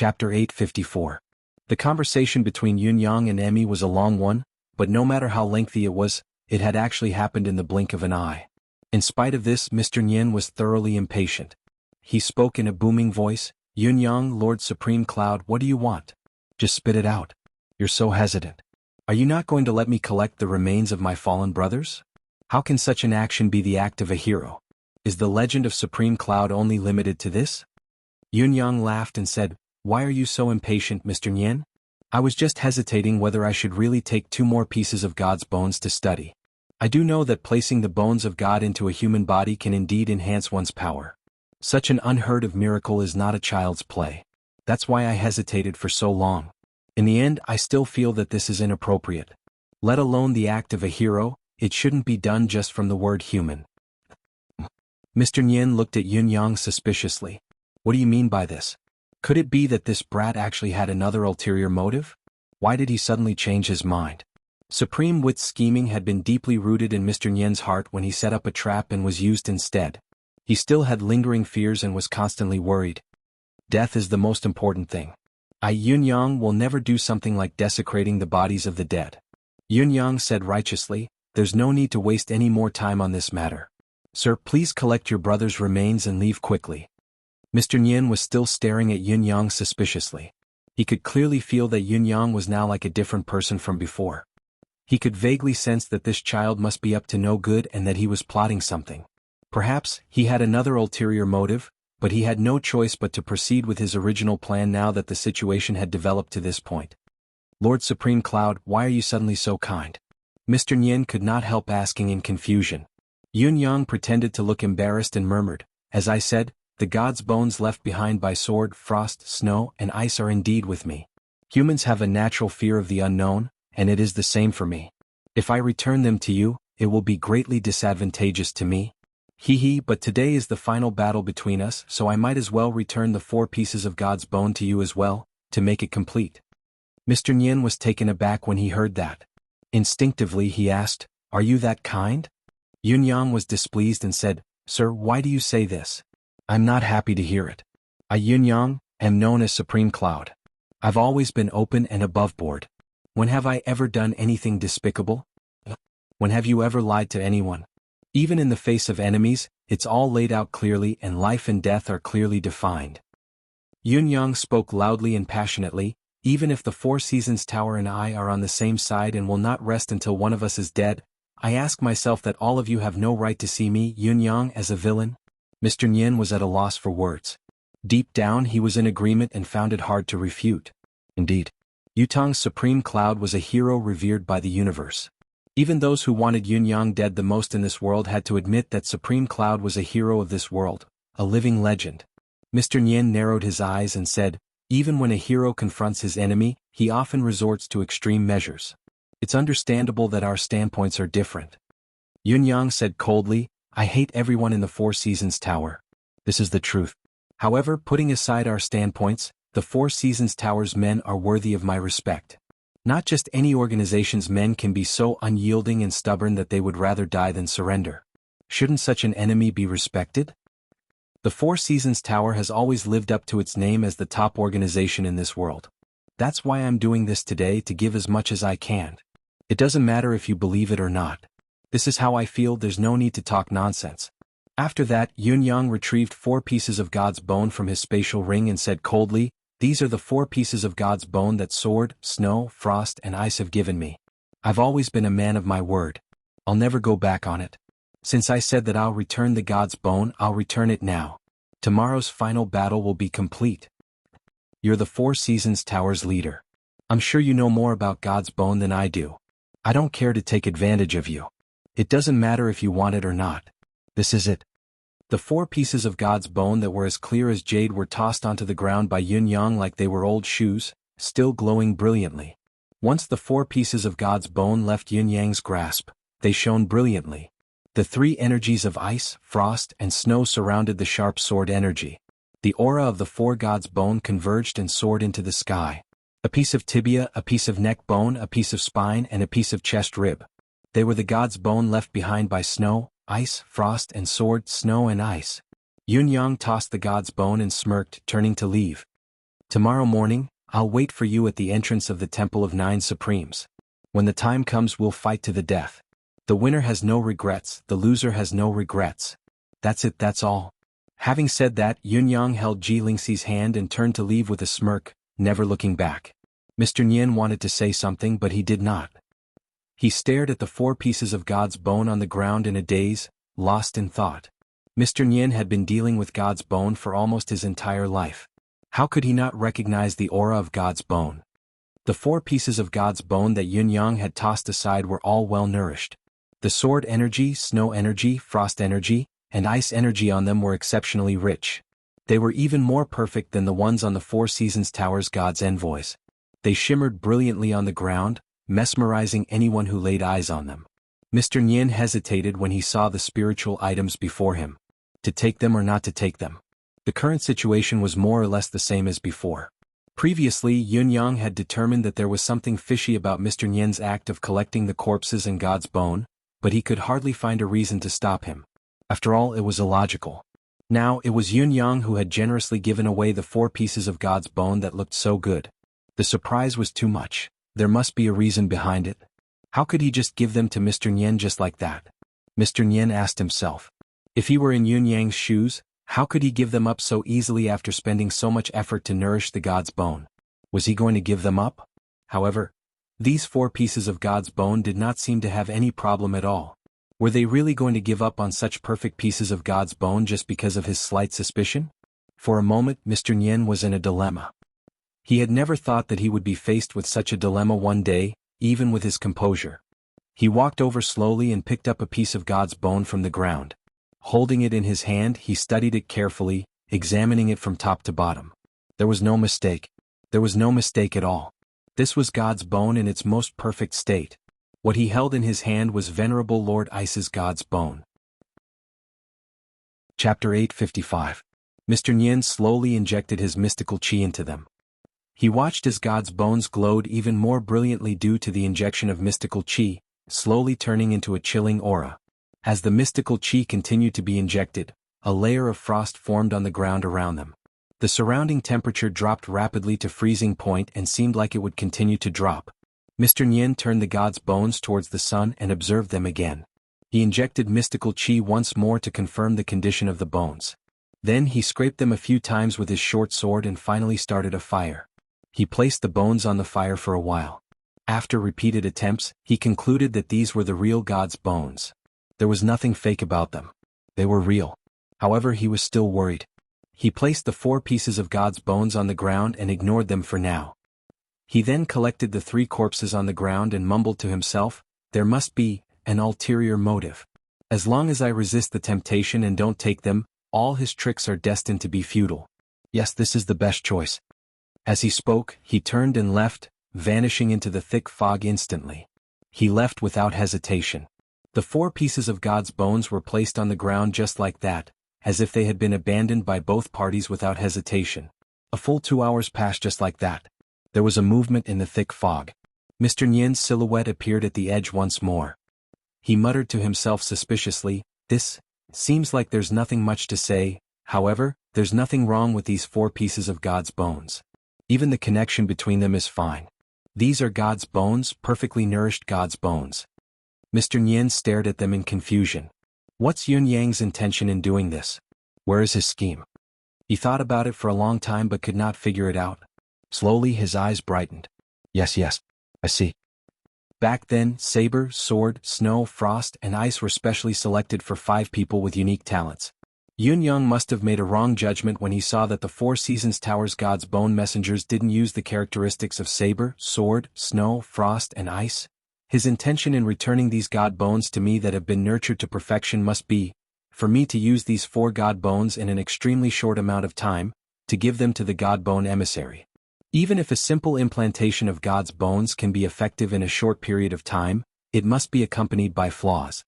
Chapter 854. The conversation between Yun-Yang and Emmy was a long one, but no matter how lengthy it was, it had actually happened in the blink of an eye. In spite of this, Mr. Nyen was thoroughly impatient. He spoke in a booming voice, "Yun-Yang, Lord Supreme Cloud, what do you want? Just spit it out. You're so hesitant. Are you not going to let me collect the remains of my fallen brothers? How can such an action be the act of a hero? Is the legend of Supreme Cloud only limited to this?" Yun-Yang laughed and said, "Why are you so impatient, Mr. Nyen? I was just hesitating whether I should really take 2 more pieces of God's bones to study. I do know that placing the bones of God into a human body can indeed enhance one's power. Such an unheard of miracle is not a child's play. That's why I hesitated for so long. In the end, I still feel that this is inappropriate. Let alone the act of a hero, it shouldn't be done just from the word human." Mr. Nyen looked at Yun-Yang suspiciously. "What do you mean by this? Could it be that this brat actually had another ulterior motive? Why did he suddenly change his mind?" Supreme Wit's scheming had been deeply rooted in Mr. Nyen's heart when he set up a trap and was used instead. He still had lingering fears and was constantly worried. Death is the most important thing. Yun-Yang will never do something like desecrating the bodies of the dead. Yun-Yang said righteously, "There's no need to waste any more time on this matter. Sir, please collect your brother's remains and leave quickly." Mr. Nyen was still staring at Yun-Yang suspiciously. He could clearly feel that Yun-Yang was now like a different person from before. He could vaguely sense that this child must be up to no good and that he was plotting something. Perhaps he had another ulterior motive, but he had no choice but to proceed with his original plan now that the situation had developed to this point. "Lord Supreme Cloud, why are you suddenly so kind?" Mr. Nyen could not help asking in confusion. Yun-Yang pretended to look embarrassed and murmured, "As I said, the gods' bones left behind by sword, frost, snow, and ice are indeed with me. Humans have a natural fear of the unknown, and it is the same for me. If I return them to you, it will be greatly disadvantageous to me. But today is the final battle between us, so I might as well return the 4 pieces of God's bone to you as well, to make it complete." Mr. Nyen was taken aback when he heard that. Instinctively he asked, "Are you that kind?" Yun-Yang was displeased and said, "Sir, why do you say this? I'm not happy to hear it. I, Yun-Yang, am known as Supreme Cloud. I've always been open and above board. When have I ever done anything despicable? When have you ever lied to anyone? Even in the face of enemies, it's all laid out clearly and life and death are clearly defined." Yun-Yang spoke loudly and passionately, "Even if the 4 Seasons Tower and I are on the same side and will not rest until one of us is dead, I ask myself that all of you have no right to see me, Yun-Yang, as a villain." Mr. Nyen was at a loss for words. Deep down he was in agreement and found it hard to refute. Indeed, Yutong's Supreme Cloud was a hero revered by the universe. Even those who wanted Yun-Yang dead the most in this world had to admit that Supreme Cloud was a hero of this world, a living legend. Mr. Nyen narrowed his eyes and said, "Even when a hero confronts his enemy, he often resorts to extreme measures. It's understandable that our standpoints are different." Yun-Yang said coldly, "I hate everyone in the 4 Seasons Tower. This is the truth. However, putting aside our standpoints, the 4 Seasons Tower's men are worthy of my respect. Not just any organization's men can be so unyielding and stubborn that they would rather die than surrender. Shouldn't such an enemy be respected? The 4 Seasons Tower has always lived up to its name as the top organization in this world. That's why I'm doing this today, to give as much as I can. It doesn't matter if you believe it or not. This is how I feel, there's no need to talk nonsense." After that, Yun-Yang retrieved 4 pieces of God's bone from his spatial ring and said coldly, "These are the 4 pieces of God's bone that sword, snow, frost, and ice have given me. I've always been a man of my word. I'll never go back on it. Since I said that I'll return the God's bone, I'll return it now. Tomorrow's final battle will be complete. You're the 4 Seasons Tower's leader. I'm sure you know more about God's bone than I do. I don't care to take advantage of you. It doesn't matter if you want it or not. This is it." The 4 pieces of God's bone that were as clear as jade were tossed onto the ground by Yun-Yang like they were old shoes, still glowing brilliantly. Once the 4 pieces of God's bone left Yun-Yang's grasp, they shone brilliantly. The 3 energies of ice, frost, and snow surrounded the sharp sword energy. The aura of the 4 God's bone converged and soared into the sky. A piece of tibia, a piece of neck bone, a piece of spine, and a piece of chest rib. They were the God's bone left behind by snow, ice, frost, and sword, snow and ice. Yun-Yang tossed the God's bone and smirked, turning to leave. Tomorrow morning, I'll wait for you at the entrance of the Temple of Nine Supremes. When the time comes, we'll fight to the death. The winner has no regrets, the loser has no regrets. That's it, that's all. Having said that, Yunyang held Ji Lingxi's hand and turned to leave with a smirk, never looking back. Mr. Nian wanted to say something, but he did not. He stared at the 4 pieces of God's bone on the ground in a daze, lost in thought. Mr. Nian had been dealing with God's bone for almost his entire life. How could he not recognize the aura of God's bone? The 4 pieces of God's bone that Yunyang had tossed aside were all well nourished. The sword energy, snow energy, frost energy, and ice energy on them were exceptionally rich. They were even more perfect than the ones on the 4 Seasons Tower's God's envoys. They shimmered brilliantly on the ground, mesmerizing anyone who laid eyes on them. Mr. Nian hesitated when he saw the spiritual items before him. To take them or not to take them. The current situation was more or less the same as before. Previously, Yunyang had determined that there was something fishy about Mr. Nian's act of collecting the corpses and God's bone, but he could hardly find a reason to stop him. After all, it was illogical. Now, it was Yunyang who had generously given away the 4 pieces of God's bone that looked so good. The surprise was too much. There must be a reason behind it. How could he just give them to Mr. Nian just like that? Mr. Nian asked himself. If he were in Yunyang's shoes, how could he give them up so easily after spending so much effort to nourish the God's bone? Was he going to give them up? However, these 4 pieces of God's bone did not seem to have any problem at all. Were they really going to give up on such perfect pieces of God's bone just because of his slight suspicion? For a moment, Mr. Nian was in a dilemma. He had never thought that he would be faced with such a dilemma one day, even with his composure. He walked over slowly and picked up a piece of God's bone from the ground. Holding it in his hand, he studied it carefully, examining it from top to bottom. There was no mistake. There was no mistake at all. This was God's bone in its most perfect state. What he held in his hand was Venerable Lord Ice's God's bone. Chapter 855. Mr. Nian slowly injected his mystical qi into them. He watched as God's bones glowed even more brilliantly due to the injection of mystical qi, slowly turning into a chilling aura. As the mystical qi continued to be injected, a layer of frost formed on the ground around them. The surrounding temperature dropped rapidly to freezing point and seemed like it would continue to drop. Mr. Nian turned the God's bones towards the sun and observed them again. He injected mystical qi once more to confirm the condition of the bones. Then he scraped them a few times with his short sword and finally started a fire. He placed the bones on the fire for a while. After repeated attempts, he concluded that these were the real God's bones. There was nothing fake about them. They were real. However, he was still worried. He placed the 4 pieces of God's bones on the ground and ignored them for now. He then collected the 3 corpses on the ground and mumbled to himself, "There must be an ulterior motive. As long as I resist the temptation and don't take them, all his tricks are destined to be futile. Yes, this is the best choice." As he spoke, he turned and left, vanishing into the thick fog instantly. He left without hesitation. The 4 pieces of God's bones were placed on the ground just like that, as if they had been abandoned by both parties without hesitation. A full 2 hours passed just like that. There was a movement in the thick fog. Mr. Nian's silhouette appeared at the edge once more. He muttered to himself suspiciously, "This seems like there's nothing much to say. However, there's nothing wrong with these 4 pieces of God's bones. Even the connection between them is fine. These are God's bones, perfectly nourished God's bones." Mr. Nian stared at them in confusion. What's Yunyang's intention in doing this? Where is his scheme? He thought about it for a long time but could not figure it out. Slowly his eyes brightened. Yes, I see. Back then, saber, sword, snow, frost, and ice were specially selected for 5 people with unique talents. Yunyang must have made a wrong judgment when he saw that the 4 Seasons Tower's God's Bone messengers didn't use the characteristics of saber, sword, snow, frost, and ice. His intention in returning these God Bones to me that have been nurtured to perfection must be, for me to use these 4 God Bones in an extremely short amount of time, to give them to the God Bone emissary. Even if a simple implantation of God's bones can be effective in a short period of time, it must be accompanied by flaws.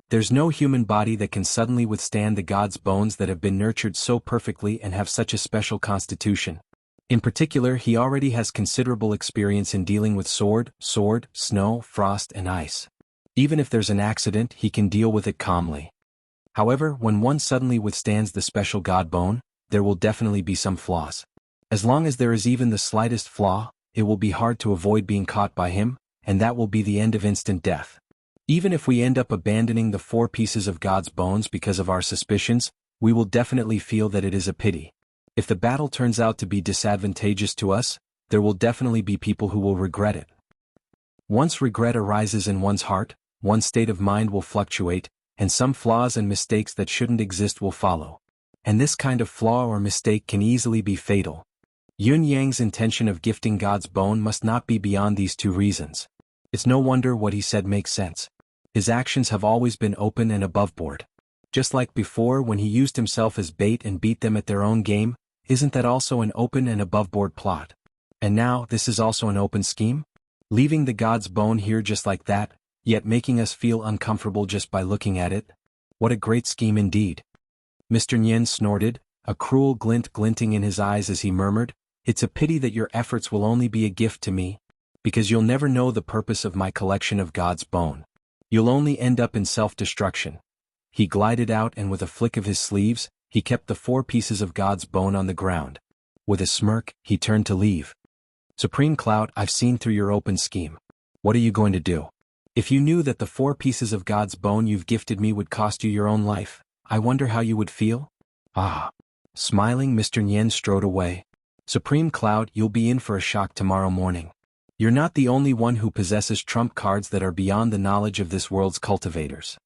There's no human body that can suddenly withstand the God's bones that have been nurtured so perfectly and have such a special constitution. In particular, he already has considerable experience in dealing with sword, snow, frost, and ice. Even if there's an accident, he can deal with it calmly. However, when one suddenly withstands the special God Bone, there will definitely be some flaws. As long as there is even the slightest flaw, it will be hard to avoid being caught by him, and that will be the end of instant death. Even if we end up abandoning the 4 pieces of God's bones because of our suspicions, we will definitely feel that it is a pity. If the battle turns out to be disadvantageous to us, there will definitely be people who will regret it. Once regret arises in one's heart, one's state of mind will fluctuate, and some flaws and mistakes that shouldn't exist will follow. And this kind of flaw or mistake can easily be fatal. Yun Yang's intention of gifting God's bone must not be beyond these 2 reasons. It's no wonder what he said makes sense. His actions have always been open and aboveboard. Just like before when he used himself as bait and beat them at their own game, isn't that also an open and aboveboard plot? And now this is also an open scheme? Leaving the God's bone here just like that, yet making us feel uncomfortable just by looking at it? What a great scheme indeed. Mr. Nyen snorted, a cruel glint glinting in his eyes as he murmured, "It's a pity that your efforts will only be a gift to me, because you'll never know the purpose of my collection of God's bone. You'll only end up in self-destruction." He glided out and with a flick of his sleeves, he kept the 4 pieces of God's bone on the ground. With a smirk, he turned to leave. "Supreme Cloud, I've seen through your open scheme. What are you going to do? If you knew that the 4 pieces of God's bone you've gifted me would cost you your own life, I wonder how you would feel?" "Ah." Smiling, Mr. Nyen strode away. "Supreme Cloud, you'll be in for a shock tomorrow morning. You're not the only one who possesses trump cards that are beyond the knowledge of this world's cultivators."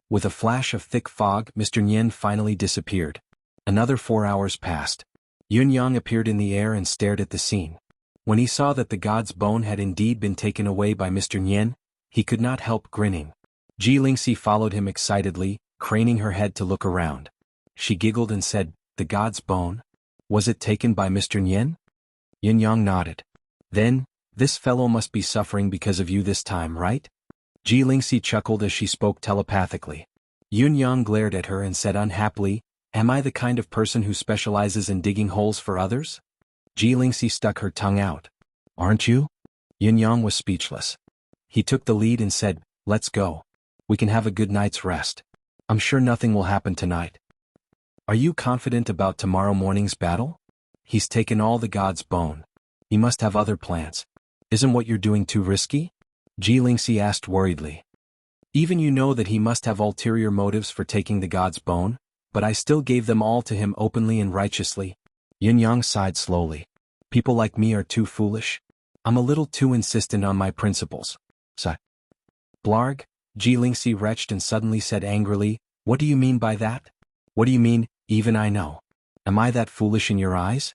With a flash of thick fog, Mr. Nyen finally disappeared. Another 4 hours passed. Yun Yang appeared in the air and stared at the scene. When he saw that the God's bone had indeed been taken away by Mr. Nyen, he could not help grinning. Ji Lingxi followed him excitedly, craning her head to look around. She giggled and said, "The God's bone? Was it taken by Mr. Nyen?" Yun Yang nodded. "Then, this fellow must be suffering because of you this time, right?" Ji Lingxi chuckled as she spoke telepathically. Yun Yang glared at her and said unhappily, "Am I the kind of person who specializes in digging holes for others?" Ji Lingxi stuck her tongue out. "Aren't you?" Yun Yang was speechless. He took the lead and said, "Let's go. We can have a good night's rest. I'm sure nothing will happen tonight." "Are you confident about tomorrow morning's battle? He's taken all the God's bone. He must have other plans. Isn't what you're doing too risky?" Ji Lingxi asked worriedly. "Even you know that he must have ulterior motives for taking the God's bone, but I still gave them all to him openly and righteously." Yun Yang sighed slowly. "People like me are too foolish. I'm a little too insistent on my principles." Sigh. "Blarg," Ji Lingxi retched and suddenly said angrily, "What do you mean by that? What do you mean, even I know? Am I that foolish in your eyes?"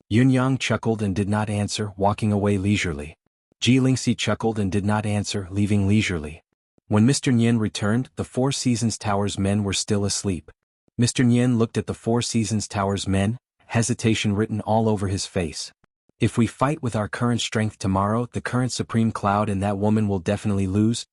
Yun Yang chuckled and did not answer, walking away leisurely. Ji Lingxi chuckled and did not answer, leaving leisurely. When Mr. Nyen returned, the 4 Seasons Tower's men were still asleep. Mr. Nyen looked at the 4 Seasons Tower's men, hesitation written all over his face. "If we fight with our current strength tomorrow, the current Supreme Cloud and that woman will definitely lose.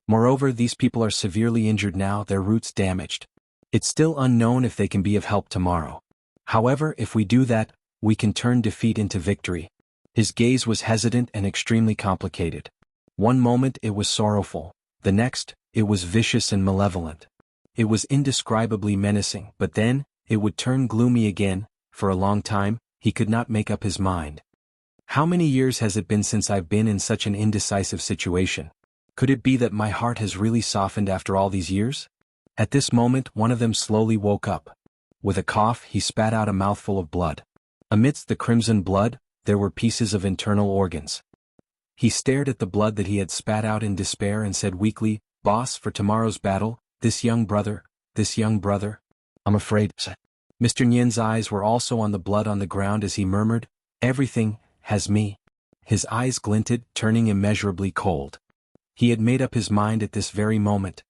Moreover, these people are severely injured now, their roots damaged. It's still unknown if they can be of help tomorrow. However, if we do that, we can turn defeat into victory." His gaze was hesitant and extremely complicated. One moment it was sorrowful, the next, it was vicious and malevolent. It was indescribably menacing, but then, it would turn gloomy again. For a long time, he could not make up his mind. "How many years has it been since I've been in such an indecisive situation? Could it be that my heart has really softened after all these years?" At this moment, one of them slowly woke up. With a cough, he spat out a mouthful of blood. Amidst the crimson blood, there were pieces of internal organs. He stared at the blood that he had spat out in despair and said weakly, "Boss, for tomorrow's battle, this young brother, I'm afraid." Mr. Nyen's eyes were also on the blood on the ground as he murmured, "Everything has me." His eyes glinted, turning immeasurably cold. He had made up his mind at this very moment.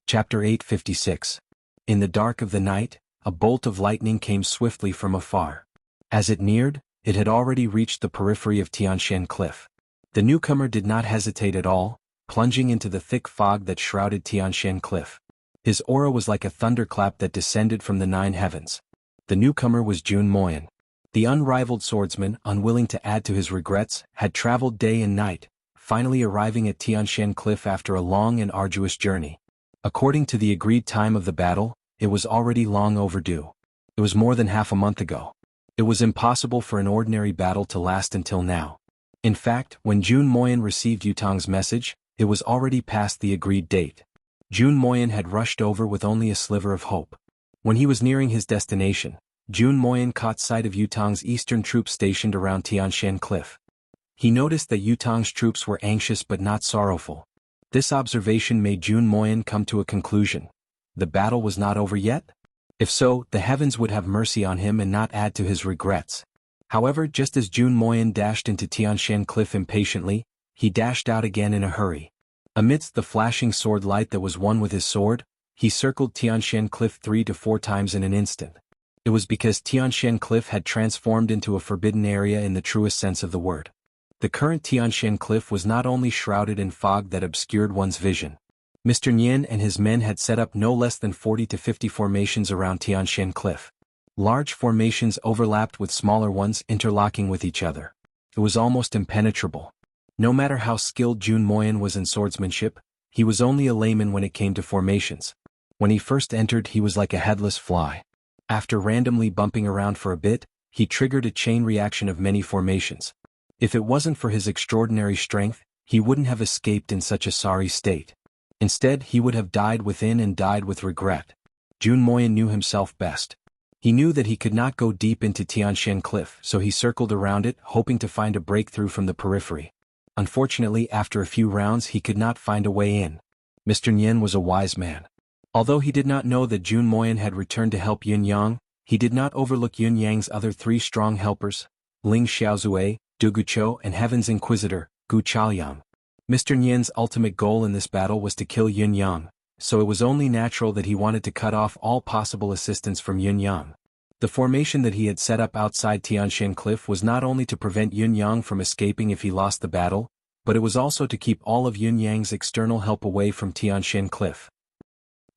Chapter 856. In the dark of the night, a bolt of lightning came swiftly from afar. As it neared, it had already reached the periphery of Tianshan Cliff. The newcomer did not hesitate at all, plunging into the thick fog that shrouded Tianshan Cliff. His aura was like a thunderclap that descended from the 9 heavens. The newcomer was Jun Moyan. The unrivaled swordsman, unwilling to add to his regrets, had traveled day and night, finally arriving at Tianshan Cliff after a long and arduous journey. According to the agreed time of the battle, it was already long overdue. It was more than half a month ago. It was impossible for an ordinary battle to last until now. In fact, when Jun Moyen received Yutong's message, it was already past the agreed date. Jun Moyen had rushed over with only a sliver of hope. When he was nearing his destination, Jun Moyen caught sight of Yutong's eastern troops stationed around Tianshan Cliff. He noticed that Yutong's troops were anxious but not sorrowful. This observation made Jun Moyen come to a conclusion. The battle was not over yet? If so, the heavens would have mercy on him and not add to his regrets. However, just as Jun Moyen dashed into Tianshan Cliff impatiently, he dashed out again in a hurry. Amidst the flashing sword light that was won with his sword, he circled Tianshan Cliff 3 to 4 times in an instant. It was because Tianshan Cliff had transformed into a forbidden area in the truest sense of the word. The current Tianshan Cliff was not only shrouded in fog that obscured one's vision. Mr. Nian and his men had set up no less than 40 to 50 formations around Tianshan Cliff. Large formations overlapped with smaller ones interlocking with each other. It was almost impenetrable. No matter how skilled Jun Moyen was in swordsmanship, he was only a layman when it came to formations. When he first entered, he was like a headless fly. After randomly bumping around for a bit, he triggered a chain reaction of many formations. If it wasn't for his extraordinary strength, he wouldn't have escaped in such a sorry state. Instead, he would have died within and died with regret. Jun Moyen knew himself best. He knew that he could not go deep into Tianshan Cliff, so he circled around it, hoping to find a breakthrough from the periphery. Unfortunately, after a few rounds he could not find a way in. Mr. Nian was a wise man. Although he did not know that Jun Moyen had returned to help Yun Yang, he did not overlook Yun Yang's other 3 strong helpers, Ling Xiaozue, Du Guqiu and Heaven's Inquisitor, Gu Chaoyang. Mr. Nian's ultimate goal in this battle was to kill Yun Yang, so it was only natural that he wanted to cut off all possible assistance from Yun Yang. The formation that he had set up outside Tianshan Cliff was not only to prevent Yun Yang from escaping if he lost the battle, but it was also to keep all of Yun Yang's external help away from Tianshan Cliff.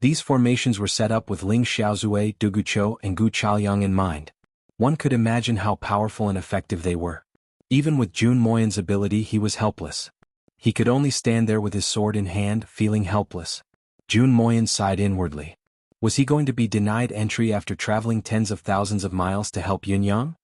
These formations were set up with Ling Xiaozue, Du Guqiu and Gu Chaoyang in mind. One could imagine how powerful and effective they were. Even with Jun Moyen's ability, he was helpless. He could only stand there with his sword in hand, feeling helpless. Jun Moyen sighed inwardly. Was he going to be denied entry after traveling tens of thousands of miles to help Yun Yang?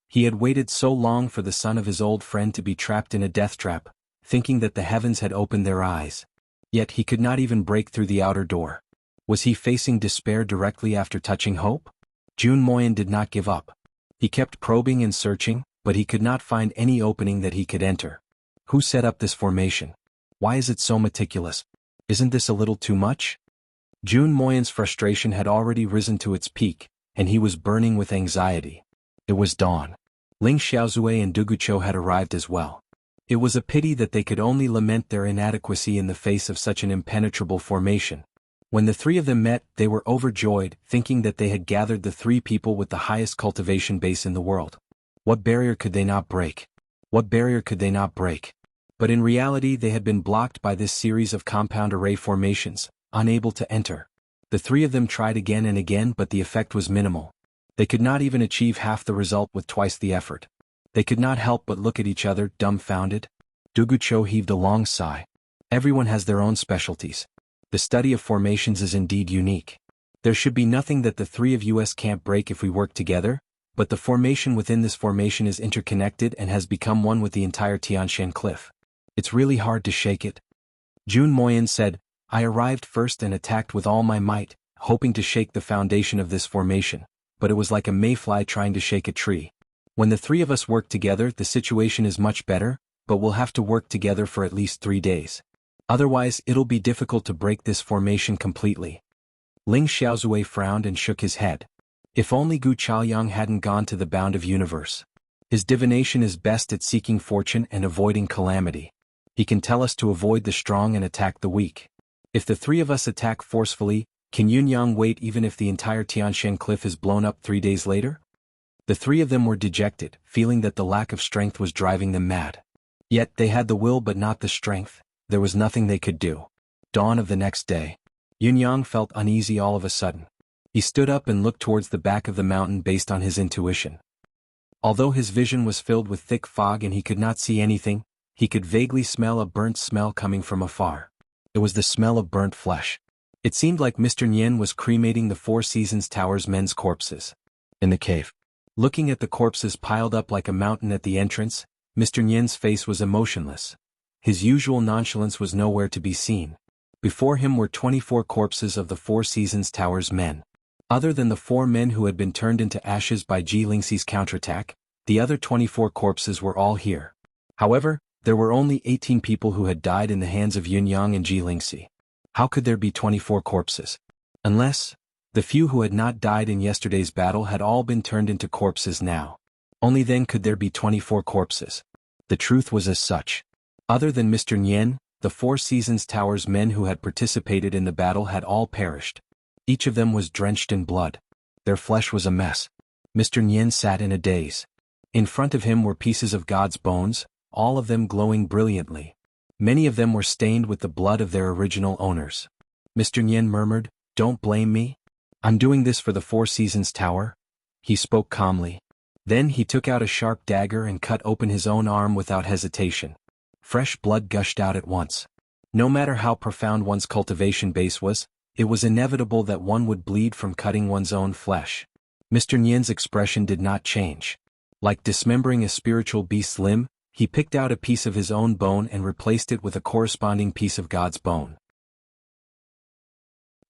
He had waited so long for the son of his old friend to be trapped in a death trap, thinking that the heavens had opened their eyes. Yet he could not even break through the outer door. Was he facing despair directly after touching hope? Jun Moyen did not give up. He kept probing and searching, but he could not find any opening that he could enter. Who set up this formation? Why is it so meticulous? Isn't this a little too much? Jun Moyen's frustration had already risen to its peak, and he was burning with anxiety. It was dawn. Ling Xiaozue and Du Guqiu had arrived as well. It was a pity that they could only lament their inadequacy in the face of such an impenetrable formation. When the 3 of them met, they were overjoyed, thinking that they had gathered the 3 people with the highest cultivation base in the world. What barrier could they not break? What barrier could they not break? But in reality they had been blocked by this series of compound array formations, unable to enter. The 3 of them tried again and again, but the effect was minimal. They could not even achieve half the result with twice the effort. They could not help but look at each other, dumbfounded. Du Guqiu heaved a long sigh. Everyone has their own specialties. The study of formations is indeed unique. There should be nothing that the 3 of us can't break if we work together, but the formation within this formation is interconnected and has become one with the entire Tianshan Cliff. It's really hard to shake it. Jun Moyen said, I arrived first and attacked with all my might, hoping to shake the foundation of this formation, but it was like a mayfly trying to shake a tree. When the 3 of us work together, the situation is much better, but we'll have to work together for at least 3 days. Otherwise, it'll be difficult to break this formation completely. Ling Xiaozue frowned and shook his head. If only Gu Chaoyang hadn't gone to the bound of universe. His divination is best at seeking fortune and avoiding calamity. He can tell us to avoid the strong and attack the weak. If the 3 of us attack forcefully, can Yun Yang wait even if the entire Tianshan Cliff is blown up 3 days later? The 3 of them were dejected, feeling that the lack of strength was driving them mad. Yet they had the will but not the strength. There was nothing they could do. Dawn of the next day. Yun Yang felt uneasy all of a sudden. He stood up and looked towards the back of the mountain based on his intuition. Although his vision was filled with thick fog and he could not see anything, he could vaguely smell a burnt smell coming from afar. It was the smell of burnt flesh. It seemed like Mr. Nian was cremating the Four Seasons Tower's men's corpses. In the cave. Looking at the corpses piled up like a mountain at the entrance, Mr. Nyen's face was emotionless. His usual nonchalance was nowhere to be seen. Before him were 24 corpses of the Four Seasons Tower's men. Other than the 4 men who had been turned into ashes by Ji Lingxi's counterattack, the other 24 corpses were all here. However, there were only 18 people who had died in the hands of Yun Yang and Ji Lingxi. How could there be 24 corpses? Unless the few who had not died in yesterday's battle had all been turned into corpses now. Only then could there be 24 corpses. The truth was as such. Other than Mr. Nyen, the Four Seasons Tower's men who had participated in the battle had all perished. Each of them was drenched in blood. Their flesh was a mess. Mr. Nyen sat in a daze. In front of him were pieces of God's bones, all of them glowing brilliantly. Many of them were stained with the blood of their original owners. Mr. Nyen murmured, "Don't blame me. I'm doing this for the Four Seasons Tower." He spoke calmly. Then he took out a sharp dagger and cut open his own arm without hesitation. Fresh blood gushed out at once. No matter how profound one's cultivation base was, it was inevitable that one would bleed from cutting one's own flesh. Mr. Nyen's expression did not change. Like dismembering a spiritual beast's limb, he picked out a piece of his own bone and replaced it with a corresponding piece of God's bone.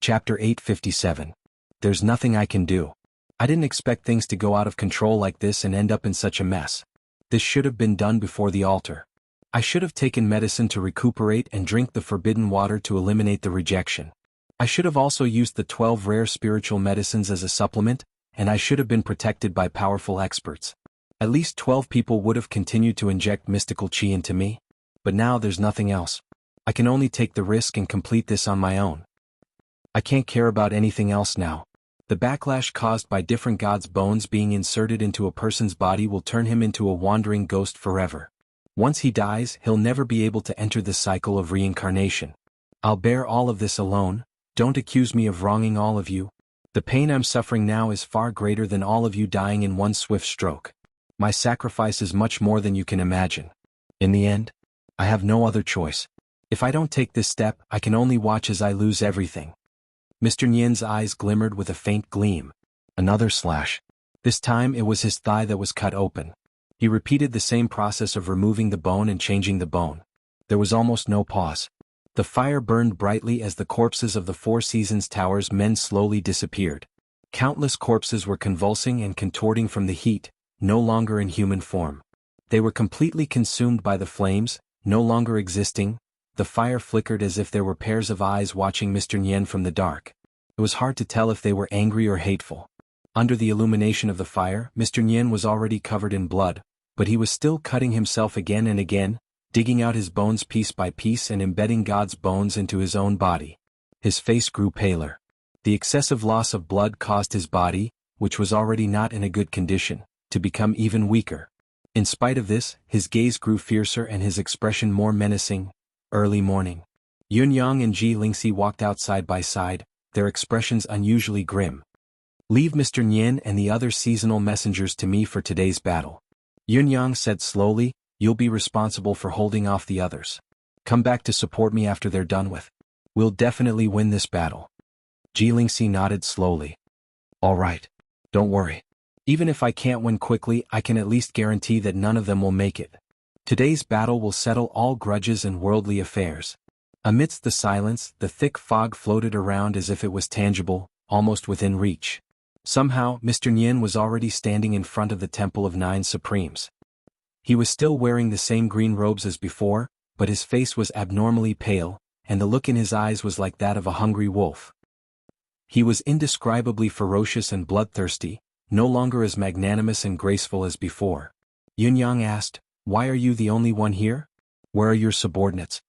Chapter 857. There's nothing I can do. I didn't expect things to go out of control like this and end up in such a mess. This should have been done before the altar. I should have taken medicine to recuperate and drink the forbidden water to eliminate the rejection. I should have also used the 12 rare spiritual medicines as a supplement, and I should have been protected by powerful experts. At least 12 people would have continued to inject mystical chi into me. But now there's nothing else. I can only take the risk and complete this on my own. I can't care about anything else now. The backlash caused by different gods' bones being inserted into a person's body will turn him into a wandering ghost forever. Once he dies, he'll never be able to enter the cycle of reincarnation. I'll bear all of this alone. Don't accuse me of wronging all of you. The pain I'm suffering now is far greater than all of you dying in one swift stroke. My sacrifice is much more than you can imagine. In the end, I have no other choice. If I don't take this step, I can only watch as I lose everything. Mr. Nyen's eyes glimmered with a faint gleam. Another slash. This time it was his thigh that was cut open. He repeated the same process of removing the bone and changing the bone. There was almost no pause. The fire burned brightly as the corpses of the Four Seasons Tower's men slowly disappeared. Countless corpses were convulsing and contorting from the heat, no longer in human form. They were completely consumed by the flames, no longer existing. The fire flickered as if there were pairs of eyes watching Mr. Nyen from the dark. It was hard to tell if they were angry or hateful. Under the illumination of the fire, Mr. Nyen was already covered in blood, but he was still cutting himself again and again, digging out his bones piece by piece and embedding God's bones into his own body. His face grew paler. The excessive loss of blood caused his body, which was already not in a good condition, to become even weaker. In spite of this, his gaze grew fiercer and his expression more menacing. Early morning. Yun Yang and Ji Lingxi walked out side by side, their expressions unusually grim. "Leave Mr. Nyen and the other seasonal messengers to me for today's battle," Yun Yang said slowly. "You'll be responsible for holding off the others. Come back to support me after they're done with. We'll definitely win this battle." Ji Lingxi nodded slowly. "All right. Don't worry. Even if I can't win quickly, I can at least guarantee that none of them will make it. Today's battle will settle all grudges and worldly affairs." Amidst the silence, the thick fog floated around as if it was tangible, almost within reach. Somehow, Mr. Nyen was already standing in front of the Temple of Nine Supremes. He was still wearing the same green robes as before, but his face was abnormally pale, and the look in his eyes was like that of a hungry wolf. He was indescribably ferocious and bloodthirsty, no longer as magnanimous and graceful as before. Yun Yang asked, "Why are you the only one here? Where are your subordinates?"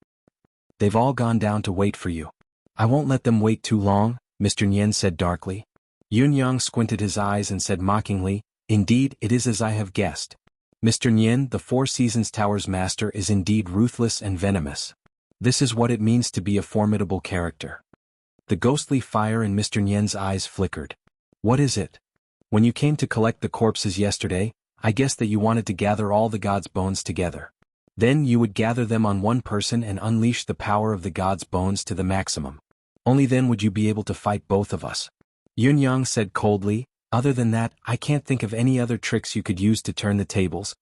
"They've all gone down to wait for you." "I won't let them wait too long," Mr. Nyen said darkly. Yun Yang squinted his eyes and said mockingly, "Indeed, it is as I have guessed. Mr. Nyen, the Four Seasons Tower's master, is indeed ruthless and venomous. This is what it means to be a formidable character." The ghostly fire in Mr. Nyen's eyes flickered. "What is it? When you came to collect the corpses yesterday, I guessed that you wanted to gather all the gods' bones together. Then you would gather them on one person and unleash the power of the gods' bones to the maximum. Only then would you be able to fight both of us." Yun Yang said coldly, Other than that, I can't think of any other tricks you could use to turn the tables.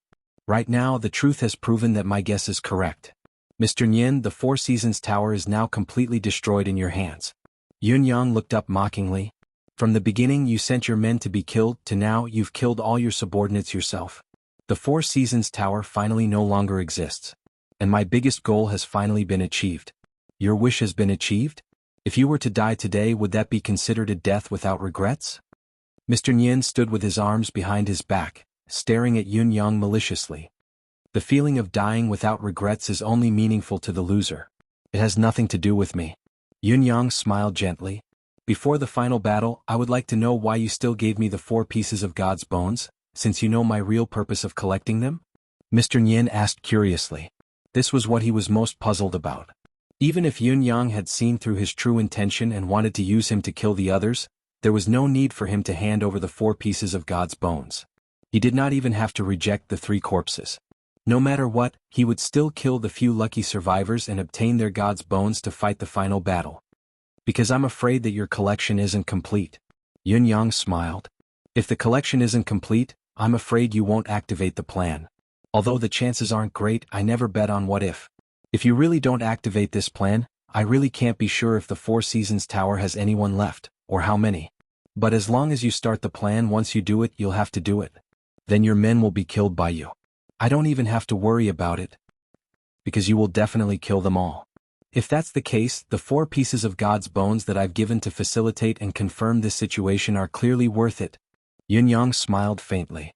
Right now, the truth has proven that my guess is correct. Mr. Nian, the Four Seasons Tower is now completely destroyed in your hands. Yun Yang looked up mockingly. From the beginning you sent your men to be killed, to now you've killed all your subordinates yourself. The Four Seasons Tower finally no longer exists. And my biggest goal has finally been achieved. Your wish has been achieved? If you were to die today, would that be considered a death without regrets? Mr. Nian stood with his arms behind his back, staring at Yun Yang maliciously. The feeling of dying without regrets is only meaningful to the loser. It has nothing to do with me. Yun Yang smiled gently. Before the final battle, I would like to know why you still gave me the 4 pieces of God's bones, since you know my real purpose of collecting them? Mr. Nian asked curiously. This was what he was most puzzled about. Even if Yun Yang had seen through his true intention and wanted to use him to kill the others, there was no need for him to hand over the 4 pieces of God's bones. He did not even have to reject the 3 corpses. No matter what, he would still kill the few lucky survivors and obtain their God's bones to fight the final battle. Because I'm afraid that your collection isn't complete. Yun Yang smiled. If the collection isn't complete, I'm afraid you won't activate the plan. Although the chances aren't great, I never bet on what if. If you really don't activate this plan, I really can't be sure if the Four Seasons Tower has anyone left, or how many. But as long as you start the plan, once you do it, you'll have to do it. Then your men will be killed by you. I don't even have to worry about it. Because you will definitely kill them all. If that's the case, the 4 pieces of God's bones that I've given to facilitate and confirm this situation are clearly worth it. Yun Yang smiled faintly.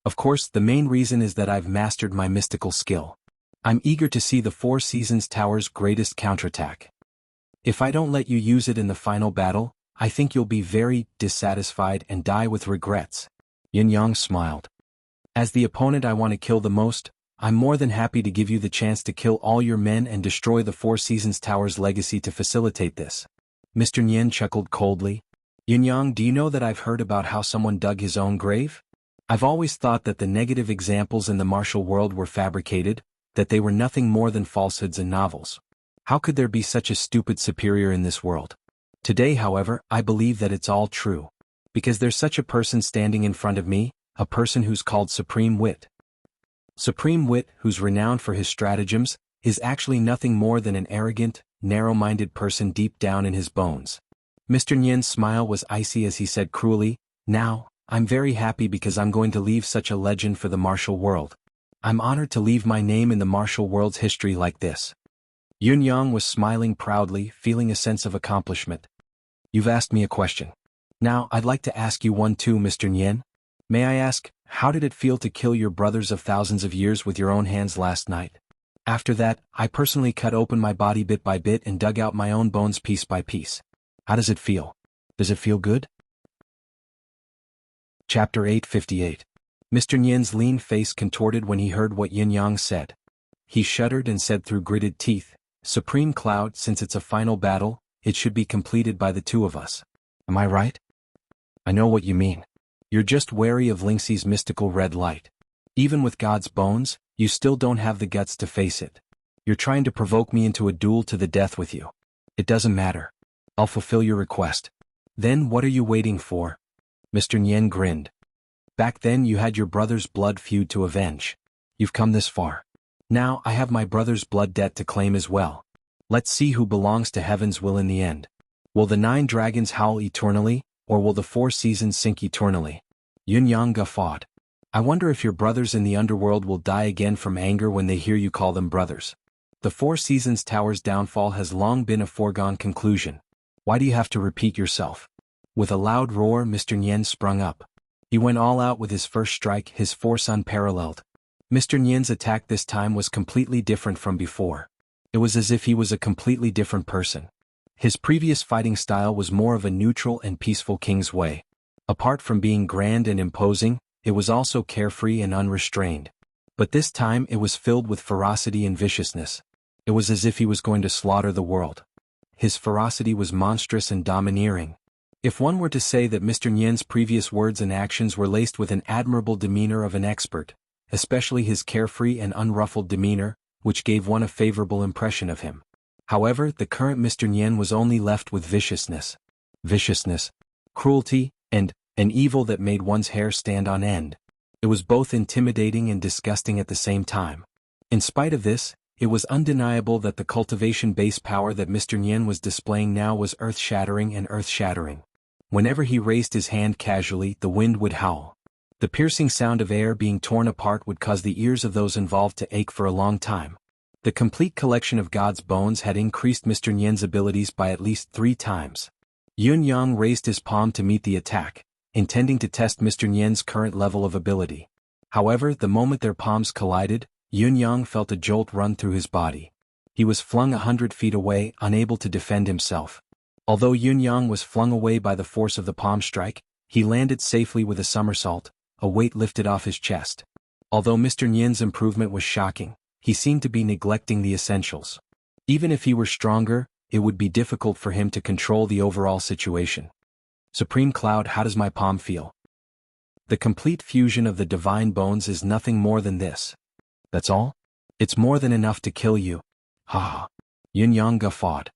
Of course, the main reason is that I've mastered my mystical skill. I'm eager to see the Four Seasons Tower's greatest counterattack. If I don't let you use it in the final battle, I think you'll be very dissatisfied and die with regrets. Yun Yang smiled. As the opponent I want to kill the most, I'm more than happy to give you the chance to kill all your men and destroy the Four Seasons Tower's legacy to facilitate this. Mr. Nian chuckled coldly. Yun Yang, do you know that I've heard about how someone dug his own grave? I've always thought that the negative examples in the martial world were fabricated, that they were nothing more than falsehoods and novels. How could there be such a stupid superior in this world? Today, however, I believe that it's all true. Because there's such a person standing in front of me, a person who's called Supreme Wit. Supreme Wit, who's renowned for his stratagems, is actually nothing more than an arrogant, narrow-minded person deep down in his bones. Mr. Nian's smile was icy as he said cruelly, Now, I'm very happy because I'm going to leave such a legend for the martial world. I'm honored to leave my name in the martial world's history like this. Yun Yang was smiling proudly, feeling a sense of accomplishment. You've asked me a question. Now, I'd like to ask you one too, Mr. Nian. May I ask, how did it feel to kill your brothers of thousands of years with your own hands last night? After that, I personally cut open my body bit by bit and dug out my own bones piece by piece. How does it feel? Does it feel good? Chapter 858. Mr. Nian's lean face contorted when he heard what Yin Yang said. He shuddered and said through gritted teeth, Supreme Cloud, since it's a final battle, it should be completed by the 2 of us. Am I right? I know what you mean. You're just wary of Lingxi's mystical red light. Even with God's bones, you still don't have the guts to face it. You're trying to provoke me into a duel to the death with you. It doesn't matter. I'll fulfill your request. Then what are you waiting for? Mr. Nian grinned. Back then you had your brother's blood feud to avenge. You've come this far. Now I have my brother's blood debt to claim as well. Let's see who belongs to heaven's will in the end. Will the 9 dragons howl eternally, or will the 4 seasons sink eternally? Yun Yang guffawed. I wonder if your brothers in the underworld will die again from anger when they hear you call them brothers. The Four Seasons Tower's downfall has long been a foregone conclusion. Why do you have to repeat yourself? With a loud roar, Mr. Nian sprung up. He went all out with his first strike, his force unparalleled. Mr. Nian's attack this time was completely different from before. It was as if he was a completely different person. His previous fighting style was more of a neutral and peaceful king's way. Apart from being grand and imposing, it was also carefree and unrestrained. But this time it was filled with ferocity and viciousness. It was as if he was going to slaughter the world. His ferocity was monstrous and domineering. If one were to say that Mr. Nian's previous words and actions were laced with an admirable demeanor of an expert, especially his carefree and unruffled demeanor, which gave one a favorable impression of him. However, the current Mr. Nian was only left with viciousness, cruelty, and an evil that made one's hair stand on end. It was both intimidating and disgusting at the same time. In spite of this, it was undeniable that the cultivation-based power that Mr. Nian was displaying now was earth-shattering and earth-shattering. Whenever he raised his hand casually, the wind would howl. The piercing sound of air being torn apart would cause the ears of those involved to ache for a long time. The complete collection of God's bones had increased Mr. Nian's abilities by at least 3 times. Yun Yang raised his palm to meet the attack, intending to test Mr. Nian's current level of ability. However, the moment their palms collided, Yun Yang felt a jolt run through his body. He was flung 100 feet away, unable to defend himself. Although Yun Yang was flung away by the force of the palm strike, he landed safely with a somersault, a weight lifted off his chest. Although Mr. Nian's improvement was shocking, he seemed to be neglecting the essentials. Even if he were stronger, it would be difficult for him to control the overall situation. Supreme Cloud, how does my palm feel? The complete fusion of the divine bones is nothing more than this. That's all? It's more than enough to kill you. Ha ha. Yun Yang guffawed.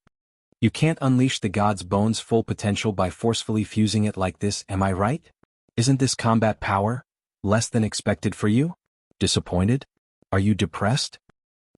You can't unleash the god's bones' full potential by forcefully fusing it like this, am I right? Isn't this combat power less than expected for you? Disappointed? Are you depressed?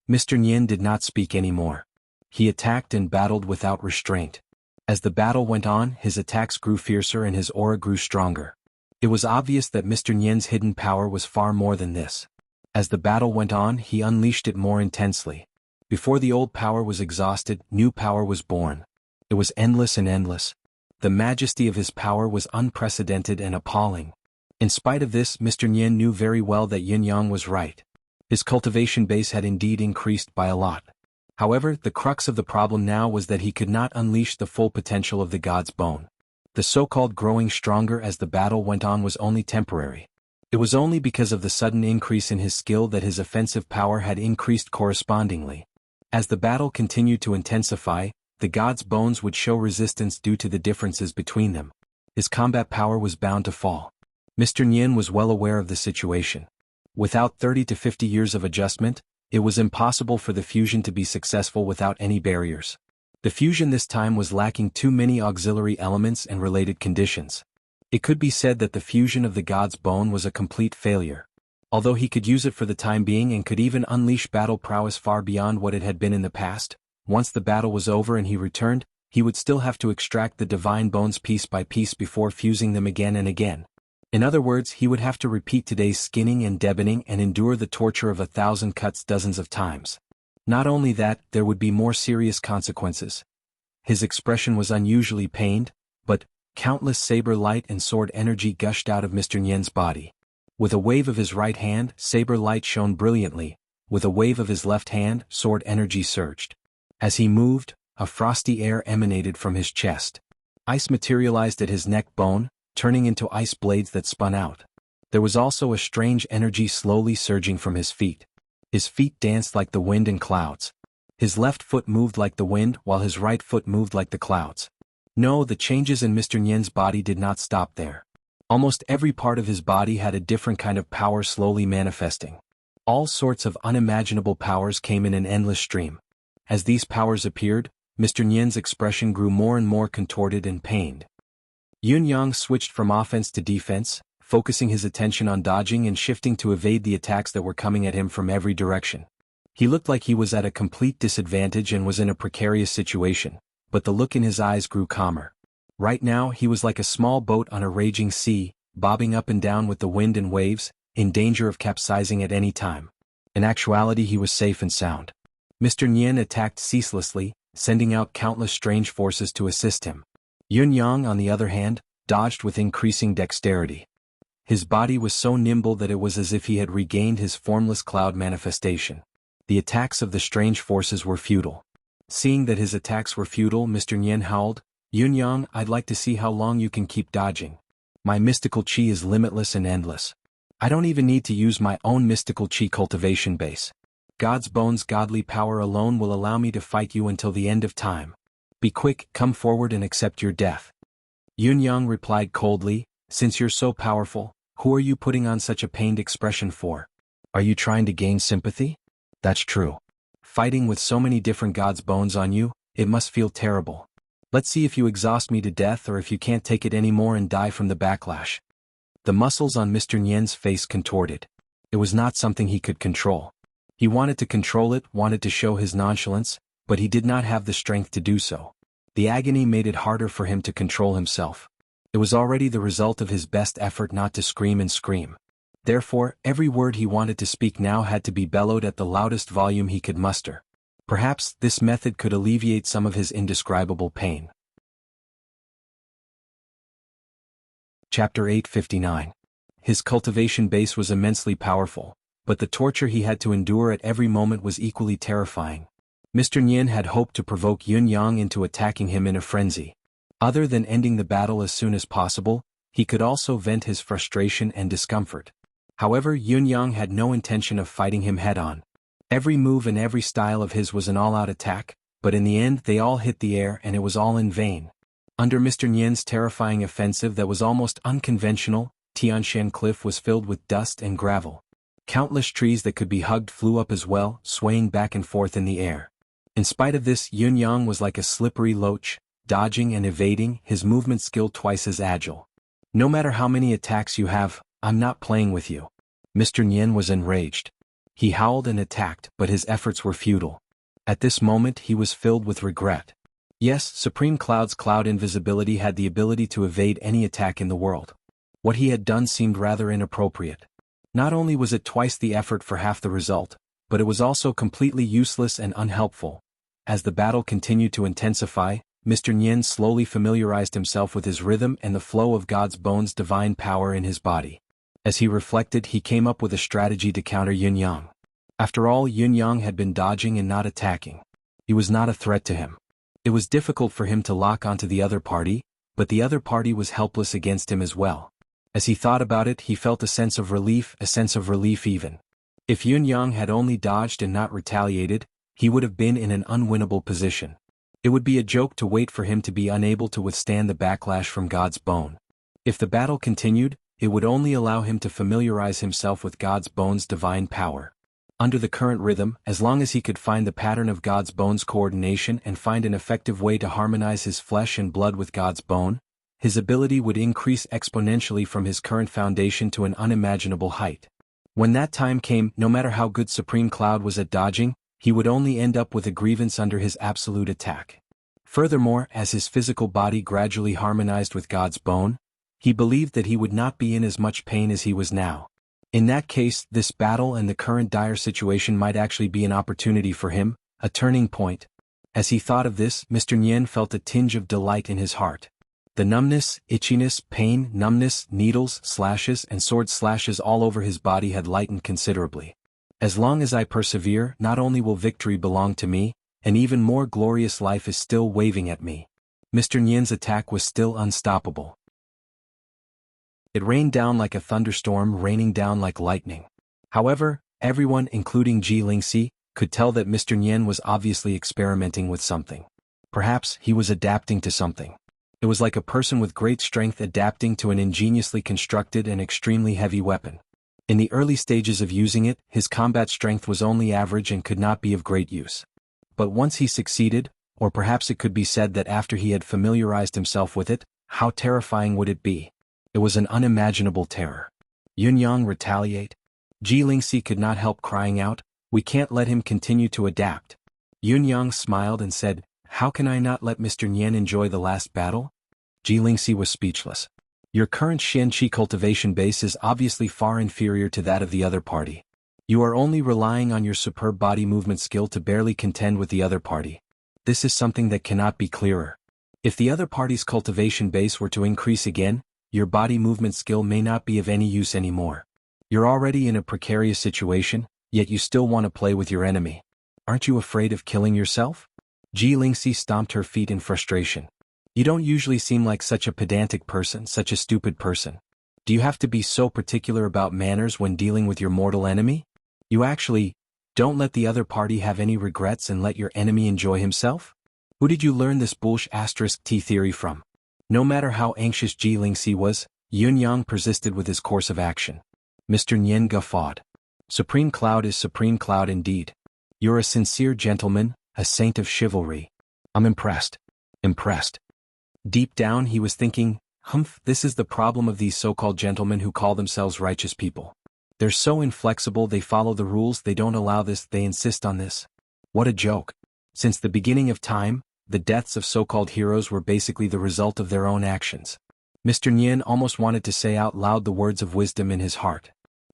Mr. Nian did not speak anymore. He attacked and battled without restraint. As the battle went on, his attacks grew fiercer and his aura grew stronger. It was obvious that Mr. Nian's hidden power was far more than this. As the battle went on, he unleashed it more intensely. Before the old power was exhausted, new power was born. It was endless and endless. The majesty of his power was unprecedented and appalling. In spite of this, Mr. Nian knew very well that Yin Yang was right. His cultivation base had indeed increased by a lot. However, the crux of the problem now was that he could not unleash the full potential of the god's bone. The so-called growing stronger as the battle went on was only temporary. It was only because of the sudden increase in his skill that his offensive power had increased correspondingly. As the battle continued to intensify, the god's bones would show resistance due to the differences between them. His combat power was bound to fall. Mr. Nian was well aware of the situation. Without 30 to 50 years of adjustment, it was impossible for the fusion to be successful without any barriers. The fusion this time was lacking too many auxiliary elements and related conditions. It could be said that the fusion of the god's bone was a complete failure. Although he could use it for the time being and could even unleash battle prowess far beyond what it had been in the past, once the battle was over and he returned, he would still have to extract the divine bones piece by piece before fusing them again and again. In other words, he would have to repeat today's skinning and deboning and endure the torture of 1,000 cuts dozens of times. Not only that, there would be more serious consequences. His expression was unusually pained, but countless saber light and sword energy gushed out of Mr. Nian's body. With a wave of his right hand, saber light shone brilliantly. With a wave of his left hand, sword energy surged. As he moved, a frosty air emanated from his chest. Ice materialized at his neck bone, turning into ice blades that spun out. There was also a strange energy slowly surging from his feet. His feet danced like the wind and clouds. His left foot moved like the wind while his right foot moved like the clouds. No, the changes in Mr. Nian's body did not stop there. Almost every part of his body had a different kind of power slowly manifesting. All sorts of unimaginable powers came in an endless stream. As these powers appeared, Mr. Nian's expression grew more and more contorted and pained. Yun Yang switched from offense to defense, focusing his attention on dodging and shifting to evade the attacks that were coming at him from every direction. He looked like he was at a complete disadvantage and was in a precarious situation, but the look in his eyes grew calmer. Right now he was like a small boat on a raging sea, bobbing up and down with the wind and waves, in danger of capsizing at any time. In actuality he was safe and sound. Mr. Nian attacked ceaselessly, sending out countless strange forces to assist him. Yun Yang, on the other hand, dodged with increasing dexterity. His body was so nimble that it was as if he had regained his formless cloud manifestation. The attacks of the strange forces were futile. Seeing that his attacks were futile, Mr. Nian howled, "Yun Yang, I'd like to see how long you can keep dodging. My mystical chi is limitless and endless. I don't even need to use my own mystical chi cultivation base. God's bones' godly power alone will allow me to fight you until the end of time. Be quick, come forward and accept your death." Yun Yang replied coldly, "Since you're so powerful, who are you putting on such a pained expression for? Are you trying to gain sympathy? That's true. Fighting with so many different gods' bones on you, it must feel terrible. Let's see if you exhaust me to death or if you can't take it anymore and die from the backlash. The muscles on Mr. Nian's face contorted. It was not something he could control. He wanted to control it, wanted to show his nonchalance, but he did not have the strength to do so. The agony made it harder for him to control himself. It was already the result of his best effort not to scream and scream. Therefore, every word he wanted to speak now had to be bellowed at the loudest volume he could muster. Perhaps this method could alleviate some of his indescribable pain. Chapter 859. His cultivation base was immensely powerful, but the torture he had to endure at every moment was equally terrifying. Mr. Nian had hoped to provoke Yun Yang into attacking him in a frenzy. Other than ending the battle as soon as possible, he could also vent his frustration and discomfort. However, Yun Yang had no intention of fighting him head-on. Every move and every style of his was an all-out attack, but in the end they all hit the air and it was all in vain. Under Mr. Nian's terrifying offensive that was almost unconventional, Tianshan Cliff was filled with dust and gravel. Countless trees that could be hugged flew up as well, swaying back and forth in the air. In spite of this, Yun Yang was like a slippery loach, dodging and evading, his movement skill twice as agile. No matter how many attacks you have, I'm not playing with you. Mr. Nian was enraged. He howled and attacked, but his efforts were futile. At this moment he was filled with regret. Yes, Supreme Cloud's cloud invisibility had the ability to evade any attack in the world. What he had done seemed rather inappropriate. Not only was it twice the effort for half the result, but it was also completely useless and unhelpful. As the battle continued to intensify, Mr. Nian slowly familiarized himself with his rhythm and the flow of God's bones' divine power in his body. As he reflected, he came up with a strategy to counter Yun Yang. After all, Yun Yang had been dodging and not attacking. He was not a threat to him. It was difficult for him to lock onto the other party, but the other party was helpless against him as well. As he thought about it, he felt a sense of relief even. If Yun Yang had only dodged and not retaliated, he would have been in an unwinnable position. It would be a joke to wait for him to be unable to withstand the backlash from God's bone. If the battle continued, it would only allow him to familiarize himself with God's bone's divine power. Under the current rhythm, as long as he could find the pattern of God's bone's coordination and find an effective way to harmonize his flesh and blood with God's bone, his ability would increase exponentially from his current foundation to an unimaginable height. When that time came, no matter how good Supreme Cloud was at dodging, he would only end up with a grievance under his absolute attack. Furthermore, as his physical body gradually harmonized with God's bone, he believed that he would not be in as much pain as he was now. In that case, this battle and the current dire situation might actually be an opportunity for him, a turning point. As he thought of this, Mr. Nian felt a tinge of delight in his heart. The numbness, itchiness, pain, numbness, needles, slashes, and sword slashes all over his body had lightened considerably. As long as I persevere, not only will victory belong to me, an even more glorious life is still waving at me. Mr. Nian's attack was still unstoppable. It rained down like a thunderstorm, raining down like lightning. However, everyone, including Ji Lingxi, could tell that Mr. Nian was obviously experimenting with something. Perhaps he was adapting to something. It was like a person with great strength adapting to an ingeniously constructed and extremely heavy weapon. In the early stages of using it, his combat strength was only average and could not be of great use. But once he succeeded, or perhaps it could be said that after he had familiarized himself with it, how terrifying would it be? It was an unimaginable terror. Yun Yang retaliate? Ji Lingxi could not help crying out, "We can't let him continue to adapt." Yun Yang smiled and said, "How can I not let Mr. Nian enjoy the last battle?" Ji Lingxi was speechless. Your current Xian Qi cultivation base is obviously far inferior to that of the other party. You are only relying on your superb body movement skill to barely contend with the other party. This is something that cannot be clearer. If the other party's cultivation base were to increase again, your body movement skill may not be of any use anymore. You're already in a precarious situation, yet you still want to play with your enemy. Aren't you afraid of killing yourself? Ji Lingxi stomped her feet in frustration. You don't usually seem like such a pedantic person, such a stupid person. Do you have to be so particular about manners when dealing with your mortal enemy? You actually don't let the other party have any regrets and let your enemy enjoy himself? Who did you learn this *T theory from? No matter how anxious Ji Lingxi was, Yun Yang persisted with his course of action. Mr. Nian guffawed. Supreme Cloud is Supreme Cloud indeed. You're a sincere gentleman, a saint of chivalry. I'm impressed. Impressed. Deep down he was thinking, humph, this is the problem of these so-called gentlemen who call themselves righteous people. They're so inflexible, they follow the rules, they don't allow this, they insist on this. What a joke. Since the beginning of time, the deaths of so-called heroes were basically the result of their own actions. Mr. Nian almost wanted to say out loud the words of wisdom in his heart.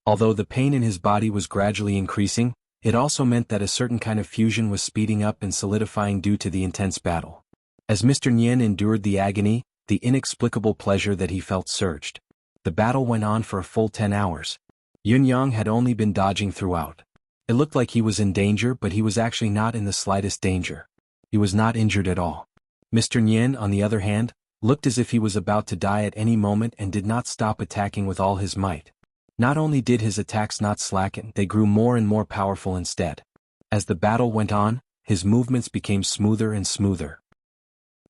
Although the pain in his body was gradually increasing, it also meant that a certain kind of fusion was speeding up and solidifying due to the intense battle. As Mr. Nian endured the agony, the inexplicable pleasure that he felt surged. The battle went on for a full 10 hours. Yun Yang had only been dodging throughout. It looked like he was in danger, but he was actually not in the slightest danger. He was not injured at all. Mr. Nian, on the other hand, looked as if he was about to die at any moment and did not stop attacking with all his might. Not only did his attacks not slacken, they grew more and more powerful instead. As the battle went on, his movements became smoother and smoother.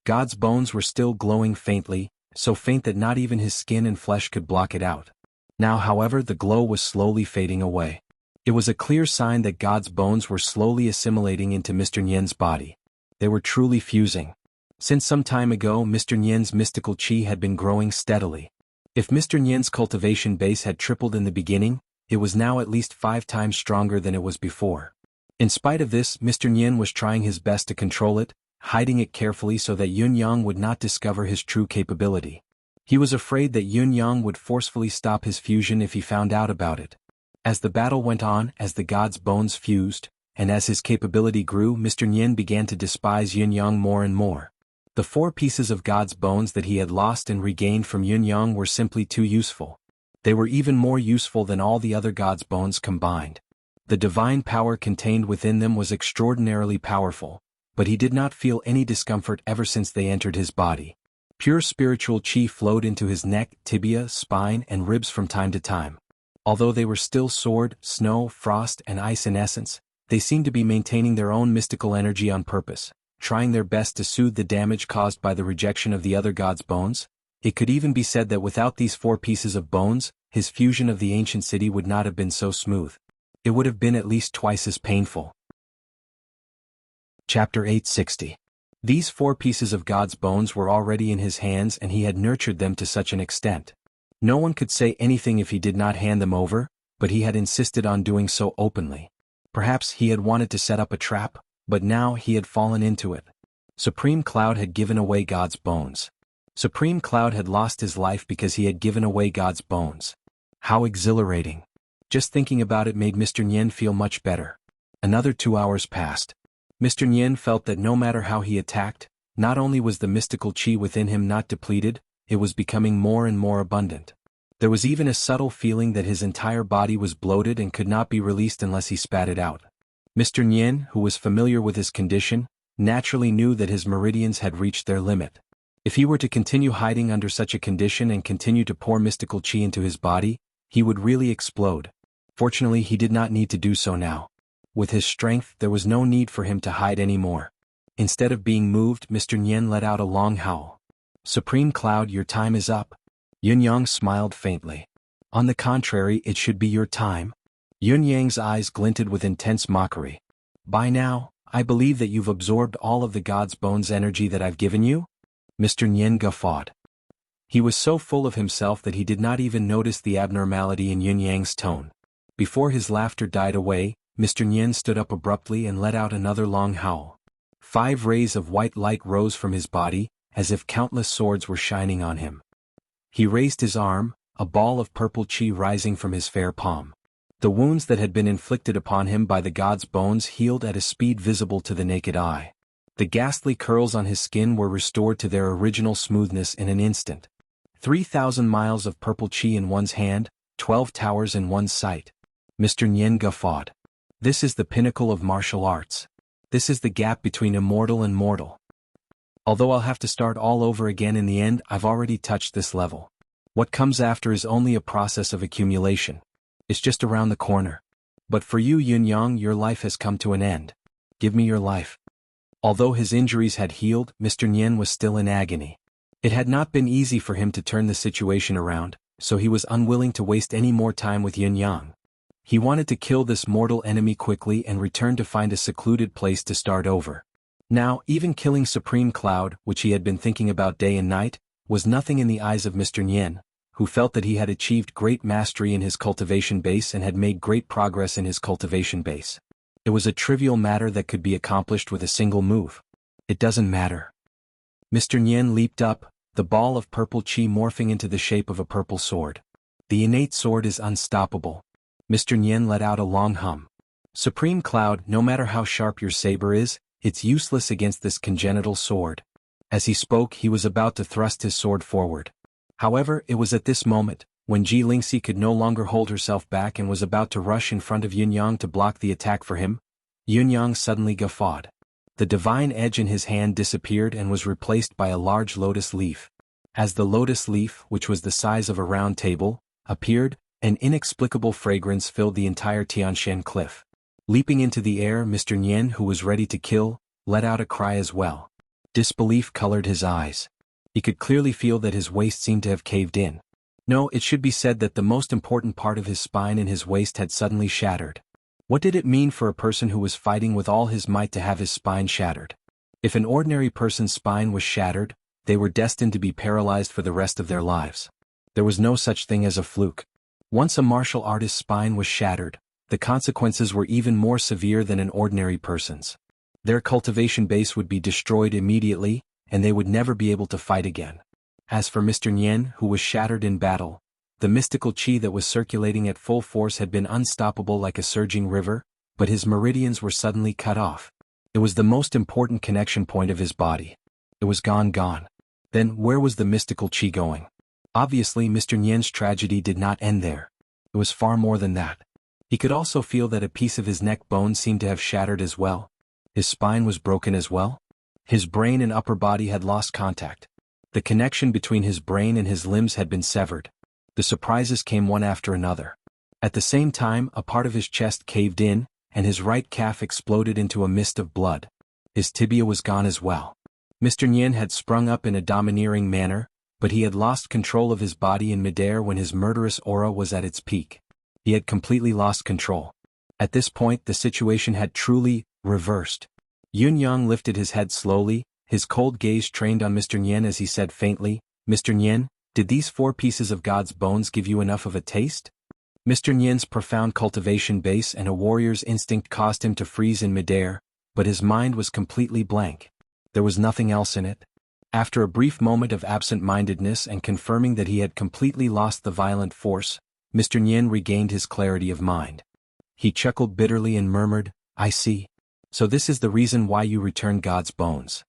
God's bones were still glowing faintly, so faint that not even his skin and flesh could block it out. Now, however, the glow was slowly fading away. It was a clear sign that God's bones were slowly assimilating into Mr. Nian's body. They were truly fusing. Since some time ago, Mr. Nian's mystical qi had been growing steadily. If Mr. Nian's cultivation base had tripled in the beginning, it was now at least 5 times stronger than it was before. In spite of this, Mr. Nian was trying his best to control it, hiding it carefully so that Yun Yang would not discover his true capability. He was afraid that Yun Yang would forcefully stop his fusion if he found out about it. As the battle went on, as the god's bones fused, and as his capability grew, Mr. Nian began to despise Yun Yang more and more. The 4 pieces of God's bones that he had lost and regained from Yun Yang were simply too useful. They were even more useful than all the other God's bones combined. The divine power contained within them was extraordinarily powerful, but he did not feel any discomfort ever since they entered his body. Pure spiritual qi flowed into his neck, tibia, spine, and ribs from time to time. Although they were still sword, snow, frost, and ice in essence, they seemed to be maintaining their own mystical energy on purpose, trying their best to soothe the damage caused by the rejection of the other god's bones. It could even be said that without these 4 pieces of bones, his fusion of the ancient city would not have been so smooth. It would have been at least twice as painful. Chapter 860. These 4 pieces of God's bones were already in his hands and he had nurtured them to such an extent. No one could say anything if he did not hand them over, but he had insisted on doing so openly. Perhaps he had wanted to set up a trap, but now he had fallen into it. Supreme Cloud had given away God's bones. Supreme Cloud had lost his life because he had given away God's bones. How exhilarating. Just thinking about it made Mr. Nian feel much better. Another 2 hours passed. Mr. Nian felt that no matter how he attacked, not only was the mystical qi within him not depleted, it was becoming more and more abundant. There was even a subtle feeling that his entire body was bloated and could not be released unless he spat it out. Mr. Nian, who was familiar with his condition, naturally knew that his meridians had reached their limit. If he were to continue hiding under such a condition and continue to pour mystical qi into his body, he would really explode. Fortunately, he did not need to do so now. With his strength, there was no need for him to hide anymore. Instead of being moved, Mr. Nian let out a long howl. Supreme Cloud, your time is up. Yun Yang smiled faintly. On the contrary, it should be your time. Yun Yang's eyes glinted with intense mockery. By now, I believe that you've absorbed all of the God's bones energy that I've given you? Mr. Nian guffawed. He was so full of himself that he did not even notice the abnormality in Yun Yang's tone. Before his laughter died away, Mr. Nian stood up abruptly and let out another long howl. 5 rays of white light rose from his body, as if countless swords were shining on him. He raised his arm, a ball of purple qi rising from his fair palm. The wounds that had been inflicted upon him by the god's bones healed at a speed visible to the naked eye. The ghastly curls on his skin were restored to their original smoothness in an instant. 3,000 miles of purple qi in one's hand, 12 towers in one's sight. Mr. Nian guffawed. This is the pinnacle of martial arts. This is the gap between immortal and mortal. Although I'll have to start all over again in the end, I've already touched this level. What comes after is only a process of accumulation. It's just around the corner. But for you, Yun Yang, your life has come to an end. Give me your life. Although his injuries had healed, Mr. Nian was still in agony. It had not been easy for him to turn the situation around, so he was unwilling to waste any more time with Yun Yang. He wanted to kill this mortal enemy quickly and return to find a secluded place to start over. Now, even killing Supreme Cloud, which he had been thinking about day and night, was nothing in the eyes of Mr. Nian, who felt that he had achieved great mastery in his cultivation base and had made great progress in his cultivation base. It was a trivial matter that could be accomplished with a single move. It doesn't matter. Mr. Nian leaped up, the ball of purple chi morphing into the shape of a purple sword. The innate sword is unstoppable. Mr. Nian let out a long hum. Supreme Cloud, no matter how sharp your saber is, it's useless against this congenital sword. As he spoke, he was about to thrust his sword forward. However, it was at this moment, when Ji Lingxi could no longer hold herself back and was about to rush in front of Yunyang to block the attack for him, Yunyang suddenly guffawed. The divine edge in his hand disappeared and was replaced by a large lotus leaf. As the lotus leaf, which was the size of a round table, appeared, an inexplicable fragrance filled the entire Tianshan cliff. Leaping into the air, Mr. Nian, who was ready to kill, let out a cry as well. Disbelief colored his eyes. He could clearly feel that his waist seemed to have caved in. No, it should be said that the most important part of his spine and his waist had suddenly shattered. What did it mean for a person who was fighting with all his might to have his spine shattered? If an ordinary person's spine was shattered, they were destined to be paralyzed for the rest of their lives. There was no such thing as a fluke. Once a martial artist's spine was shattered, the consequences were even more severe than an ordinary person's. Their cultivation base would be destroyed immediately, and they would never be able to fight again. As for Mr. Nian, who was shattered in battle, the mystical chi that was circulating at full force had been unstoppable like a surging river, but his meridians were suddenly cut off. It was the most important connection point of his body. It was gone. Then, where was the mystical chi going? Obviously, Mr. Nian's tragedy did not end there. It was far more than that. He could also feel that a piece of his neck bone seemed to have shattered as well. His spine was broken as well. His brain and upper body had lost contact. The connection between his brain and his limbs had been severed. The surprises came one after another. At the same time, a part of his chest caved in, and his right calf exploded into a mist of blood. His tibia was gone as well. Mr. Nian had sprung up in a domineering manner, but he had lost control of his body in midair when his murderous aura was at its peak. He had completely lost control. At this point, the situation had truly reversed. Yunyang lifted his head slowly, his cold gaze trained on Mr. Nian as he said faintly, "Mr. Nian, did these 4 pieces of God's bones give you enough of a taste?" Mr. Nian's profound cultivation base and a warrior's instinct caused him to freeze in midair, but his mind was completely blank. There was nothing else in it. After a brief moment of absent-mindedness and confirming that he had completely lost the violent force, Mr. Nian regained his clarity of mind. He chuckled bitterly and murmured, "I see. So this is the reason why you returned God's bones."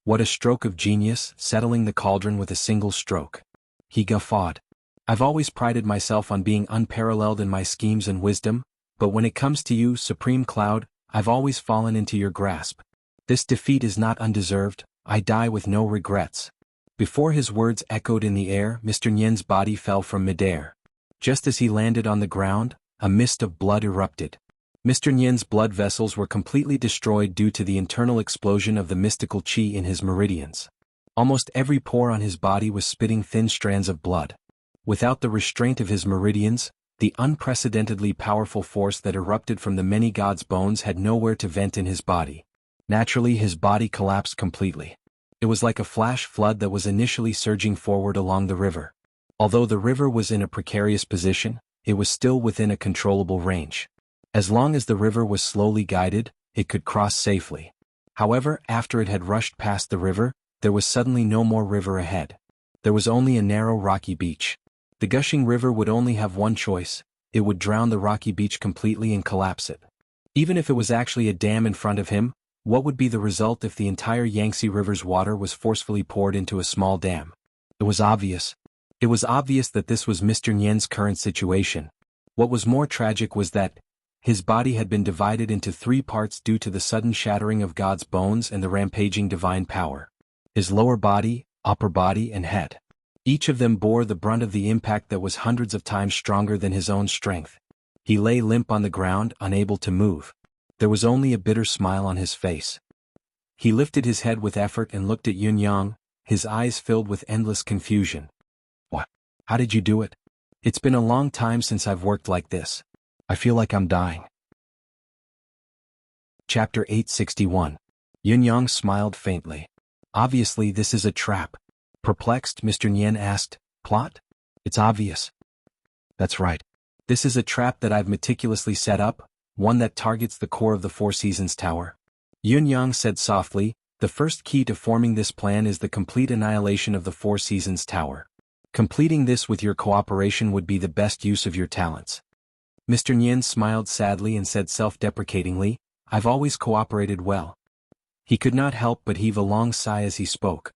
What a stroke of genius, settling the cauldron with a single stroke. He guffawed. "I've always prided myself on being unparalleled in my schemes and wisdom, but when it comes to you, Supreme Cloud, I've always fallen into your grasp. This defeat is not undeserved, I die with no regrets." Before his words echoed in the air, Mr. Nian's body fell from midair. Just as he landed on the ground, a mist of blood erupted. Mr. Nian's blood vessels were completely destroyed due to the internal explosion of the mystical chi in his meridians. Almost every pore on his body was spitting thin strands of blood. Without the restraint of his meridians, the unprecedentedly powerful force that erupted from the many gods' bones had nowhere to vent in his body. Naturally, his body collapsed completely. It was like a flash flood that was initially surging forward along the river. Although the river was in a precarious position, it was still within a controllable range. As long as the river was slowly guided, it could cross safely. However, after it had rushed past the river, there was suddenly no more river ahead. There was only a narrow rocky beach. The gushing river would only have one choice: it would drown the rocky beach completely and collapse it. Even if it was actually a dam in front of him, what would be the result if the entire Yangtze River's water was forcefully poured into a small dam? It was obvious. It was obvious that this was Mr. Nian's current situation. What was more tragic was that his body had been divided into 3 parts due to the sudden shattering of God's bones and the rampaging divine power. His lower body, upper body, and head. Each of them bore the brunt of the impact that was hundreds of times stronger than his own strength. He lay limp on the ground, unable to move. There was only a bitter smile on his face. He lifted his head with effort and looked at Yunyang, his eyes filled with endless confusion. "What? How did you do it? It's been a long time since I've worked like this. I feel like I'm dying." Chapter 861. Yun-yang smiled faintly. Obviously this is a trap. Perplexed, Mr. Nyen asked, plot? It's obvious. That's right. This is a trap that I've meticulously set up, one that targets the core of the Four Seasons Tower. Yun-yang said softly, the first key to forming this plan is the complete annihilation of the Four Seasons Tower. Completing this with your cooperation would be the best use of your talents. Mr. Nyen smiled sadly and said self-deprecatingly, I've always cooperated well. He could not help but heave a long sigh as he spoke.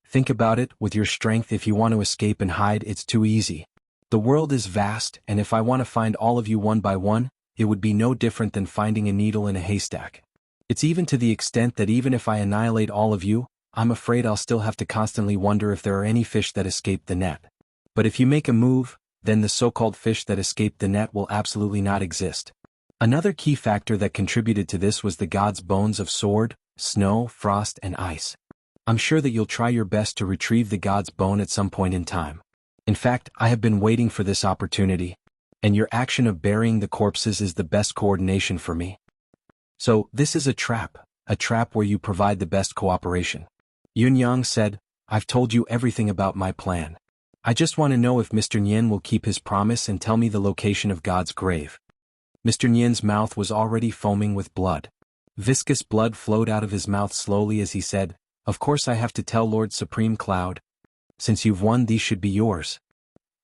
Think about it, with your strength, if you want to escape and hide, it's too easy. The world is vast, and if I want to find all of you one by one, it would be no different than finding a needle in a haystack. It's even to the extent that even if I annihilate all of you, I'm afraid I'll still have to constantly wonder if there are any fish that escaped the net. But if you make a move, then the so-called fish that escaped the net will absolutely not exist. Another key factor that contributed to this was the gods' bones of sword, snow, frost, and ice. I'm sure that you'll try your best to retrieve the god's bone at some point in time. In fact, I have been waiting for this opportunity, and your action of burying the corpses is the best coordination for me. So, this is a trap where you provide the best cooperation. Yun-yang said, I've told you everything about my plan. I just want to know if Mr. Nyen will keep his promise and tell me the location of God's grave. Mr. Nyen's mouth was already foaming with blood. Viscous blood flowed out of his mouth slowly as he said, Of course I have to tell Lord Supreme Cloud. Since you've won, these should be yours.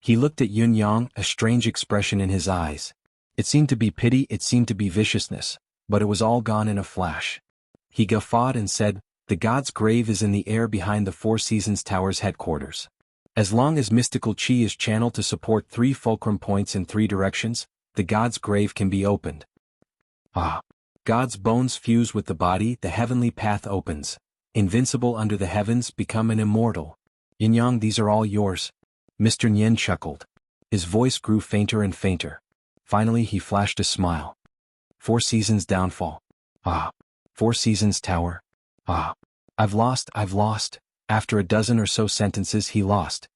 He looked at Yun-yang, a strange expression in his eyes. It seemed to be pity, it seemed to be viciousness, but it was all gone in a flash. He guffawed and said, The god's grave is in the air behind the Four Seasons Tower's headquarters. As long as mystical chi is channeled to support 3 fulcrum points in 3 directions, the god's grave can be opened. God's bones fuse with the body, the heavenly path opens. Invincible under the heavens, become an immortal. Yin-yang, these are all yours. Mr. Nyen chuckled. His voice grew fainter and fainter. Finally he flashed a smile. 4 Seasons downfall. Four Seasons Tower. I've lost. After a dozen or so sentences he lost.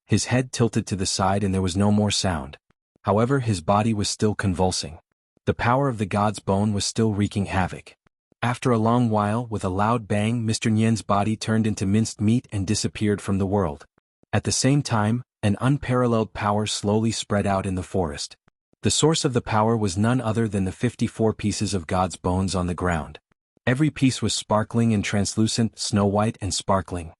His head tilted to the side and there was no more sound. However, his body was still convulsing. The power of the god's bone was still wreaking havoc. After a long while, with a loud bang, Mr. Nyen's body turned into minced meat and disappeared from the world. At the same time, an unparalleled power slowly spread out in the forest. The source of the power was none other than the 54 pieces of God's bones on the ground. Every piece was sparkling and translucent, snow-white and sparkling.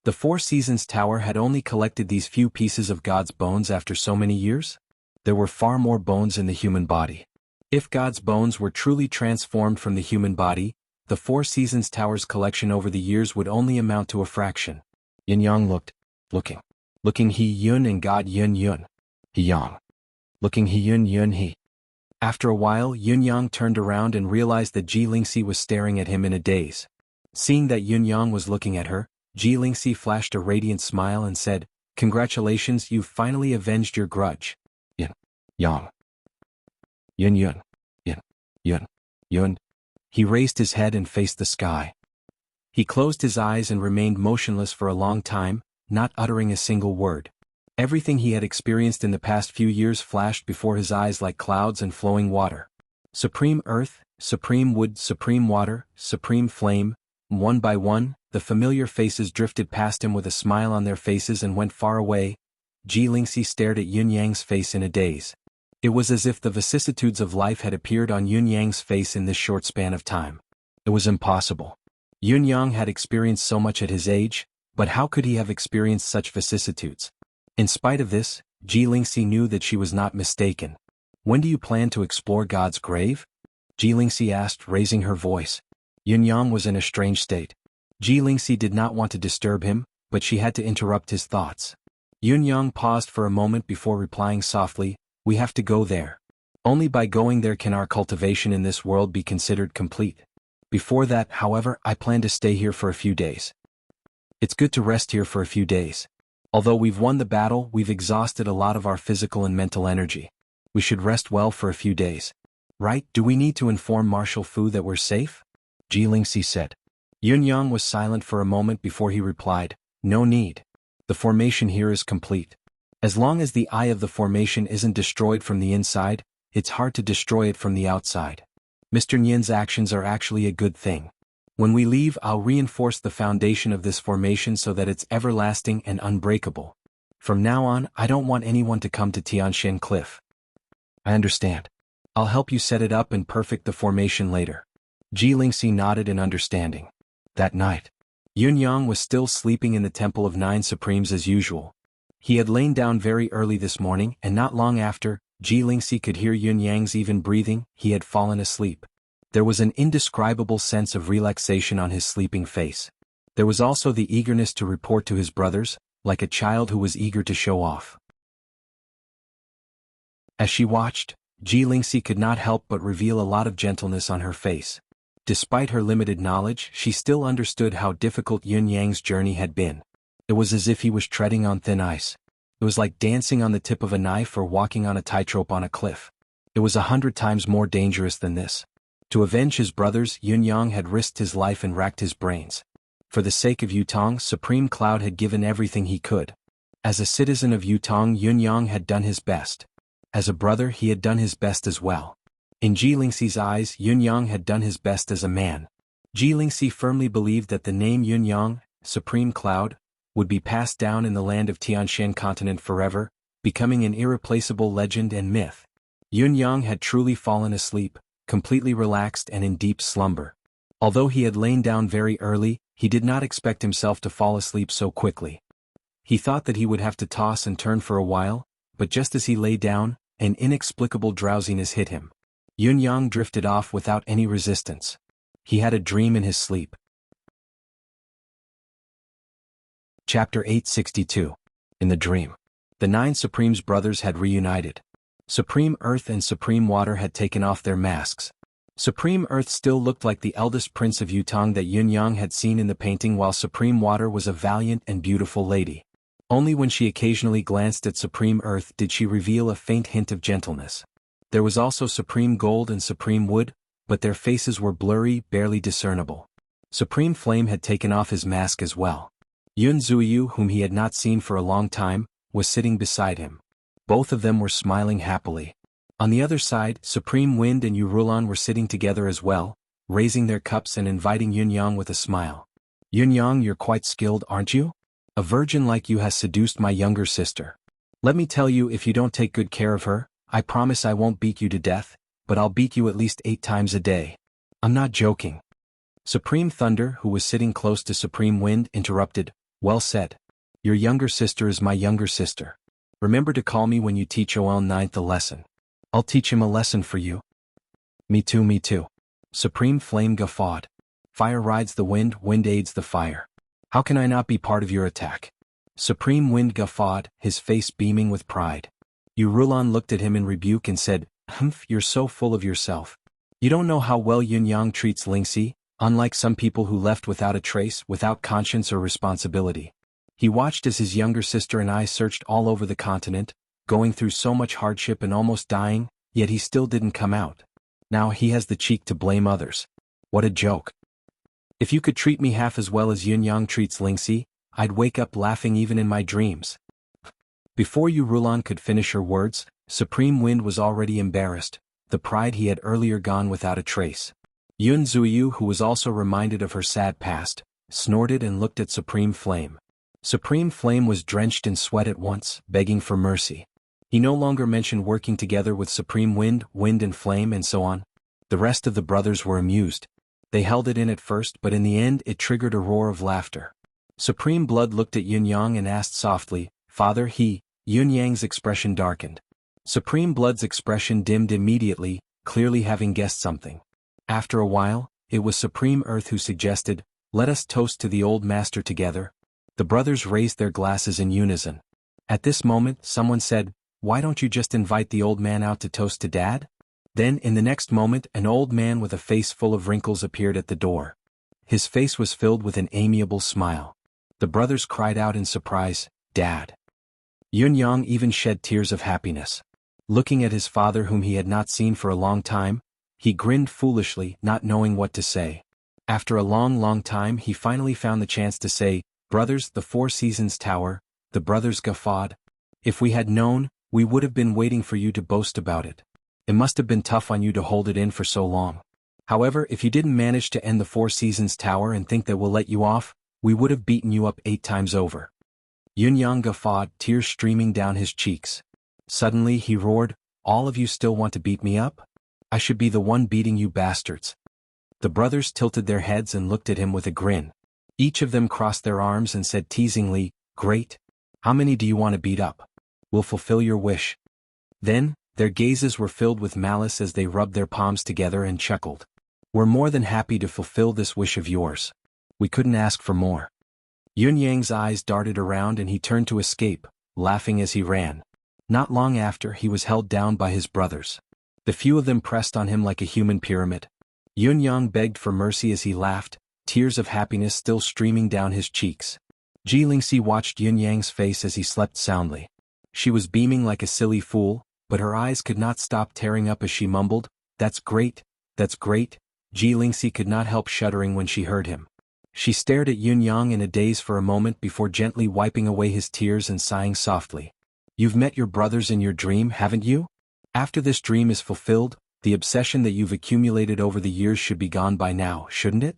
The Four Seasons Tower had only collected these few pieces of God's bones after so many years? There were far more bones in the human body. If God's bones were truly transformed from the human body, the Four Seasons Tower's collection over the years would only amount to a fraction. Yin-yang looking he-yun and God Yun-yun. He-yang. Looking he-yun-yun he. After a while, Yun-yang turned around and realized that Ji Lingxi was staring at him in a daze. Seeing that Yun-yang was looking at her, Ji Lingxi flashed a radiant smile and said, Congratulations, you've finally avenged your grudge. Yin-yang. Yun-yun. Yin-yun. He raised his head and faced the sky. He closed his eyes and remained motionless for a long time, not uttering a single word. Everything he had experienced in the past few years flashed before his eyes like clouds and flowing water. Supreme earth, supreme wood, supreme water, supreme flame. One by one, the familiar faces drifted past him with a smile on their faces and went far away. Ji Lingxi stared at Yun-yang's face in a daze. It was as if the vicissitudes of life had appeared on Yun-yang's face in this short span of time. It was impossible. Yun-yang had experienced so much at his age, but how could he have experienced such vicissitudes? In spite of this, Ji Lingxi knew that she was not mistaken. When do you plan to explore God's grave? Ji Lingxi asked, raising her voice. Yun-yang was in a strange state. Ji Lingxi did not want to disturb him, but she had to interrupt his thoughts. Yun-yang paused for a moment before replying softly, We have to go there. Only by going there can our cultivation in this world be considered complete. Before that, however, I plan to stay here for a few days. It's good to rest here for a few days. Although we've won the battle, we've exhausted a lot of our physical and mental energy. We should rest well for a few days. Right? Do we need to inform Marshal Fu that we're safe? Ji Lingxi said. Yun-yang was silent for a moment before he replied, No need. The formation here is complete. As long as the eye of the formation isn't destroyed from the inside, it's hard to destroy it from the outside. Mr. Nyen's actions are actually a good thing. When we leave, I'll reinforce the foundation of this formation so that it's everlasting and unbreakable. From now on, I don't want anyone to come to Tianshan Cliff. I understand. I'll help you set it up and perfect the formation later. Ji Lingxi nodded in understanding. That night, Yun Yang was still sleeping in the Temple of Nine Supremes as usual. He had lain down very early this morning, and not long after, Ji Lingxi could hear Yun Yang's even breathing. He had fallen asleep. There was an indescribable sense of relaxation on his sleeping face. There was also the eagerness to report to his brothers, like a child who was eager to show off. As she watched, Ji Lingxi could not help but reveal a lot of gentleness on her face. Despite her limited knowledge, she still understood how difficult Yun Yang's journey had been. It was as if he was treading on thin ice. It was like dancing on the tip of a knife or walking on a tightrope on a cliff. It was 100 times more dangerous than this. To avenge his brothers, Yun Yang had risked his life and racked his brains. For the sake of Yutong, Supreme Cloud had given everything he could. As a citizen of Yutong, Yun Yang had done his best. As a brother, he had done his best as well. In Ji Lingxi's eyes, Yun Yang had done his best as a man. Ji Lingxi firmly believed that the name Yun Yang, Supreme Cloud, would be passed down in the land of Tianshan continent forever, becoming an irreplaceable legend and myth. Yun Yang had truly fallen asleep, completely relaxed and in deep slumber. Although he had lain down very early, he did not expect himself to fall asleep so quickly. He thought that he would have to toss and turn for a while, but just as he lay down, an inexplicable drowsiness hit him. Yun Yang drifted off without any resistance. He had a dream in his sleep. Chapter 862. In the dream, the Nine Supremes brothers had reunited. Supreme Earth and Supreme Water had taken off their masks. Supreme Earth still looked like the eldest prince of Yutong that Yun Yang had seen in the painting, while Supreme Water was a valiant and beautiful lady. Only when she occasionally glanced at Supreme Earth did she reveal a faint hint of gentleness. There was also Supreme Gold and Supreme Wood, but their faces were blurry, barely discernible. Supreme Flame had taken off his mask as well. Yun Zuiyu, whom he had not seen for a long time, was sitting beside him. Both of them were smiling happily. On the other side, Supreme Wind and Yurulan were sitting together as well, raising their cups and inviting Yun Yang with a smile. Yun Yang, you're quite skilled, aren't you? A virgin like you has seduced my younger sister. Let me tell you, if you don't take good care of her, I promise I won't beat you to death, but I'll beat you at least 8 times a day. I'm not joking. Supreme Thunder, who was sitting close to Supreme Wind, interrupted. Well said. Your younger sister is my younger sister. Remember to call me when you teach OL 9th a lesson. I'll teach him a lesson for you. Me too, me too. Supreme Flame guffawed. Fire rides the wind, wind aids the fire. How can I not be part of your attack? Supreme Wind guffawed, his face beaming with pride. Yurulan looked at him in rebuke and said, Humph, you're so full of yourself. You don't know how well Yun Yang treats Lingxi, unlike some people who left without a trace, without conscience or responsibility. He watched as his younger sister and I searched all over the continent, going through so much hardship and almost dying, yet he still didn't come out. Now he has the cheek to blame others. What a joke. If you could treat me half as well as Yun Yang treats Lingxi, I'd wake up laughing even in my dreams. Before Yurulan could finish her words, Supreme Wind was already embarrassed, the pride he had earlier gone without a trace. Yun Zuiyu, who was also reminded of her sad past, snorted and looked at Supreme Flame. Supreme Flame was drenched in sweat at once, begging for mercy. He no longer mentioned working together with Supreme Wind, Wind and Flame and so on. The rest of the brothers were amused. They held it in at first, but in the end it triggered a roar of laughter. Supreme Blood looked at Yun Yang and asked softly, Father, Yun Yang's expression darkened. Supreme Blood's expression dimmed immediately, clearly having guessed something. After a while, it was Supreme Earth who suggested, let us toast to the old master together. The brothers raised their glasses in unison. At this moment, someone said, why don't you just invite the old man out to toast to Dad? Then, in the next moment, an old man with a face full of wrinkles appeared at the door. His face was filled with an amiable smile. The brothers cried out in surprise, Dad. Yun Yang even shed tears of happiness. Looking at his father, whom he had not seen for a long time, he grinned foolishly, not knowing what to say. After a long time he finally found the chance to say, Brothers, the Four Seasons Tower. The brothers guffawed. If we had known, we would have been waiting for you to boast about it. It must have been tough on you to hold it in for so long. However, if you didn't manage to end the Four Seasons Tower and think that we'll let you off, we would have beaten you up 8 times over. Yunyang guffawed, tears streaming down his cheeks. Suddenly he roared, "All of you still want to beat me up? I should be the one beating you bastards." The brothers tilted their heads and looked at him with a grin. Each of them crossed their arms and said teasingly, "Great. How many do you want to beat up? We'll fulfill your wish." Then, their gazes were filled with malice as they rubbed their palms together and chuckled. "We're more than happy to fulfill this wish of yours. We couldn't ask for more." Yunyang's eyes darted around and he turned to escape, laughing as he ran. Not long after, he was held down by his brothers. The few of them pressed on him like a human pyramid. Yunyang begged for mercy as he laughed, tears of happiness still streaming down his cheeks. Ji Lingxi watched Yunyang's face as he slept soundly. She was beaming like a silly fool, but her eyes could not stop tearing up as she mumbled, "That's great, that's great." Ji Lingxi could not help shuddering when she heard him. She stared at Yunyang in a daze for a moment before gently wiping away his tears and sighing softly. "You've met your brothers in your dream, haven't you? After this dream is fulfilled, the obsession that you've accumulated over the years should be gone by now, shouldn't it?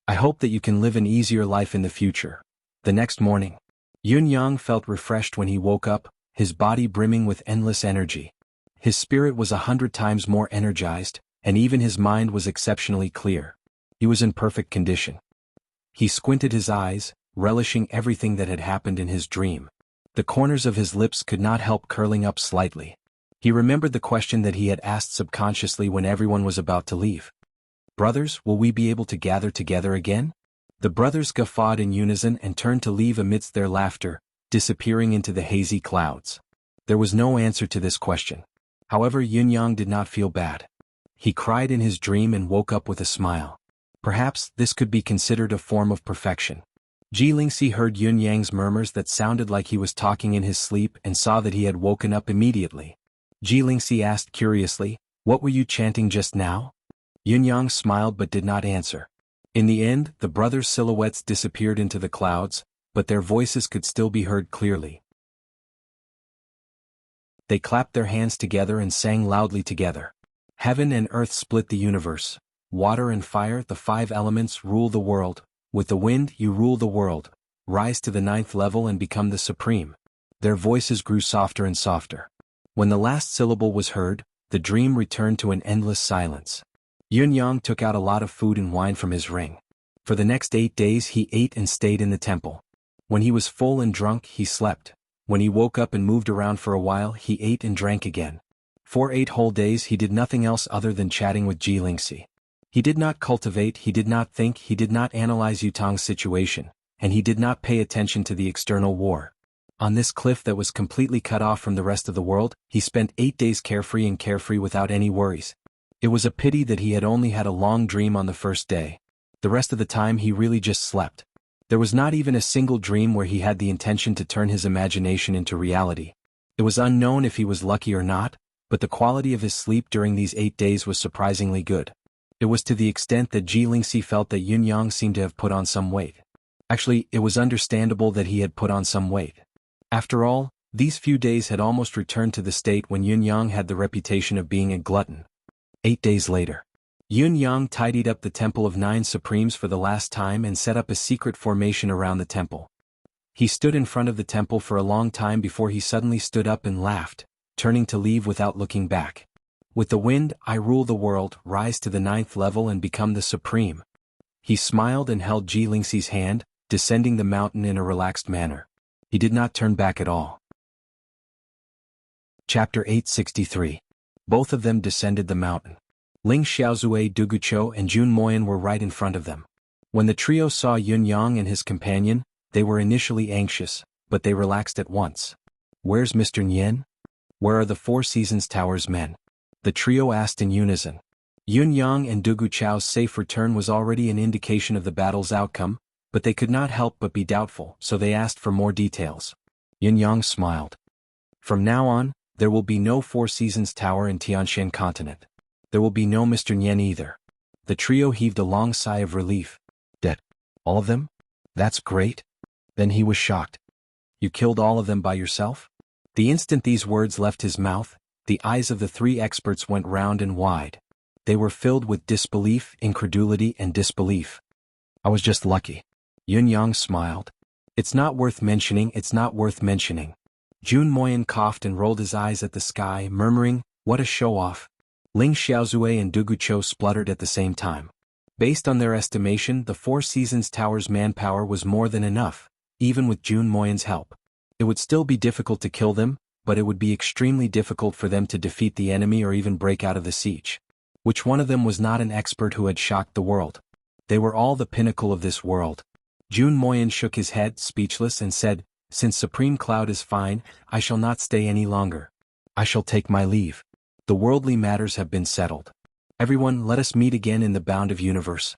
I hope that you can live an easier life in the future." The next morning, Yunyang felt refreshed when he woke up, his body brimming with endless energy. His spirit was 100 times more energized, and even his mind was exceptionally clear. He was in perfect condition. He squinted his eyes, relishing everything that had happened in his dream. The corners of his lips could not help curling up slightly. He remembered the question that he had asked subconsciously when everyone was about to leave. "Brothers, will we be able to gather together again?" The brothers guffawed in unison and turned to leave amidst their laughter, disappearing into the hazy clouds. There was no answer to this question. However, Yunyang did not feel bad. He cried in his dream and woke up with a smile. Perhaps this could be considered a form of perfection. Ji Lingxi heard Yunyang's murmurs that sounded like he was talking in his sleep and saw that he had woken up immediately. Ji Lingxi asked curiously, "What were you chanting just now?" Yunyang smiled but did not answer. In the end, the brothers' silhouettes disappeared into the clouds, but their voices could still be heard clearly. They clapped their hands together and sang loudly together. "Heaven and earth split the universe. Water and fire, the 5 elements, rule the world. With the wind, you rule the world. Rise to the 9th level and become the supreme." Their voices grew softer and softer. When the last syllable was heard, the dream returned to an endless silence. Yunyang took out a lot of food and wine from his ring. For the next 8 days he ate and stayed in the temple. When he was full and drunk, he slept. When he woke up and moved around for a while, he ate and drank again. For 8 whole days he did nothing else other than chatting with Ji Lingxi. He did not cultivate, he did not think, he did not analyze Yutang's situation, and he did not pay attention to the external war. On this cliff that was completely cut off from the rest of the world, he spent 8 days carefree without any worries. It was a pity that he had only had a long dream on the first day. The rest of the time he really just slept. There was not even a single dream where he had the intention to turn his imagination into reality. It was unknown if he was lucky or not, but the quality of his sleep during these 8 days was surprisingly good. It was to the extent that Ji Lingxi felt that Yunyang seemed to have put on some weight. Actually, it was understandable that he had put on some weight. After all, these few days had almost returned to the state when Yunyang had the reputation of being a glutton. 8 days later, Yunyang tidied up the Temple of 9 Supremes for the last time and set up a secret formation around the temple. He stood in front of the temple for a long time before he suddenly stood up and laughed, turning to leave without looking back. "With the wind, I rule the world, rise to the 9th level and become the supreme." He smiled and held Ji Lingxi's hand, descending the mountain in a relaxed manner. He did not turn back at all. Chapter 863. Both of them descended the mountain. Ling Xiaozue, Dugucho, and Jun Moyan were right in front of them. When the trio saw Yunyang and his companion, they were initially anxious, but they relaxed at once. "Where's Mr. Nian? Where are the Four Seasons Tower's men?" the trio asked in unison. Yunyang and Dugucho's safe return was already an indication of the battle's outcome, but they could not help but be doubtful, so they asked for more details. Yunyang smiled. "From now on, there will be no Four Seasons Tower in Tianshan continent. There will be no Mr. Nian either." The trio heaved a long sigh of relief. "Dead? All of them? That's great." Then he was shocked. "You killed all of them by yourself?" The instant these words left his mouth, the eyes of the 3 experts went round and wide. They were filled with disbelief, incredulity, and disbelief. I was just lucky. Yun Yang smiled. It's not worth mentioning, it's not worth mentioning. Jun Moyan coughed and rolled his eyes at the sky, murmuring, what a show-off. Ling Xiaozue and Dugu Cho spluttered at the same time. Based on their estimation, the Four Seasons Tower's manpower was more than enough, even with Jun Moyan's help. It would still be difficult to kill them, but it would be extremely difficult for them to defeat the enemy or even break out of the siege. Which one of them was not an expert who had shocked the world? They were all the pinnacle of this world. Jun Moyan shook his head, speechless, and said, since Supreme Cloud is fine, I shall not stay any longer. I shall take my leave. The worldly matters have been settled. Everyone, let us meet again in the bound of universe.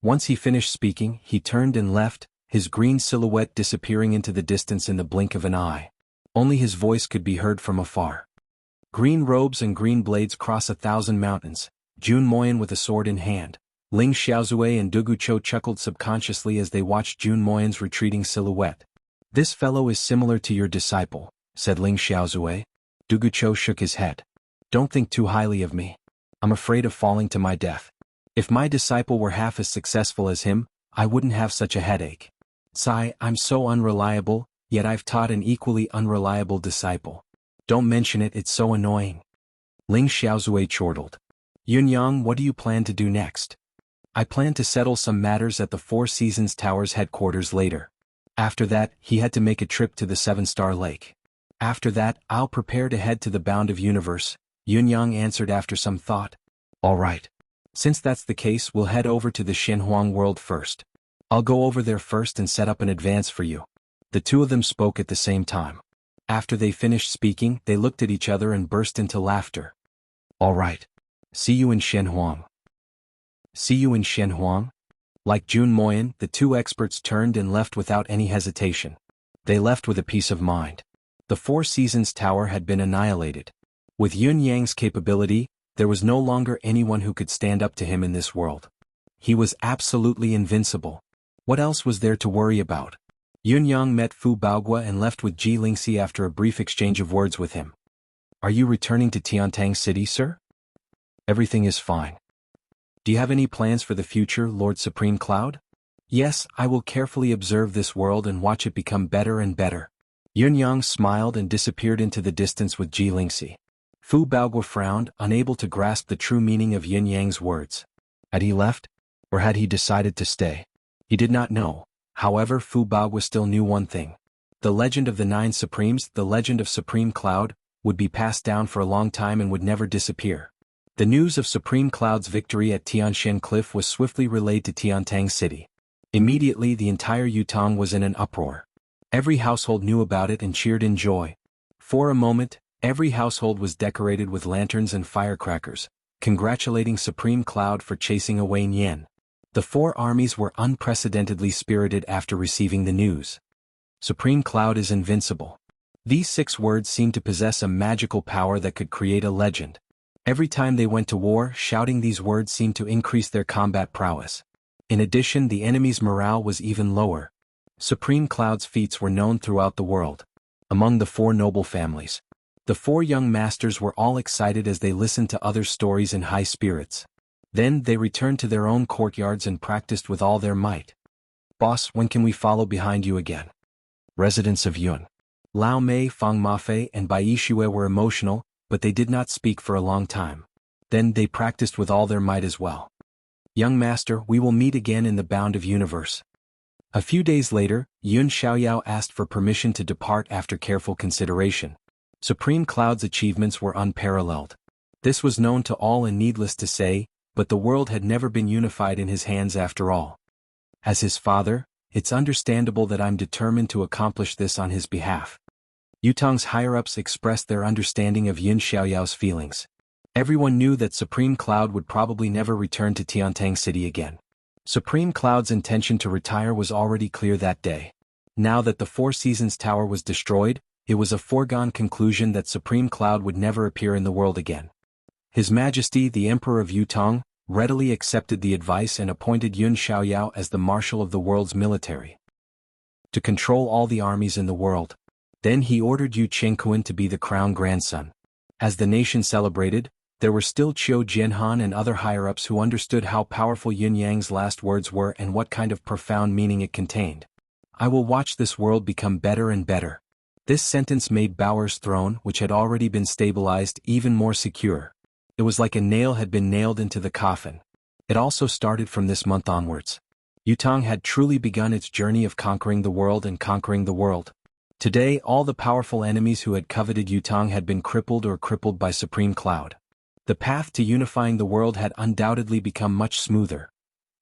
Once he finished speaking, he turned and left, his green silhouette disappearing into the distance in the blink of an eye. Only his voice could be heard from afar. Green robes and green blades cross 1,000 mountains, Jun Moyan with a sword in hand. Ling Xiaozue and Dugu Cho chuckled subconsciously as they watched Jun Moyan's retreating silhouette. This fellow is similar to your disciple, said Ling Xiaozue. Dugu Cho shook his head. Don't think too highly of me. I'm afraid of falling to my death. If my disciple were half as successful as him, I wouldn't have such a headache. Sai, I'm so unreliable, yet I've taught an equally unreliable disciple. Don't mention it, it's so annoying. Ling Xiaozue chortled. Yun Yang, what do you plan to do next? I plan to settle some matters at the Four Seasons Tower's headquarters later. After that, he had to make a trip to the Seven-Star Lake. After that, I'll prepare to head to the bound of universe, Yun Yang answered after some thought. All right. Since that's the case, we'll head over to the Shenhuang world first. I'll go over there first and set up an advance for you. The two of them spoke at the same time. After they finished speaking, they looked at each other and burst into laughter. All right. See you in Shenhuang. See you in Shenhuang? Like Jun Moyan, the two experts turned and left without any hesitation. They left with a peace of mind. The Four Seasons Tower had been annihilated. With Yun Yang's capability, there was no longer anyone who could stand up to him in this world. He was absolutely invincible. What else was there to worry about? Yun Yang met Fu Baogua and left with Ji Lingxi after a brief exchange of words with him. Are you returning to Tiantang City, sir? Everything is fine. Do you have any plans for the future, Lord Supreme Cloud? Yes, I will carefully observe this world and watch it become better and better. Yun Yang smiled and disappeared into the distance with Ji Lingxi. Fu Baogua frowned, unable to grasp the true meaning of Yun Yang's words. Had he left? Or had he decided to stay? He did not know. However, Fu Baogua still knew one thing. The legend of the Nine Supremes, the legend of Supreme Cloud, would be passed down for a long time and would never disappear. The news of Supreme Cloud's victory at Tianshan Cliff was swiftly relayed to Tiantang City. Immediately the entire Yutong was in an uproar. Every household knew about it and cheered in joy. For a moment, every household was decorated with lanterns and firecrackers, congratulating Supreme Cloud for chasing away Nian. The four armies were unprecedentedly spirited after receiving the news. Supreme Cloud is invincible. These 6 words seemed to possess a magical power that could create a legend. Every time they went to war, shouting these words seemed to increase their combat prowess. In addition, the enemy's morale was even lower. Supreme Cloud's feats were known throughout the world. Among the 4 noble families, the 4 young masters were all excited as they listened to other stories in high spirits. Then they returned to their own courtyards and practiced with all their might. Boss, when can we follow behind you again? Residents of Yun, Lao Mei, Fang Mafei, and Bai Yishue were emotional, but they did not speak for a long time. Then they practiced with all their might as well. Young master, we will meet again in the bound of universe. A few days later, Yun Xiaoyao asked for permission to depart after careful consideration. Supreme Cloud's achievements were unparalleled. This was known to all and needless to say, but the world had never been unified in his hands after all. As his father, it's understandable that I'm determined to accomplish this on his behalf. Yutong's higher-ups expressed their understanding of Yun Xiaoyao's feelings. Everyone knew that Supreme Cloud would probably never return to Tiantang City again. Supreme Cloud's intention to retire was already clear that day. Now that the Four Seasons Tower was destroyed, it was a foregone conclusion that Supreme Cloud would never appear in the world again. His Majesty the Emperor of Yutong readily accepted the advice and appointed Yun Xiaoyao as the marshal of the world's military, to control all the armies in the world. Then he ordered Yu Chengquan to be the crown grandson. As the nation celebrated, There were still Qiu Jianhan and other higher-ups who understood how powerful Yun Yang's last words were and what kind of profound meaning it contained. I will watch this world become better and better. This sentence made Bao'er's throne, which had already been stabilized, even more secure. It was like a nail had been nailed into the coffin. It also started from this month onwards. Yutang had truly begun its journey of conquering the world and conquering the world. Today, all the powerful enemies who had coveted Yutang had been crippled or crippled by Supreme Cloud. The path to unifying the world had undoubtedly become much smoother.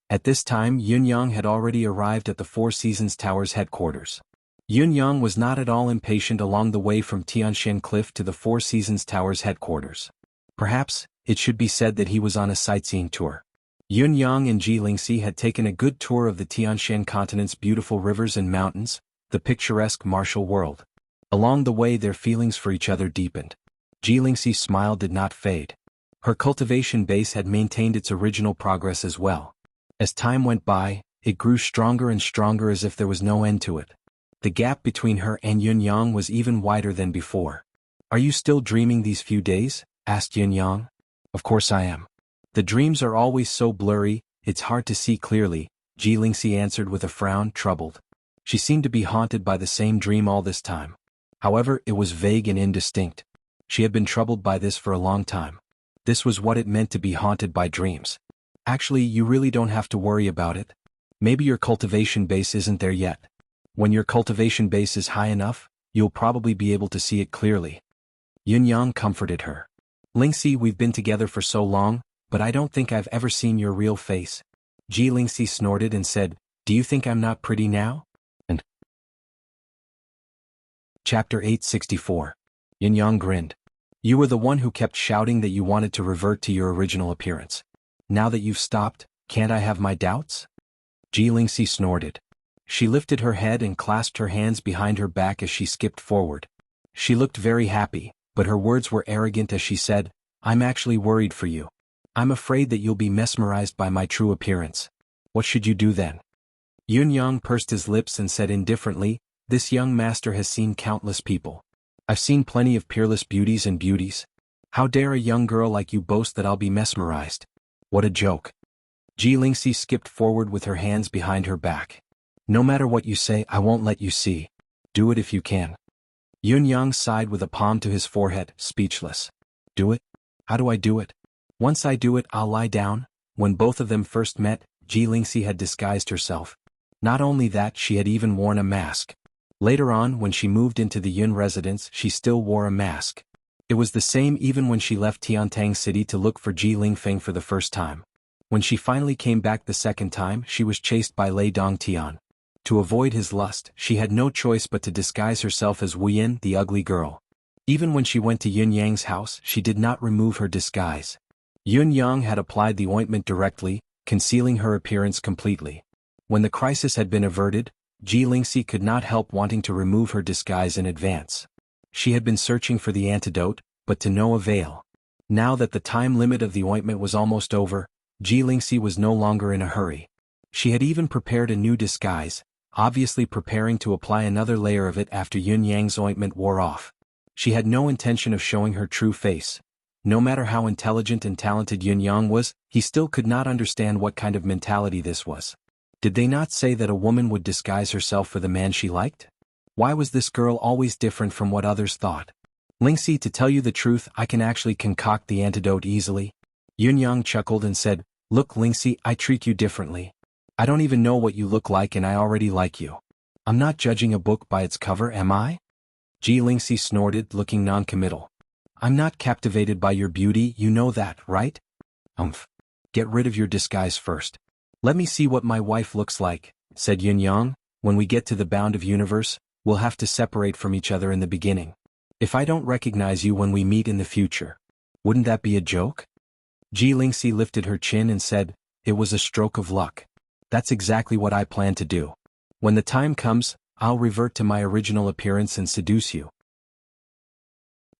At this time, Yun Yang had already arrived at the Four Seasons Tower's headquarters. Yun Yang was not at all impatient along the way from Tianshan Cliff to the Four Seasons Tower's headquarters. Perhaps, it should be said that he was on a sightseeing tour. Yun Yang and Ji Lingxi had taken a good tour of the Tianshan continent's beautiful rivers and mountains, the picturesque martial world. Along the way their feelings for each other deepened. Ji Lingxi's smile did not fade. Her cultivation base had maintained its original progress as well. As time went by, it grew stronger and stronger as if there was no end to it. The gap between her and Yun Yang was even wider than before. "Are you still dreaming these few days?" asked Yun Yang. "Of course I am. The dreams are always so blurry, it's hard to see clearly," Ji Lingxi answered with a frown, troubled. She seemed to be haunted by the same dream all this time. However, it was vague and indistinct. She had been troubled by this for a long time. This was what it meant to be haunted by dreams. "Actually, you really don't have to worry about it. Maybe your cultivation base isn't there yet. When your cultivation base is high enough, you'll probably be able to see it clearly." Yun Yang comforted her. "Lingxi, we've been together for so long, but I don't think I've ever seen your real face." Ji Lingxi snorted and said, "Do you think I'm not pretty now?" And Chapter 864. Yun Yang grinned. "You were the one who kept shouting that you wanted to revert to your original appearance. Now that you've stopped, can't I have my doubts?" Ji Lingxi snorted. She lifted her head and clasped her hands behind her back as she skipped forward. She looked very happy, but her words were arrogant as she said, "I'm actually worried for you. I'm afraid that you'll be mesmerized by my true appearance. What should you do then?" Yun Yang pursed his lips and said indifferently, "This young master has seen countless people. I've seen plenty of peerless beauties and beauties. How dare a young girl like you boast that I'll be mesmerized? What a joke." Ji Lingxi skipped forward with her hands behind her back. "No matter what you say, I won't let you see. Do it if you can." Yun Yang sighed with a palm to his forehead, speechless. "Do it? How do I do it? Once I do it, I'll lie down." When both of them first met, Ji Lingxi had disguised herself. Not only that, she had even worn a mask. Later on, when she moved into the Yun residence, she still wore a mask. It was the same even when she left Tiantang City to look for Ji Lingfeng for the first time. When she finally came back the second time, she was chased by Lei Dongtian. To avoid his lust, she had no choice but to disguise herself as Wuyin, the ugly girl. Even when she went to Yun Yang's house, she did not remove her disguise. Yun Yang had applied the ointment directly, concealing her appearance completely. When the crisis had been averted, Ji Lingxi could not help wanting to remove her disguise in advance. She had been searching for the antidote, but to no avail. Now that the time limit of the ointment was almost over, Ji Lingxi was no longer in a hurry. She had even prepared a new disguise, obviously preparing to apply another layer of it after Yun Yang's ointment wore off. She had no intention of showing her true face. No matter how intelligent and talented Yun Yang was, he still could not understand what kind of mentality this was. Did they not say that a woman would disguise herself for the man she liked? Why was this girl always different from what others thought? "Lingxi, to tell you the truth, I can actually concoct the antidote easily." Yun Yang chuckled and said, "Look, Lingxi, I treat you differently. I don't even know what you look like and I already like you. I'm not judging a book by its cover, am I?" Ji Lingxi snorted, looking non-committal. "I'm not captivated by your beauty, you know that, right?" "Get rid of your disguise first. Let me see what my wife looks like," said Yun Yang. "When we get to the bound of universe, we'll have to separate from each other in the beginning. If I don't recognize you when we meet in the future, wouldn't that be a joke?" Ji Lingxi lifted her chin and said, "It was a stroke of luck. That's exactly what I plan to do. When the time comes, I'll revert to my original appearance and seduce you.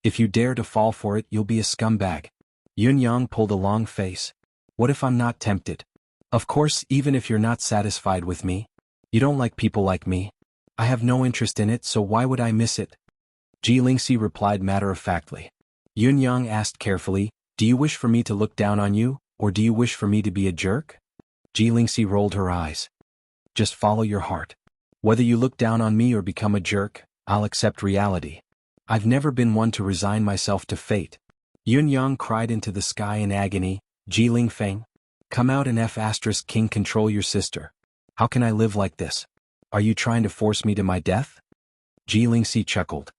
If you dare to fall for it, you'll be a scumbag." Yun Yang pulled a long face. "What if I'm not tempted? Of course, even if you're not satisfied with me, you don't like people like me. I have no interest in it, so why would I miss it?" Ji Lingxi replied matter-of-factly. Yun Yang asked carefully, Do you wish for me to look down on you, or do you wish for me to be a jerk? Ji Lingxi rolled her eyes. Just follow your heart. Whether you look down on me or become a jerk, I'll accept reality. I've never been one to resign myself to fate. Yun Yang cried into the sky in agony, Ji Lingfeng. Come out and King control your sister. How can I live like this? Are you trying to force me to my death? Ji Lingxi chuckled.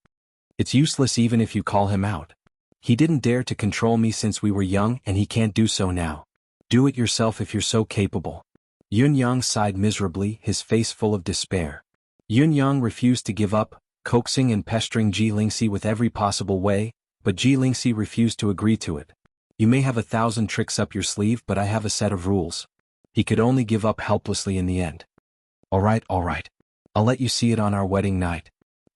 It's useless even if you call him out. He didn't dare to control me since we were young and he can't do so now. Do it yourself if you're so capable. Yun Yang sighed miserably, his face full of despair. Yun Yang refused to give up, coaxing and pestering Ji Lingxi with every possible way, but Ji Lingxi refused to agree to it. You may have 1,000 tricks up your sleeve, but I have a set of rules. He could only give up helplessly in the end. All right. I'll let you see it on our wedding night.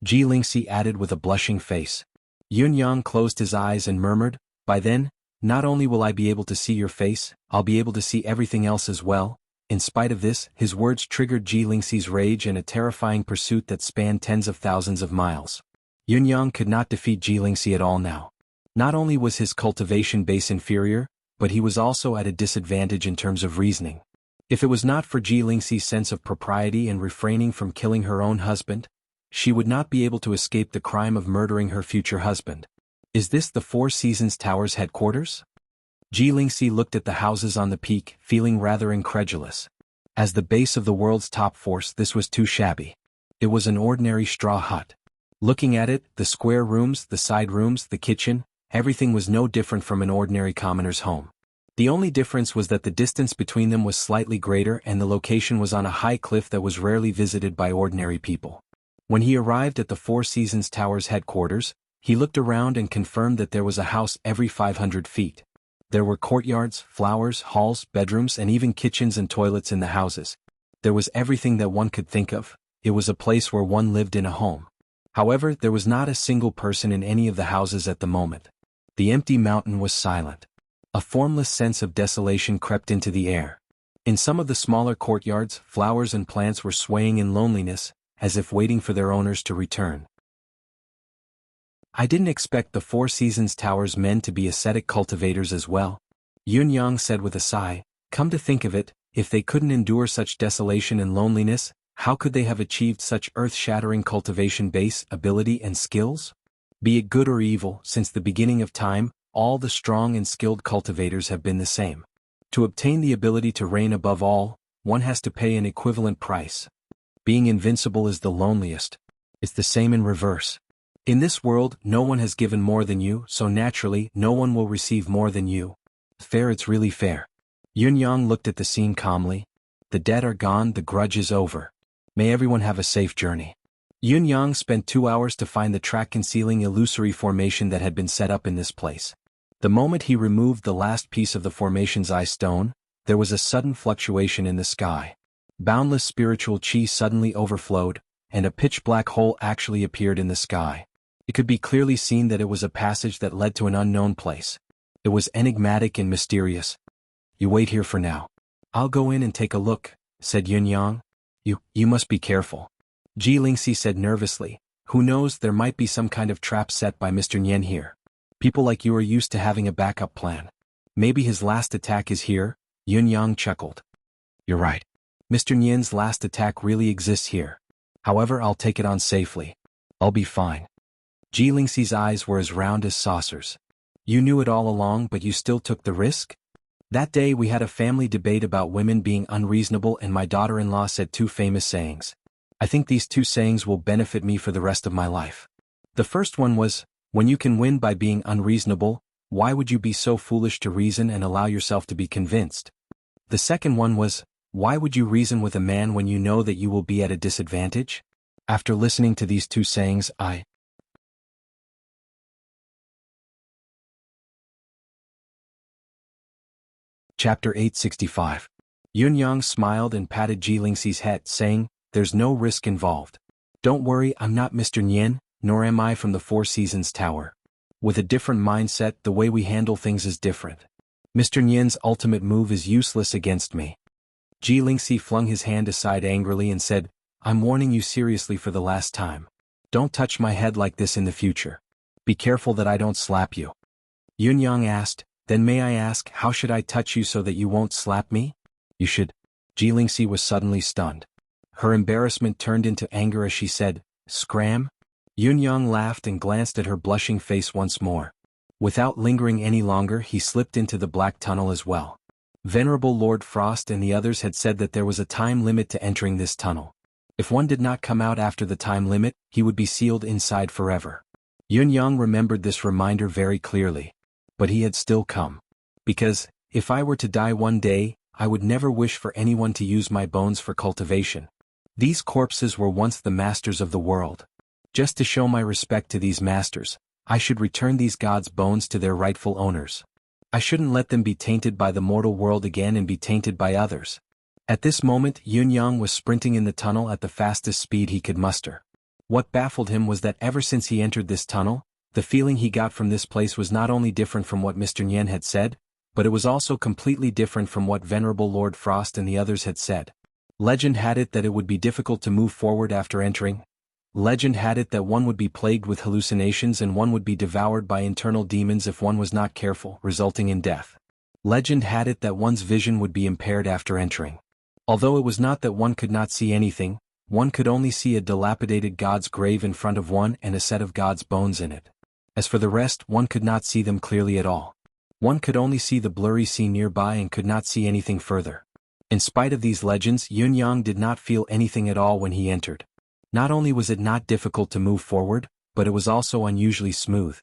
Ji Lingxi added with a blushing face. Yun Yang closed his eyes and murmured, by then, not only will I be able to see your face, I'll be able to see everything else as well. In spite of this, his words triggered Ji Lingxi's rage and a terrifying pursuit that spanned tens of thousands of miles. Yun Yang could not defeat Ji Lingxi at all now. Not only was his cultivation base inferior, but he was also at a disadvantage in terms of reasoning. If it was not for Ji Lingxi's sense of propriety and refraining from killing her own husband, she would not be able to escape the crime of murdering her future husband. Is this the Four Seasons Tower's headquarters? Ji Lingxi looked at the houses on the peak, feeling rather incredulous. As the base of the world's top force, this was too shabby. It was an ordinary straw hut. Looking at it, the square rooms, the side rooms, the kitchen, everything was no different from an ordinary commoner's home. The only difference was that the distance between them was slightly greater and the location was on a high cliff that was rarely visited by ordinary people. When he arrived at the Four Seasons Tower's headquarters, he looked around and confirmed that there was a house every 500 feet. There were courtyards, flowers, halls, bedrooms, and even kitchens and toilets in the houses. There was everything that one could think of. It was a place where one lived in a home. However, there was not a single person in any of the houses at the moment. The empty mountain was silent. A formless sense of desolation crept into the air. In some of the smaller courtyards, flowers and plants were swaying in loneliness, as if waiting for their owners to return. I didn't expect the Four Seasons Tower's men to be ascetic cultivators as well, Yun Yang said with a sigh. Come to think of it, if they couldn't endure such desolation and loneliness, how could they have achieved such earth-shattering cultivation base, ability and skills? Be it good or evil, since the beginning of time, all the strong and skilled cultivators have been the same. To obtain the ability to reign above all, one has to pay an equivalent price. Being invincible is the loneliest. It's the same in reverse. In this world, no one has given more than you, so naturally, no one will receive more than you. Fair, it's really fair. Yun Yang looked at the scene calmly. The dead are gone, the grudge is over. May everyone have a safe journey. Yun Yang spent 2 hours to find the track-concealing illusory formation that had been set up in this place. The moment he removed the last piece of the formation's eye stone, there was a sudden fluctuation in the sky. Boundless spiritual chi suddenly overflowed, and a pitch-black hole actually appeared in the sky. It could be clearly seen that it was a passage that led to an unknown place. It was enigmatic and mysterious. You wait here for now. I'll go in and take a look, said Yun Yang. You must be careful. Ji Lingxi said nervously. Who knows, there might be some kind of trap set by Mr. Nian here. People like you are used to having a backup plan. Maybe his last attack is here, Yun Yang chuckled. You're right. Mr. Nian's last attack really exists here. However, I'll take it on safely. I'll be fine. Ji Lingxi's eyes were as round as saucers. You knew it all along, but you still took the risk? That day we had a family debate about women being unreasonable and my daughter-in-law said 2 famous sayings. I think these 2 sayings will benefit me for the rest of my life. The first one was, when you can win by being unreasonable, why would you be so foolish to reason and allow yourself to be convinced? The second one was, why would you reason with a man when you know that you will be at a disadvantage? After listening to these 2 sayings, Chapter 865. Yun Yang smiled and patted Ji Lingxi's head, saying, There's no risk involved. Don't worry, I'm not Mr. Nian, nor am I from the Four Seasons Tower. With a different mindset, the way we handle things is different. Mr. Nian's ultimate move is useless against me. Ji Lingxi flung his hand aside angrily and said, I'm warning you seriously for the last time. Don't touch my head like this in the future. Be careful that I don't slap you. Yun Yang asked, Then may I ask, how should I touch you so that you won't slap me? You should. Jilingxi was suddenly stunned. Her embarrassment turned into anger as she said, "Scram?" Yunyang laughed and glanced at her blushing face once more. Without lingering any longer, he slipped into the black tunnel as well. Venerable Lord Frost and the others had said that there was a time limit to entering this tunnel. If one did not come out after the time limit, he would be sealed inside forever. Yunyang remembered this reminder very clearly. But he had still come. Because, if I were to die one day, I would never wish for anyone to use my bones for cultivation. These corpses were once the masters of the world. Just to show my respect to these masters, I should return these gods' bones to their rightful owners. I shouldn't let them be tainted by the mortal world again and be tainted by others. At this moment, Yunyang was sprinting in the tunnel at the fastest speed he could muster. What baffled him was that ever since he entered this tunnel, the feeling he got from this place was not only different from what Mr. Nian had said, but it was also completely different from what Venerable Lord Frost and the others had said. Legend had it that it would be difficult to move forward after entering. Legend had it that one would be plagued with hallucinations and one would be devoured by internal demons if one was not careful, resulting in death. Legend had it that one's vision would be impaired after entering. Although it was not that one could not see anything, one could only see a dilapidated god's grave in front of one and a set of god's bones in it. As for the rest, one could not see them clearly at all. One could only see the blurry sea nearby and could not see anything further. In spite of these legends, Yunyang did not feel anything at all when he entered. Not only was it not difficult to move forward, but it was also unusually smooth.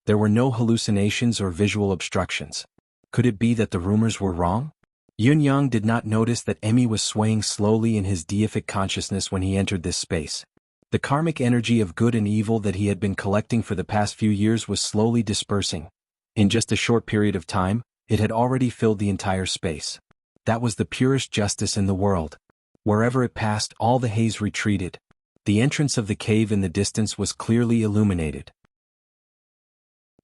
There were no hallucinations or visual obstructions. Could it be that the rumors were wrong? Yunyang did not notice that Emmy was swaying slowly in his deific consciousness when he entered this space. The karmic energy of good and evil that he had been collecting for the past few years was slowly dispersing. In just a short period of time, it had already filled the entire space. That was the purest justice in the world. Wherever it passed, all the haze retreated. The entrance of the cave in the distance was clearly illuminated.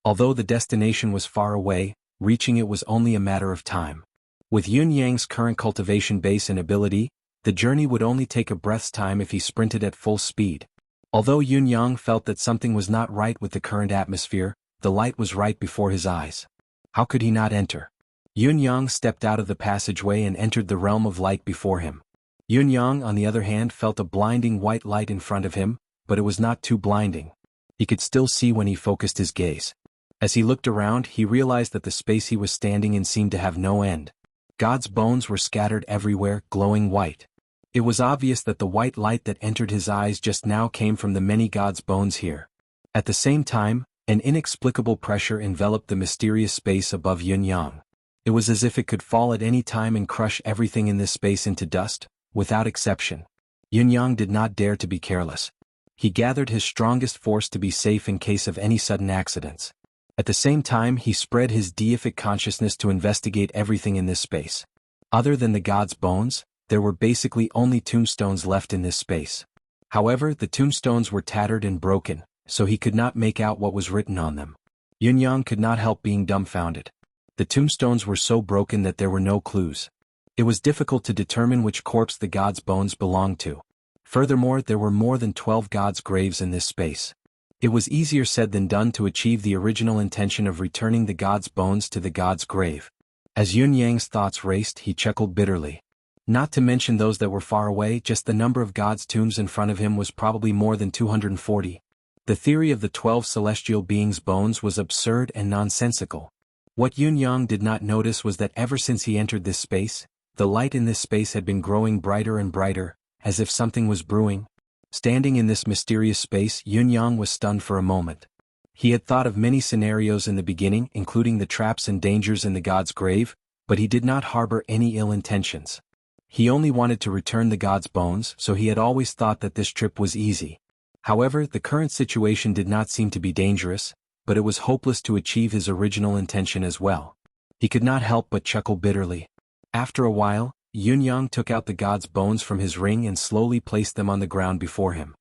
Although the destination was far away, reaching it was only a matter of time. With Yunyang's current cultivation base and ability, the journey would only take a breath's time if he sprinted at full speed. Although Yunyang felt that something was not right with the current atmosphere, the light was right before his eyes. How could he not enter? Yunyang stepped out of the passageway and entered the realm of light before him. Yunyang, on the other hand, felt a blinding white light in front of him, but it was not too blinding. He could still see when he focused his gaze. As he looked around, he realized that the space he was standing in seemed to have no end. God's bones were scattered everywhere, glowing white. It was obvious that the white light that entered his eyes just now came from the many God's bones here. At the same time, an inexplicable pressure enveloped the mysterious space above Yunyang. It was as if it could fall at any time and crush everything in this space into dust, without exception. Yunyang did not dare to be careless. He gathered his strongest force to be safe in case of any sudden accidents. At the same time, he spread his deific consciousness to investigate everything in this space. Other than the God's bones, there were basically only tombstones left in this space. However, the tombstones were tattered and broken, so he could not make out what was written on them. Yunyang could not help being dumbfounded. The tombstones were so broken that there were no clues. It was difficult to determine which corpse the God's bones belonged to. Furthermore, there were more than 12 God's graves in this space. It was easier said than done to achieve the original intention of returning the God's bones to the God's grave. As Yunyang's thoughts raced, he chuckled bitterly. Not to mention those that were far away, just the number of God's tombs in front of him was probably more than 240. The theory of the 12 celestial beings' bones was absurd and nonsensical. What Yunyang did not notice was that ever since he entered this space, the light in this space had been growing brighter and brighter, as if something was brewing. Standing in this mysterious space, Yunyang was stunned for a moment. He had thought of many scenarios in the beginning, including the traps and dangers in the God's grave, but he did not harbor any ill intentions. He only wanted to return the God's bones, so he had always thought that this trip was easy. However, the current situation did not seem to be dangerous, but it was hopeless to achieve his original intention as well. He could not help but chuckle bitterly. After a while, Yunyang took out the God's bones from his ring and slowly placed them on the ground before him.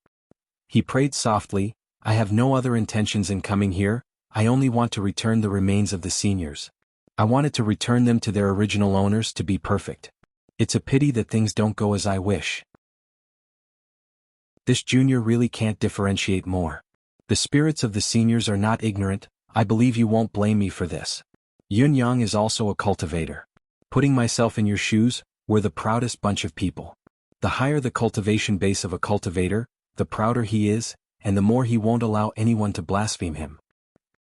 He prayed softly, "I have no other intentions in coming here, I only want to return the remains of the seniors. I wanted to return them to their original owners to be perfect. It's a pity that things don't go as I wish. This junior really can't differentiate more. The spirits of the seniors are not ignorant, I believe you won't blame me for this." Yun Yang is also a cultivator. Putting myself in your shoes, we're the proudest bunch of people. The higher the cultivation base of a cultivator, the prouder he is, and the more he won't allow anyone to blaspheme him.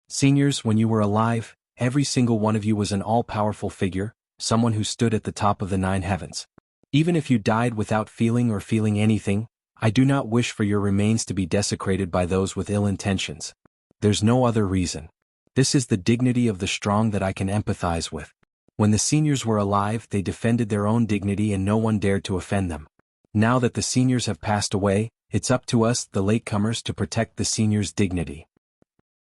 Seniors, when you were alive, every single one of you was an all-powerful figure, someone who stood at the top of the 9 heavens. Even if you died without feeling or feeling anything, I do not wish for your remains to be desecrated by those with ill intentions. There's no other reason. This is the dignity of the strong that I can empathize with. When the seniors were alive, they defended their own dignity and no one dared to offend them. Now that the seniors have passed away, it's up to us, the latecomers, to protect the seniors' dignity.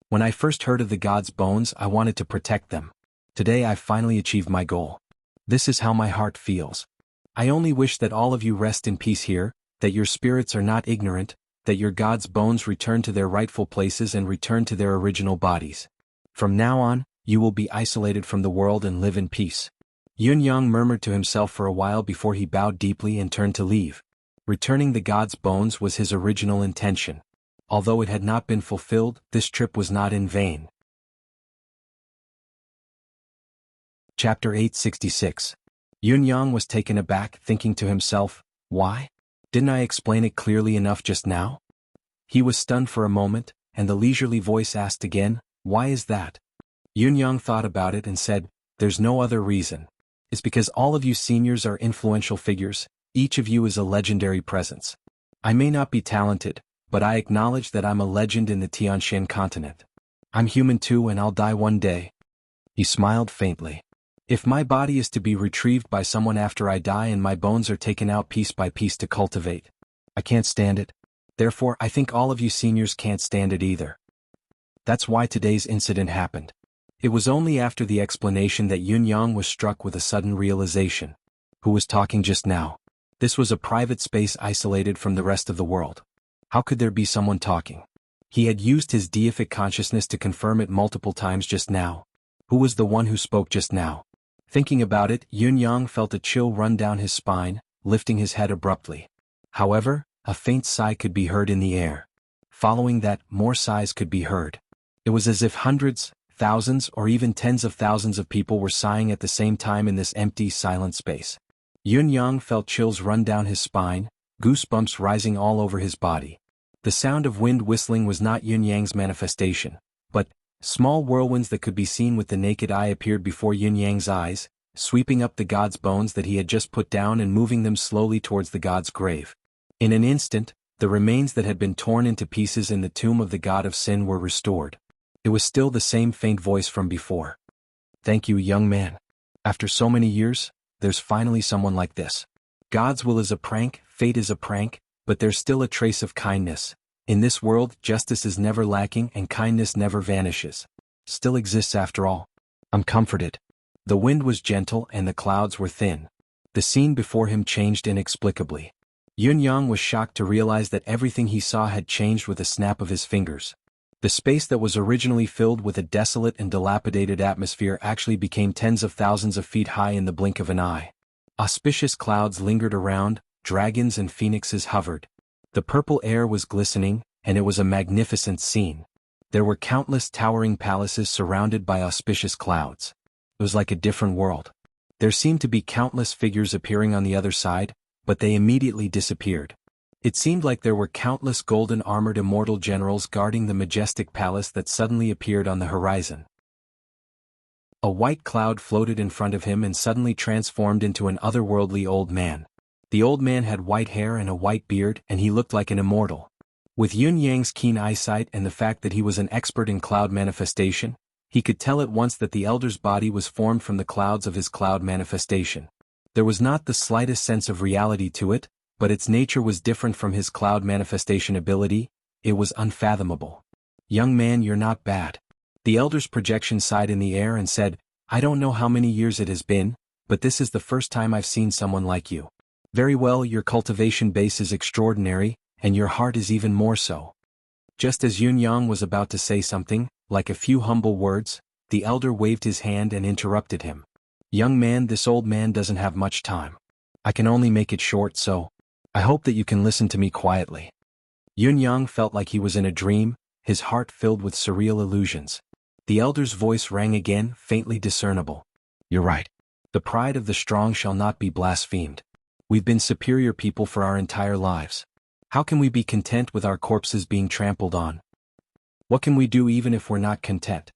When I first heard of the gods' bones, I wanted to protect them. Today I've finally achieved my goal. This is how my heart feels. I only wish that all of you rest in peace here, that your spirits are not ignorant, that your gods' bones return to their rightful places and return to their original bodies. From now on, you will be isolated from the world and live in peace. Yun Yang murmured to himself for a while before he bowed deeply and turned to leave. Returning the gods' bones was his original intention. Although it had not been fulfilled, this trip was not in vain. Chapter 866. Yun Yang was taken aback, thinking to himself, why? Didn't I explain it clearly enough just now? He was stunned for a moment, and the leisurely voice asked again, why is that? Yun Yang thought about it and said, there's no other reason. It's because all of you seniors are influential figures, each of you is a legendary presence. I may not be talented, but I acknowledge that I'm a legend in the Tianxian continent. I'm human too and I'll die one day. He smiled faintly. If my body is to be retrieved by someone after I die and my bones are taken out piece by piece to cultivate, I can't stand it. Therefore, I think all of you seniors can't stand it either. That's why today's incident happened. It was only after the explanation that Yun Yang was struck with a sudden realization. Who was talking just now? This was a private space isolated from the rest of the world. How could there be someone talking? He had used his deific consciousness to confirm it multiple times just now. Who was the one who spoke just now? Thinking about it, Yun Yang felt a chill run down his spine, lifting his head abruptly. However, a faint sigh could be heard in the air. Following that, more sighs could be heard. It was as if hundreds, thousands, or even tens of thousands of people were sighing at the same time in this empty, silent space. Yun Yang felt chills run down his spine, goosebumps rising all over his body. The sound of wind whistling was not Yun Yang's manifestation, but small whirlwinds that could be seen with the naked eye appeared before Yun Yang's eyes, sweeping up the god's bones that he had just put down and moving them slowly towards the god's grave. In an instant, the remains that had been torn into pieces in the tomb of the god of sin were restored. It was still the same faint voice from before. Thank you, young man. After so many years, there's finally someone like this. God's will is a prank, fate is a prank, but there's still a trace of kindness. In this world, justice is never lacking and kindness never vanishes. Still exists after all. I'm comforted. The wind was gentle and the clouds were thin. The scene before him changed inexplicably. Yun Yang was shocked to realize that everything he saw had changed with a snap of his fingers. The space that was originally filled with a desolate and dilapidated atmosphere actually became tens of thousands of feet high in the blink of an eye. Auspicious clouds lingered around, dragons and phoenixes hovered. The purple air was glistening, and it was a magnificent scene. There were countless towering palaces surrounded by auspicious clouds. It was like a different world. There seemed to be countless figures appearing on the other side, but they immediately disappeared. It seemed like there were countless golden-armored immortal generals guarding the majestic palace that suddenly appeared on the horizon. A white cloud floated in front of him and suddenly transformed into an otherworldly old man. The old man had white hair and a white beard, and he looked like an immortal. With Yun Yang's keen eyesight and the fact that he was an expert in cloud manifestation, he could tell at once that the elder's body was formed from the clouds of his cloud manifestation. There was not the slightest sense of reality to it, but its nature was different from his cloud manifestation ability. It was unfathomable. Young man, you're not bad. The elder's projection sighed in the air and said, I don't know how many years it has been, but this is the first time I've seen someone like you. Very well, your cultivation base is extraordinary, and your heart is even more so. Just as Yun Yang was about to say something, like a few humble words, the elder waved his hand and interrupted him. Young man, this old man doesn't have much time. I can only make it short, so I hope that you can listen to me quietly. Yun Yang felt like he was in a dream, his heart filled with surreal illusions. The elder's voice rang again, faintly discernible. You're right. The pride of the strong shall not be blasphemed. We've been superior people for our entire lives. How can we be content with our corpses being trampled on? What can we do even if we're not content?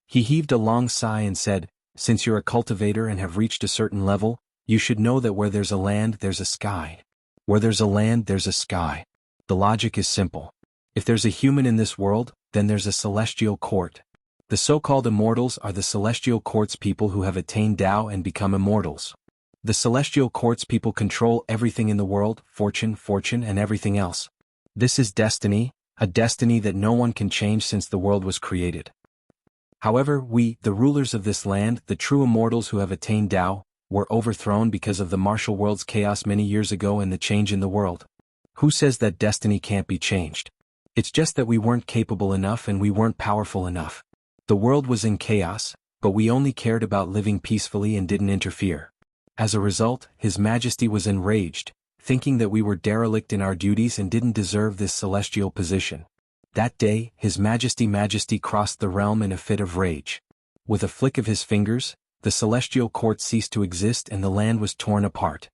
He heaved a long sigh and said, since you're a cultivator and have reached a certain level, you should know that where there's a land, there's a sky. Where there's a land, there's a sky. The logic is simple. If there's a human in this world, then there's a celestial court. The so-called immortals are the celestial court's people who have attained Tao and become immortals. The celestial court's people control everything in the world, fortune, and everything else. This is destiny, a destiny that no one can change since the world was created. However, we, the rulers of this land, the true immortals who have attained Tao, were overthrown because of the martial world's chaos many years ago and the change in the world. Who says that destiny can't be changed? It's just that we weren't capable enough and we weren't powerful enough. The world was in chaos, but we only cared about living peacefully and didn't interfere. As a result, His Majesty was enraged, thinking that we were derelict in our duties and didn't deserve this celestial position. That day, His Majesty crossed the realm in a fit of rage. With a flick of his fingers, the celestial court ceased to exist and the land was torn apart.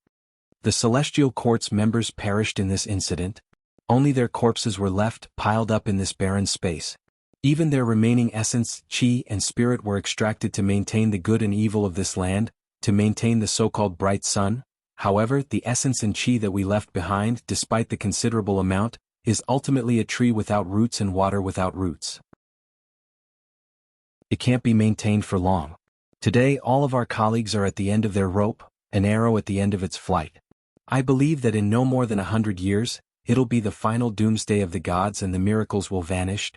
The celestial court's members perished in this incident. Only their corpses were left, piled up in this barren space. Even their remaining essence, chi, and spirit were extracted to maintain the good and evil of this land, to maintain the so-called bright sun. However, the essence and chi that we left behind, despite the considerable amount, is ultimately a tree without roots and water without roots. It can't be maintained for long. Today all of our colleagues are at the end of their rope, an arrow at the end of its flight. I believe that in no more than 100 years, it'll be the final doomsday of the gods and the miracles will vanish.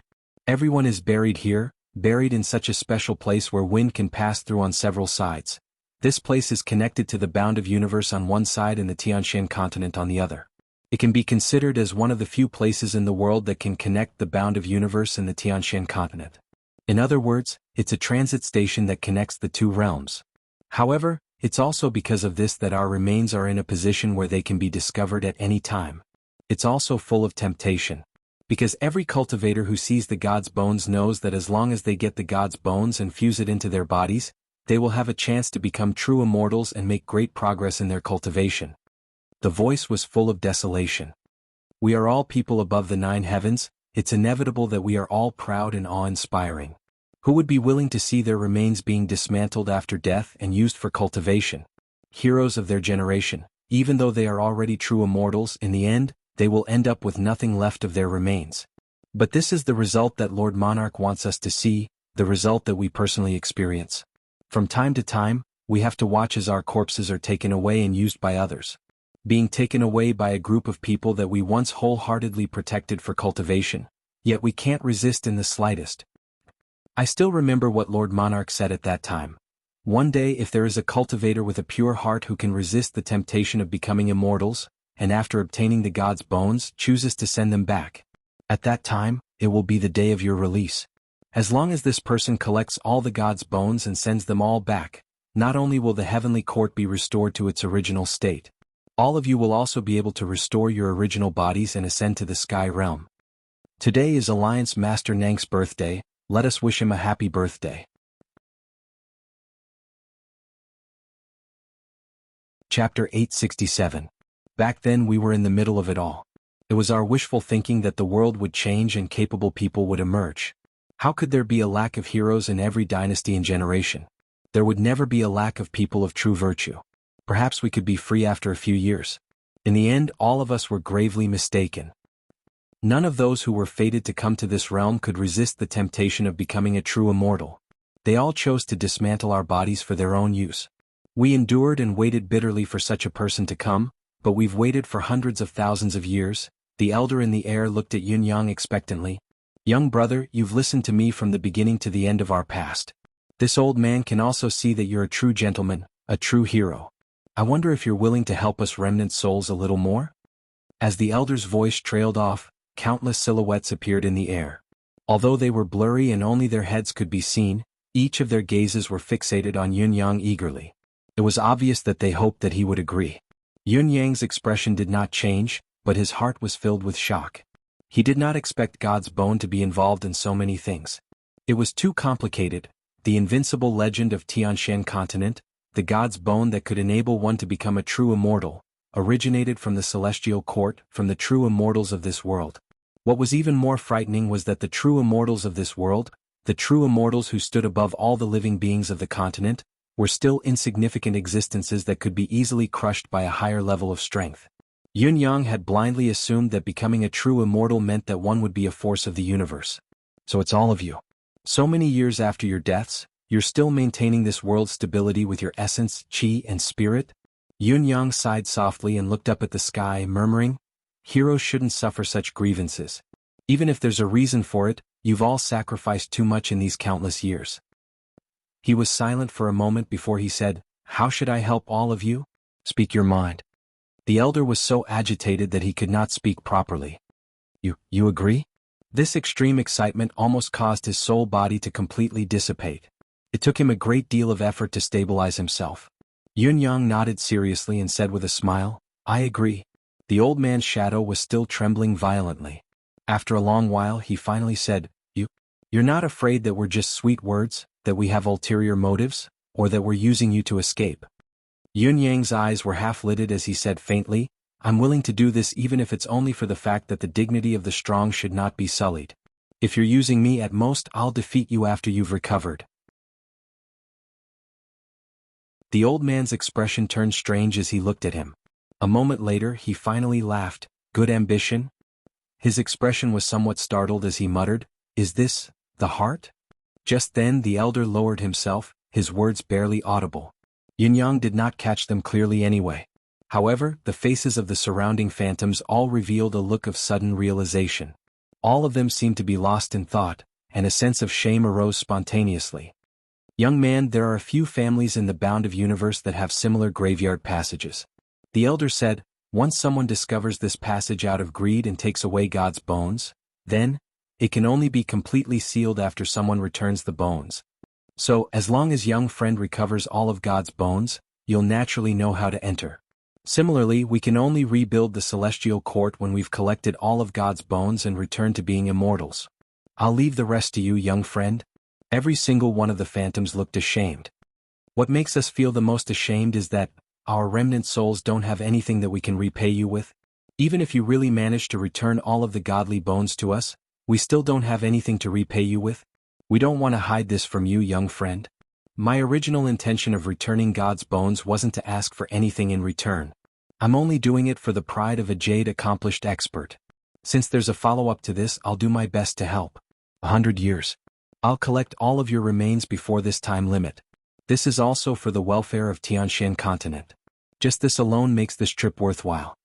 Everyone is buried here, buried in such a special place where wind can pass through on several sides. This place is connected to the bound of universe on one side and the Tianshan continent on the other. It can be considered as one of the few places in the world that can connect the bound of universe and the Tianshan continent. In other words, it's a transit station that connects the two realms. However, it's also because of this that our remains are in a position where they can be discovered at any time. It's also full of temptation. Because every cultivator who sees the god's bones knows that as long as they get the god's bones and fuse it into their bodies, they will have a chance to become true immortals and make great progress in their cultivation. The voice was full of desolation. We are all people above the 9 heavens, it's inevitable that we are all proud and awe-inspiring. Who would be willing to see their remains being dismantled after death and used for cultivation? Heroes of their generation, even though they are already true immortals, in the end, they will end up with nothing left of their remains. But this is the result that Lord Monarch wants us to see, the result that we personally experience. From time to time, we have to watch as our corpses are taken away and used by others. Being taken away by a group of people that we once wholeheartedly protected for cultivation, yet we can't resist in the slightest. I still remember what Lord Monarch said at that time. One day if there is a cultivator with a pure heart who can resist the temptation of becoming immortals, and after obtaining the god's bones chooses to send them back, at that time, it will be the day of your release. As long as this person collects all the god's bones and sends them all back, not only will the heavenly court be restored to its original state, all of you will also be able to restore your original bodies and ascend to the sky realm. Today is Alliance Master Nang's birthday, let us wish him a happy birthday. Chapter 867. Back then we were in the middle of it all. It was our wishful thinking that the world would change and capable people would emerge. How could there be a lack of heroes in every dynasty and generation? There would never be a lack of people of true virtue. Perhaps we could be free after a few years. In the end, all of us were gravely mistaken. None of those who were fated to come to this realm could resist the temptation of becoming a true immortal. They all chose to dismantle our bodies for their own use. We endured and waited bitterly for such a person to come, but we've waited for hundreds of thousands of years. The elder in the air looked at Yun Yang expectantly. Young brother, you've listened to me from the beginning to the end of our past. This old man can also see that you're a true gentleman, a true hero. I wonder if you're willing to help us remnant souls a little more? As the elder's voice trailed off, countless silhouettes appeared in the air. Although they were blurry and only their heads could be seen, each of their gazes were fixated on Yun Yang eagerly. It was obvious that they hoped that he would agree. Yun Yang's expression did not change, but his heart was filled with shock. He did not expect God's bone to be involved in so many things. It was too complicated. The invincible legend of Tianshan continent, the god's bone that could enable one to become a true immortal, originated from the celestial court, from the true immortals of this world. What was even more frightening was that the true immortals of this world, the true immortals who stood above all the living beings of the continent, were still insignificant existences that could be easily crushed by a higher level of strength. Yun Yang had blindly assumed that becoming a true immortal meant that one would be a force of the universe. So it's all of you. So many years after your deaths, you're still maintaining this world's stability with your essence, qi, and spirit? Yun Yang sighed softly and looked up at the sky, murmuring, "Heroes shouldn't suffer such grievances. Even if there's a reason for it, you've all sacrificed too much in these countless years." He was silent for a moment before he said, "How should I help all of you? Speak your mind." The elder was so agitated that he could not speak properly. You agree?" This extreme excitement almost caused his soul body to completely dissipate. It took him a great deal of effort to stabilize himself. Yun Yang nodded seriously and said with a smile, "I agree." The old man's shadow was still trembling violently. After a long while he finally said, You're not afraid that we're just sweet words, that we have ulterior motives, or that we're using you to escape?" Yun Yang's eyes were half-lidded as he said faintly, "I'm willing to do this even if it's only for the fact that the dignity of the strong should not be sullied. If you're using me at most, I'll defeat you after you've recovered." The old man's expression turned strange as he looked at him. A moment later he finally laughed. "Good ambition?" His expression was somewhat startled as he muttered, "Is this the heart?" Just then the elder lowered himself, his words barely audible. Yin Yang did not catch them clearly anyway. However, the faces of the surrounding phantoms all revealed a look of sudden realization. All of them seemed to be lost in thought, and a sense of shame arose spontaneously. "Young man, there are a few families in the bound of universe that have similar graveyard passages." The elder said, "Once someone discovers this passage out of greed and takes away God's bones, then, it can only be completely sealed after someone returns the bones. So, as long as young friend recovers all of God's bones, you'll naturally know how to enter. Similarly, we can only rebuild the celestial court when we've collected all of God's bones and returned to being immortals. I'll leave the rest to you, young friend." Every single one of the phantoms looked ashamed. "What makes us feel the most ashamed is that our remnant souls don't have anything that we can repay you with. Even if you really manage to return all of the godly bones to us, we still don't have anything to repay you with. We don't want to hide this from you, young friend. My original intention of returning God's bones wasn't to ask for anything in return. I'm only doing it for the pride of a jade accomplished expert. Since there's a follow-up to this, I'll do my best to help. 100 years. I'll collect all of your remains before this time limit. This is also for the welfare of Tianshan continent. Just this alone makes this trip worthwhile."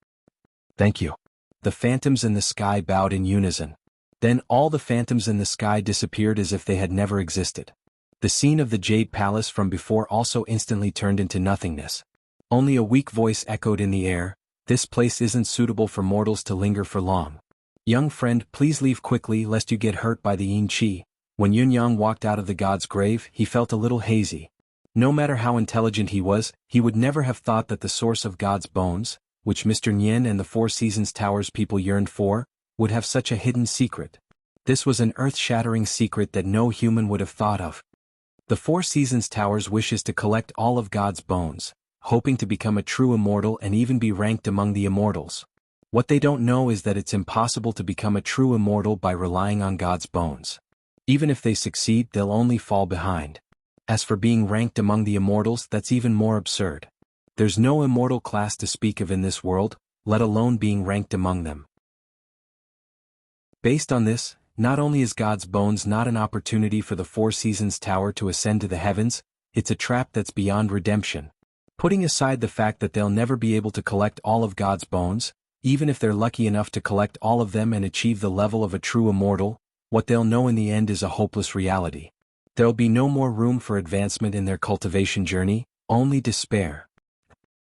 "Thank you." The phantoms in the sky bowed in unison. Then all the phantoms in the sky disappeared as if they had never existed. The scene of the Jade Palace from before also instantly turned into nothingness. Only a weak voice echoed in the air, "This place isn't suitable for mortals to linger for long. Young friend, please leave quickly lest you get hurt by the yin qi." When Yun Yang walked out of the god's grave, he felt a little hazy. No matter how intelligent he was, he would never have thought that the source of God's bones, which Mr. Nyen and the Four Seasons Tower's people yearned for, would have such a hidden secret. This was an earth-shattering secret that no human would have thought of. The Four Seasons Tower's wish is to collect all of God's bones, hoping to become a true immortal and even be ranked among the immortals. What they don't know is that it's impossible to become a true immortal by relying on God's bones. Even if they succeed, they'll only fall behind. As for being ranked among the immortals, that's even more absurd. There's no immortal class to speak of in this world, let alone being ranked among them. Based on this, not only is God's bones not an opportunity for the Four Seasons Tower to ascend to the heavens, it's a trap that's beyond redemption. Putting aside the fact that they'll never be able to collect all of God's bones, even if they're lucky enough to collect all of them and achieve the level of a true immortal, what they'll know in the end is a hopeless reality. There'll be no more room for advancement in their cultivation journey, only despair.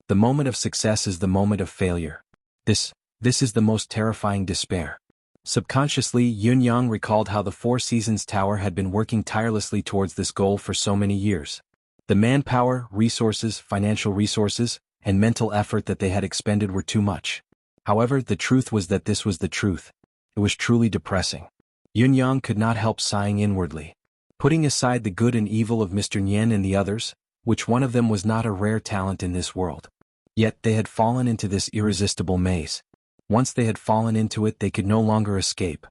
The moment of success is the moment of failure. This is the most terrifying despair. Subconsciously, Yun Yang recalled how the Four Seasons Tower had been working tirelessly towards this goal for so many years. The manpower, resources, financial resources, and mental effort that they had expended were too much. However, the truth was that this was the truth. It was truly depressing. Yun Yang could not help sighing inwardly. Putting aside the good and evil of Mr. Nyen and the others, which one of them was not a rare talent in this world? Yet they had fallen into this irresistible maze. Once they had fallen into it, they could no longer escape.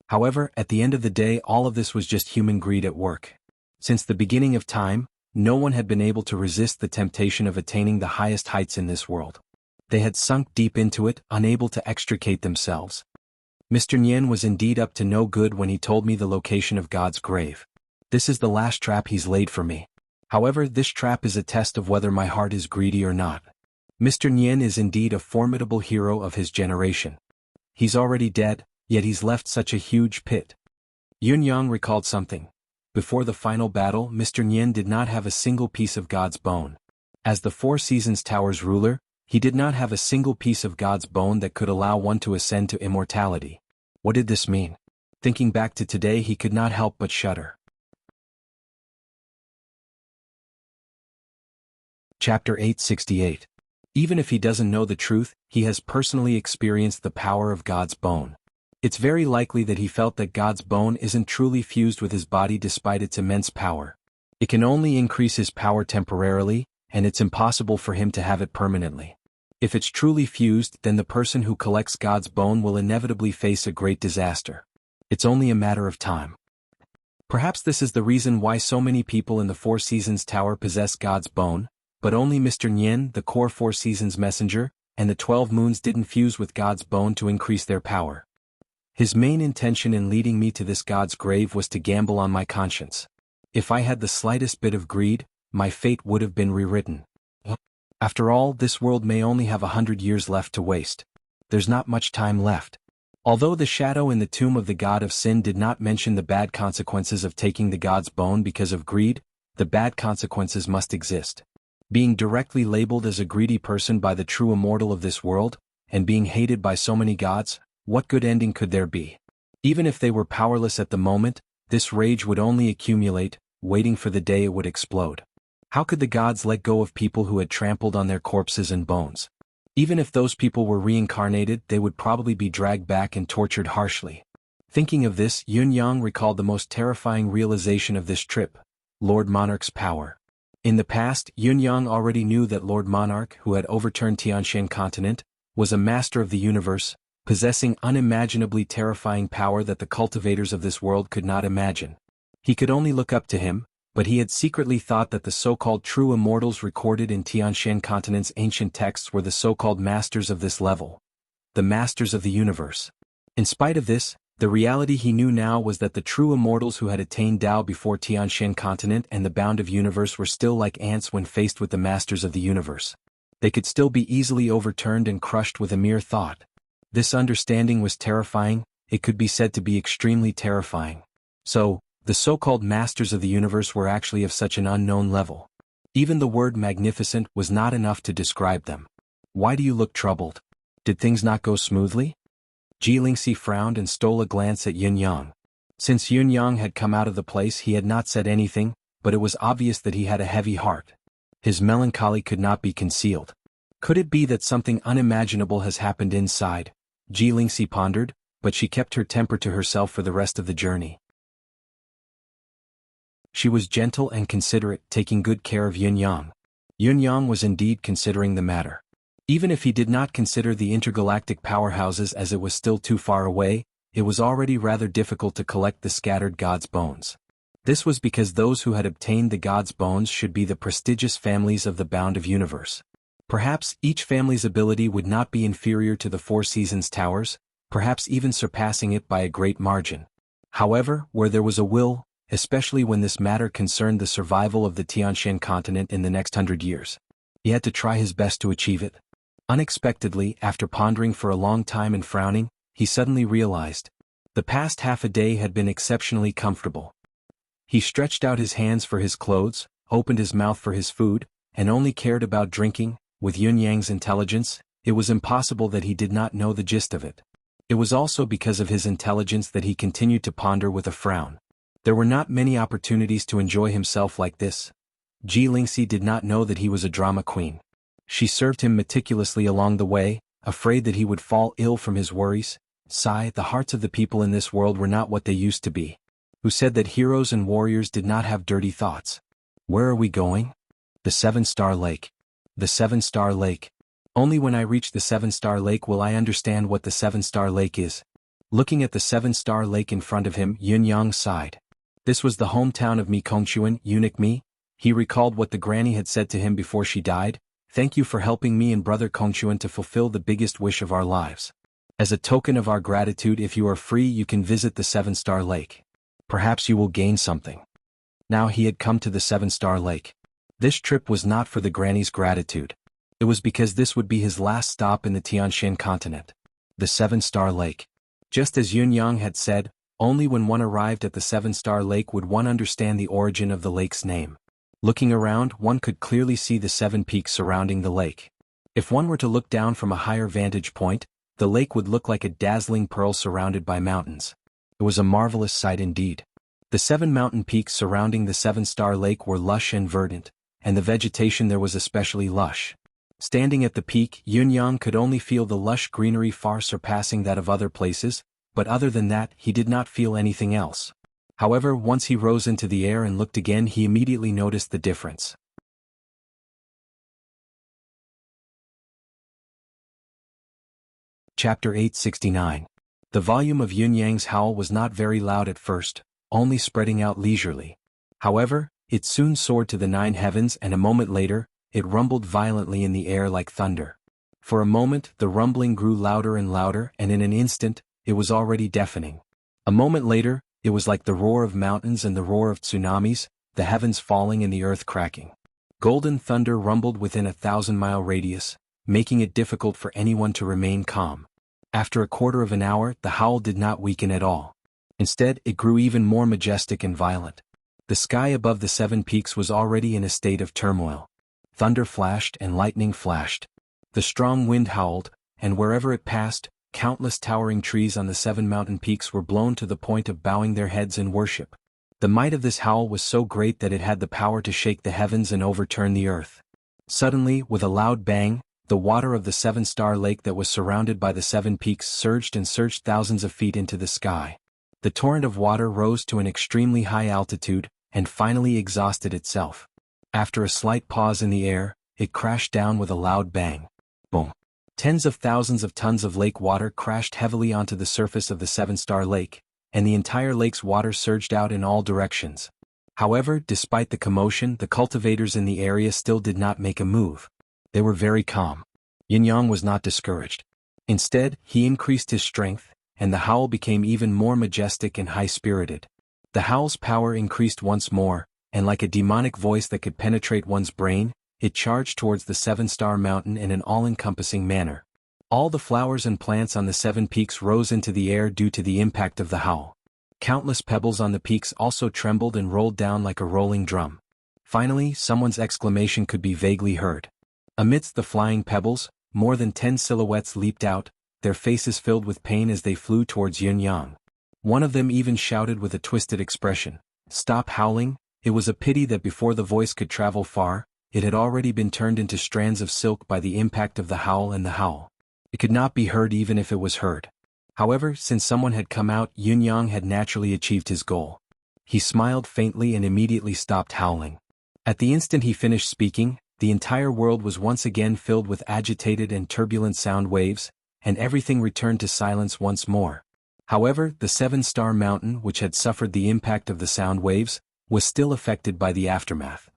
However, at the end of the day, all of this was just human greed at work. Since the beginning of time, no one had been able to resist the temptation of attaining the highest heights in this world. They had sunk deep into it, unable to extricate themselves. Mr. Nyen was indeed up to no good when he told me the location of God's grave. This is the last trap he's laid for me. However, this trap is a test of whether my heart is greedy or not. Mr. Nyen is indeed a formidable hero of his generation. He's already dead, yet he's left such a huge pit. Yun Yang recalled something. Before the final battle, Mr. Nyen did not have a single piece of God's bone. As the Four Seasons Tower's ruler, he did not have a single piece of God's bone that could allow one to ascend to immortality. What did this mean? Thinking back to today, he could not help but shudder. Chapter 868. Even if he doesn't know the truth, he has personally experienced the power of God's bone. It's very likely that he felt that God's bone isn't truly fused with his body despite its immense power. It can only increase his power temporarily, and it's impossible for him to have it permanently. If it's truly fused, then the person who collects God's bone will inevitably face a great disaster. It's only a matter of time. Perhaps this is the reason why so many people in the Four Seasons Tower possess God's bone, but only Mr. Nyen, the core Four Seasons messenger, and the 12 moons didn't fuse with God's bone to increase their power. His main intention in leading me to this God's grave was to gamble on my conscience. If I had the slightest bit of greed, my fate would have been rewritten. After all, this world may only have 100 years left to waste. There's not much time left. Although the shadow in the tomb of the god of sin did not mention the bad consequences of taking the god's bone because of greed, the bad consequences must exist. Being directly labeled as a greedy person by the true immortal of this world, and being hated by so many gods, what good ending could there be? Even if they were powerless at the moment, this rage would only accumulate, waiting for the day it would explode. How could the gods let go of people who had trampled on their corpses and bones? Even if those people were reincarnated, they would probably be dragged back and tortured harshly. Thinking of this, Yun Yang recalled the most terrifying realization of this trip: Lord Monarch's power. In the past, Yun Yang already knew that Lord Monarch, who had overturned Tianshan continent, was a master of the universe, possessing unimaginably terrifying power that the cultivators of this world could not imagine. He could only look up to him, but he had secretly thought that the so-called true immortals recorded in Tianshan continent's ancient texts were the so-called masters of this level, the masters of the universe. In spite of this, the reality he knew now was that the true immortals who had attained Tao before Tianshan continent and the bound of universe were still like ants when faced with the masters of the universe. They could still be easily overturned and crushed with a mere thought. This understanding was terrifying. It could be said to be extremely terrifying. So, the so-called masters of the universe were actually of such an unknown level. Even the word magnificent was not enough to describe them. Why do you look troubled? Did things not go smoothly? Ji Lingxi frowned and stole a glance at Yun Yang. Since Yun Yang had come out of the place, he had not said anything, but it was obvious that he had a heavy heart. His melancholy could not be concealed. Could it be that something unimaginable has happened inside? Ji Lingxi pondered, but she kept her temper to herself for the rest of the journey. She was gentle and considerate, taking good care of Yun Yang. Yun Yang was indeed considering the matter. Even if he did not consider the intergalactic powerhouses as it was still too far away, it was already rather difficult to collect the scattered gods' bones. This was because those who had obtained the gods' bones should be the prestigious families of the bound of universe. Perhaps each family's ability would not be inferior to the Four Seasons Towers, perhaps even surpassing it by a great margin. However, where there was a will, especially when this matter concerned the survival of the Tianshan continent in the next 100 years, he had to try his best to achieve it. Unexpectedly, after pondering for a long time and frowning, he suddenly realized. The past half a day had been exceptionally comfortable. He stretched out his hands for his clothes, opened his mouth for his food, and only cared about drinking. With Yun Yang's intelligence, it was impossible that he did not know the gist of it. It was also because of his intelligence that he continued to ponder with a frown. There were not many opportunities to enjoy himself like this. Ji Lingxi did not know that he was a drama queen. She served him meticulously along the way, afraid that he would fall ill from his worries. Sigh, the hearts of the people in this world were not what they used to be. who said that heroes and warriors did not have dirty thoughts. Where are we going? The Seven-Star Lake. The Seven-Star Lake. Only when I reach the Seven-Star Lake will I understand what the Seven-Star Lake is. Looking at the Seven-Star Lake in front of him, Yunyang sighed. This was the hometown of Mi Kongchuan, eunuch Mi. He recalled what the granny had said to him before she died. Thank you for helping me and brother Kongchuan to fulfill the biggest wish of our lives. As a token of our gratitude, if you are free, you can visit the Seven-Star Lake. Perhaps you will gain something. Now he had come to the Seven-Star Lake. This trip was not for the granny's gratitude. It was because this would be his last stop in the Tianshan continent. The Seven-Star Lake. Just as Yunyang had said, only when one arrived at the Seven-Star Lake would one understand the origin of the lake's name. Looking around, one could clearly see the 7 peaks surrounding the lake. If one were to look down from a higher vantage point, the lake would look like a dazzling pearl surrounded by mountains. It was a marvelous sight indeed. The 7 mountain peaks surrounding the Seven-Star Lake were lush and verdant, and the vegetation there was especially lush. Standing at the peak, Yunyang could only feel the lush greenery far surpassing that of other places, but other than that, he did not feel anything else. However, once he rose into the air and looked again, he immediately noticed the difference. Chapter 869. The volume of Yunyang's howl was not very loud at first, only spreading out leisurely. However, it soon soared to the 9 heavens, and a moment later, it rumbled violently in the air like thunder. For a moment, the rumbling grew louder and louder, and in an instant, it was already deafening. A moment later, it was like the roar of mountains and the roar of tsunamis, the heavens falling and the earth cracking. Golden thunder rumbled within a 1,000-mile radius, making it difficult for anyone to remain calm. After a quarter of an hour, the howl did not weaken at all. Instead, it grew even more majestic and violent. The sky above the 7 peaks was already in a state of turmoil. Thunder flashed and lightning flashed. The strong wind howled, and wherever it passed, countless towering trees on the 7 mountain peaks were blown to the point of bowing their heads in worship. The might of this howl was so great that it had the power to shake the heavens and overturn the earth. Suddenly, with a loud bang, the water of the Seven-Star Lake that was surrounded by the 7 peaks surged and surged thousands of feet into the sky. The torrent of water rose to an extremely high altitude, and finally exhausted itself. After a slight pause in the air, it crashed down with a loud bang. Boom. Tens of thousands of tons of lake water crashed heavily onto the surface of the Seven-Star Lake, and the entire lake's water surged out in all directions. However, despite the commotion, the cultivators in the area still did not make a move. They were very calm. Yunyang was not discouraged. Instead, he increased his strength, and the howl became even more majestic and high-spirited. The howl's power increased once more, and like a demonic voice that could penetrate one's brain, it charged towards the Seven-Star Mountain in an all-encompassing manner. All the flowers and plants on the 7 peaks rose into the air due to the impact of the howl. Countless pebbles on the peaks also trembled and rolled down like a rolling drum. Finally, someone's exclamation could be vaguely heard. Amidst the flying pebbles, more than 10 silhouettes leaped out, their faces filled with pain as they flew towards Yunyang. One of them even shouted with a twisted expression, "Stop howling." It was a pity that before the voice could travel far, it had already been turned into strands of silk by the impact of the howl and the howl. It could not be heard even if it was heard. However, since someone had come out, Yunyang had naturally achieved his goal. He smiled faintly and immediately stopped howling. At the instant he finished speaking, the entire world was once again filled with agitated and turbulent sound waves, and everything returned to silence once more. However, the Seven-Star Mountain, which had suffered the impact of the sound waves, was still affected by the aftermath.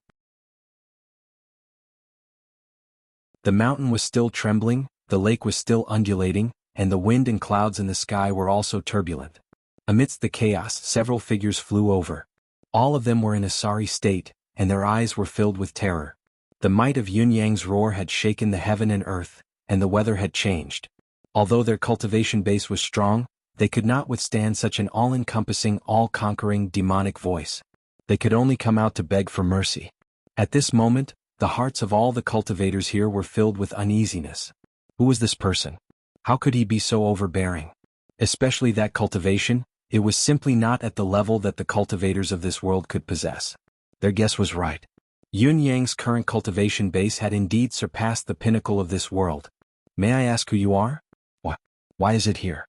The mountain was still trembling, the lake was still undulating, and the wind and clouds in the sky were also turbulent. Amidst the chaos, several figures flew over. All of them were in a sorry state, and their eyes were filled with terror. The might of Yunyang's roar had shaken the heaven and earth, and the weather had changed. Although their cultivation base was strong, they could not withstand such an all-encompassing, all-conquering demonic voice. They could only come out to beg for mercy. At this moment, the hearts of all the cultivators here were filled with uneasiness. Who was this person? How could he be so overbearing? Especially that cultivation, it was simply not at the level that the cultivators of this world could possess. Their guess was right. Yunyang's current cultivation base had indeed surpassed the pinnacle of this world. May I ask who you are? Why is it here?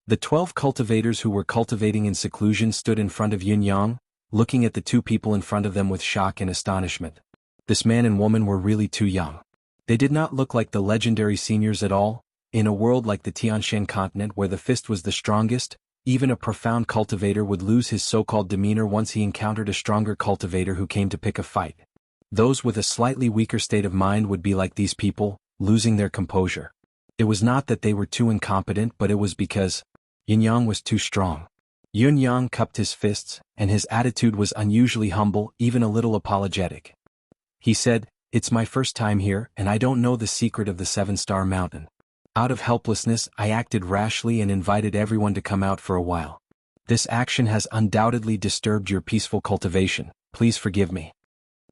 The 12 cultivators who were cultivating in seclusion stood in front of Yunyang, looking at the two people in front of them with shock and astonishment. This man and woman were really too young. They did not look like the legendary seniors at all. In a world like the Tianshan continent where the fist was the strongest, even a profound cultivator would lose his so-called demeanor once he encountered a stronger cultivator who came to pick a fight. Those with a slightly weaker state of mind would be like these people, losing their composure. It was not that they were too incompetent, but it was because Yunyang was too strong. Yunyang cupped his fists, and his attitude was unusually humble, even a little apologetic. He said, "It's my first time here, and I don't know the secret of the 7-Star Mountain. Out of helplessness, I acted rashly and invited everyone to come out for a while. This action has undoubtedly disturbed your peaceful cultivation. Please forgive me."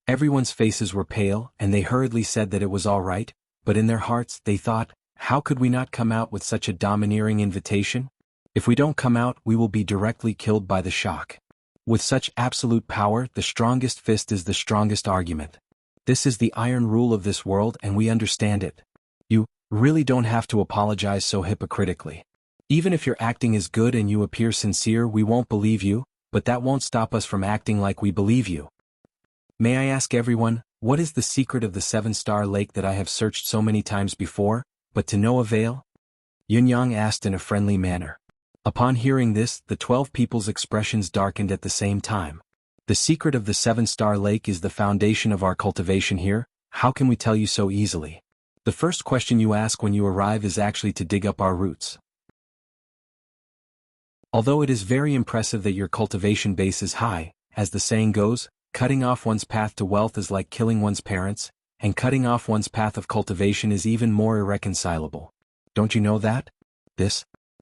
Everyone's faces were pale, and they hurriedly said that it was all right, but in their hearts they thought, how could we not come out with such a domineering invitation? If we don't come out, we will be directly killed by the shock. With such absolute power, the strongest fist is the strongest argument. This is the iron rule of this world, and we understand it. You really don't have to apologize so hypocritically. Even if your acting is good and you appear sincere, we won't believe you, but that won't stop us from acting like we believe you. May I ask everyone, what is the secret of the 7-Star Lake that I have searched so many times before, but to no avail? Yunyang asked in a friendly manner. Upon hearing this, the 12 people's expressions darkened at the same time. The secret of the 7-Star Lake is the foundation of our cultivation here. How can we tell you so easily? The first question you ask when you arrive is actually to dig up our roots. Although it is very impressive that your cultivation base is high, as the saying goes, cutting off one's path to wealth is like killing one's parents, and cutting off one's path of cultivation is even more irreconcilable. Don't you know that?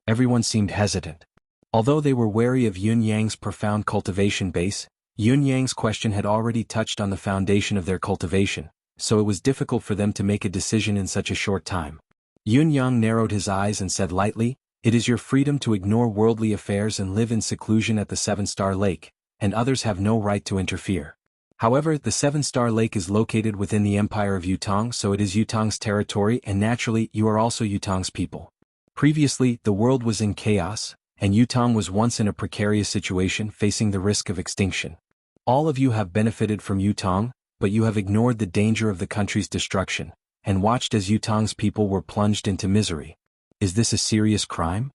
Everyone seemed hesitant. Although they were wary of Yunyang's profound cultivation base, Yunyang's question had already touched on the foundation of their cultivation, so it was difficult for them to make a decision in such a short time. Yunyang narrowed his eyes and said lightly, "It is your freedom to ignore worldly affairs and live in seclusion at the 7-Star Lake, and others have no right to interfere. However, the 7-Star Lake is located within the Empire of Yutong, so it is Yutong's territory, and naturally, you are also Yutong's people. Previously, the world was in chaos, and Yutong was once in a precarious situation facing the risk of extinction. All of you have benefited from Yutong, but you have ignored the danger of the country's destruction, and watched as Yutong's people were plunged into misery. Is this a serious crime?"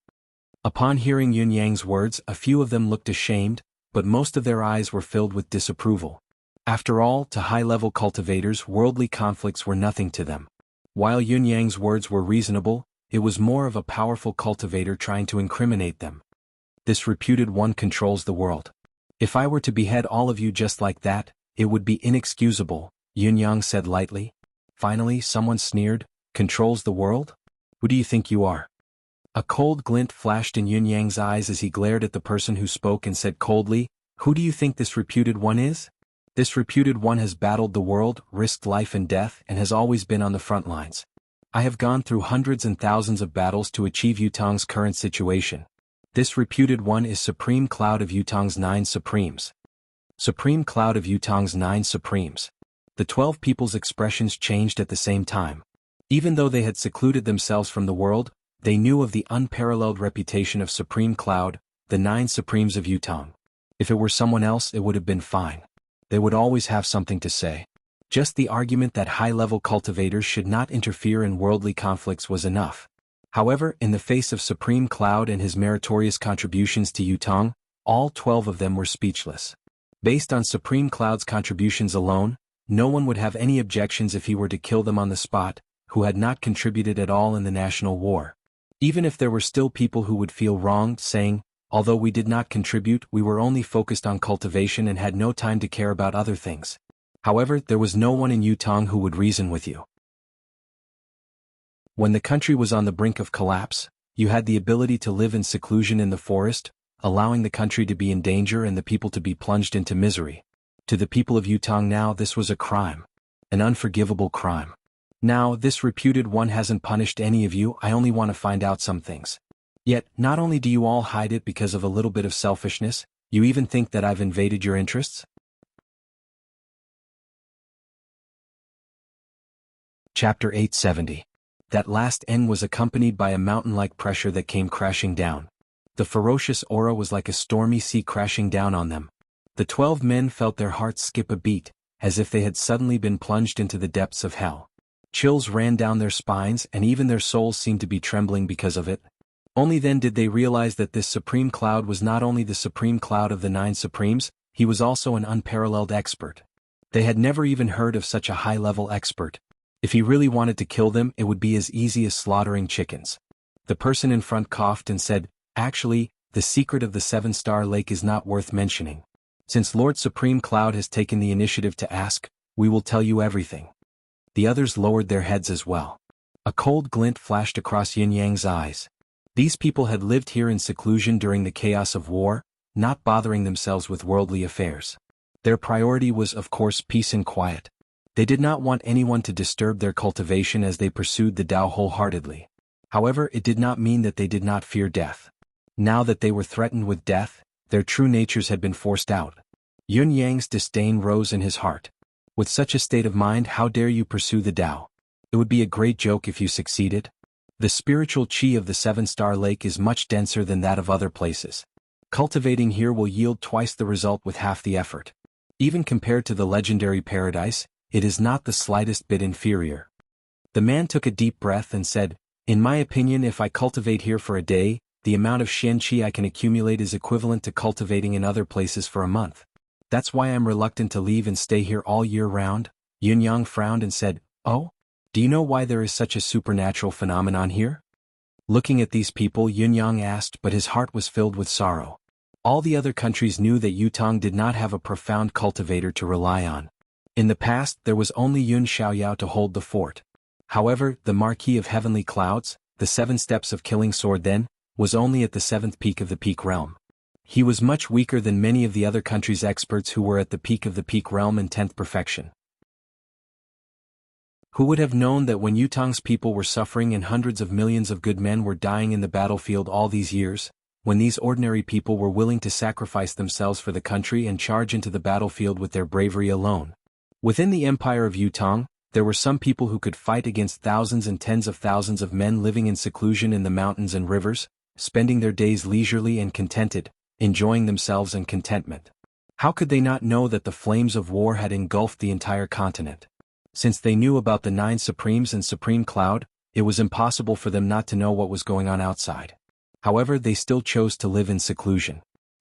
Upon hearing Yunyang's words, a few of them looked ashamed, but most of their eyes were filled with disapproval. After all, to high-level cultivators, worldly conflicts were nothing to them. While Yunyang's words were reasonable, it was more of a powerful cultivator trying to incriminate them. "This reputed one controls the world. If I were to behead all of you just like that, it would be inexcusable," Yunyang said lightly. Finally, someone sneered, "Controls the world? Who do you think you are?" A cold glint flashed in Yunyang's eyes as he glared at the person who spoke and said coldly, "Who do you think this reputed one is? This reputed one has battled the world, risked life and death, and has always been on the front lines. I have gone through hundreds and thousands of battles to achieve Yutong's current situation. This reputed one is Supreme Cloud of Yutong's 9 Supremes." Supreme Cloud of Yutong's 9 Supremes. The 12 people's expressions changed at the same time. Even though they had secluded themselves from the world, they knew of the unparalleled reputation of Supreme Cloud, the 9 Supremes of Yutong. If it were someone else, it would have been fine. They would always have something to say. Just the argument that high-level cultivators should not interfere in worldly conflicts was enough. However, in the face of Supreme Cloud and his meritorious contributions to Yutong, all 12 of them were speechless. Based on Supreme Cloud's contributions alone, no one would have any objections if he were to kill them on the spot, who had not contributed at all in the national war. Even if there were still people who would feel wronged, saying, "Although we did not contribute, we were only focused on cultivation and had no time to care about other things." However, there was no one in Yutong who would reason with you. When the country was on the brink of collapse, you had the ability to live in seclusion in the forest, allowing the country to be in danger and the people to be plunged into misery. To the people of Yutong now, this was a crime. An unforgivable crime. Now, this reputed one hasn't punished any of you. I only want to find out some things. Yet, not only do you all hide it because of a little bit of selfishness, you even think that I've invaded your interests? Chapter 870. That last end was accompanied by a mountain-like pressure that came crashing down. The ferocious aura was like a stormy sea crashing down on them. The 12 men felt their hearts skip a beat, as if they had suddenly been plunged into the depths of hell. Chills ran down their spines and even their souls seemed to be trembling because of it. Only then did they realize that this Supreme Cloud was not only the Supreme Cloud of the 9 Supremes, he was also an unparalleled expert. They had never even heard of such a high-level expert. If he really wanted to kill them, it would be as easy as slaughtering chickens. The person in front coughed and said, "Actually, the secret of the 7-star lake is not worth mentioning. Since Lord Supreme Cloud has taken the initiative to ask, we will tell you everything." The others lowered their heads as well. A cold glint flashed across Yin Yang's eyes. These people had lived here in seclusion during the chaos of war, not bothering themselves with worldly affairs. Their priority was of course peace and quiet. They did not want anyone to disturb their cultivation as they pursued the Tao wholeheartedly. However, it did not mean that they did not fear death. Now that they were threatened with death, their true natures had been forced out. Yun Yang's disdain rose in his heart. With such a state of mind, how dare you pursue the Tao? It would be a great joke if you succeeded. The spiritual chi of the 7-star lake is much denser than that of other places. Cultivating here will yield twice the result with half the effort. Even compared to the legendary paradise, it is not the slightest bit inferior. The man took a deep breath and said, "In my opinion, if I cultivate here for a day, the amount of Shen Qi I can accumulate is equivalent to cultivating in other places for a month. That's why I'm reluctant to leave and stay here all year round." Yun Yang frowned and said, "Oh? Do you know why there is such a supernatural phenomenon here?" Looking at these people, Yun Yang asked, but his heart was filled with sorrow. All the other countries knew that Yutong did not have a profound cultivator to rely on. In the past, there was only Yun Xiaoyao to hold the fort. However, the Marquis of Heavenly Clouds, the 7 steps of killing sword then, was only at the 7th peak of the peak realm. He was much weaker than many of the other countries' experts who were at the peak of the peak realm in 10th perfection. Who would have known that when Yutong's people were suffering and hundreds of millions of good men were dying in the battlefield all these years, when these ordinary people were willing to sacrifice themselves for the country and charge into the battlefield with their bravery alone? Within the empire of Yutong, there were some people who could fight against thousands and tens of thousands of men living in seclusion in the mountains and rivers, spending their days leisurely and contented, enjoying themselves and contentment. How could they not know that the flames of war had engulfed the entire continent? Since they knew about the 9 Supremes and Supreme Cloud, it was impossible for them not to know what was going on outside. However, they still chose to live in seclusion.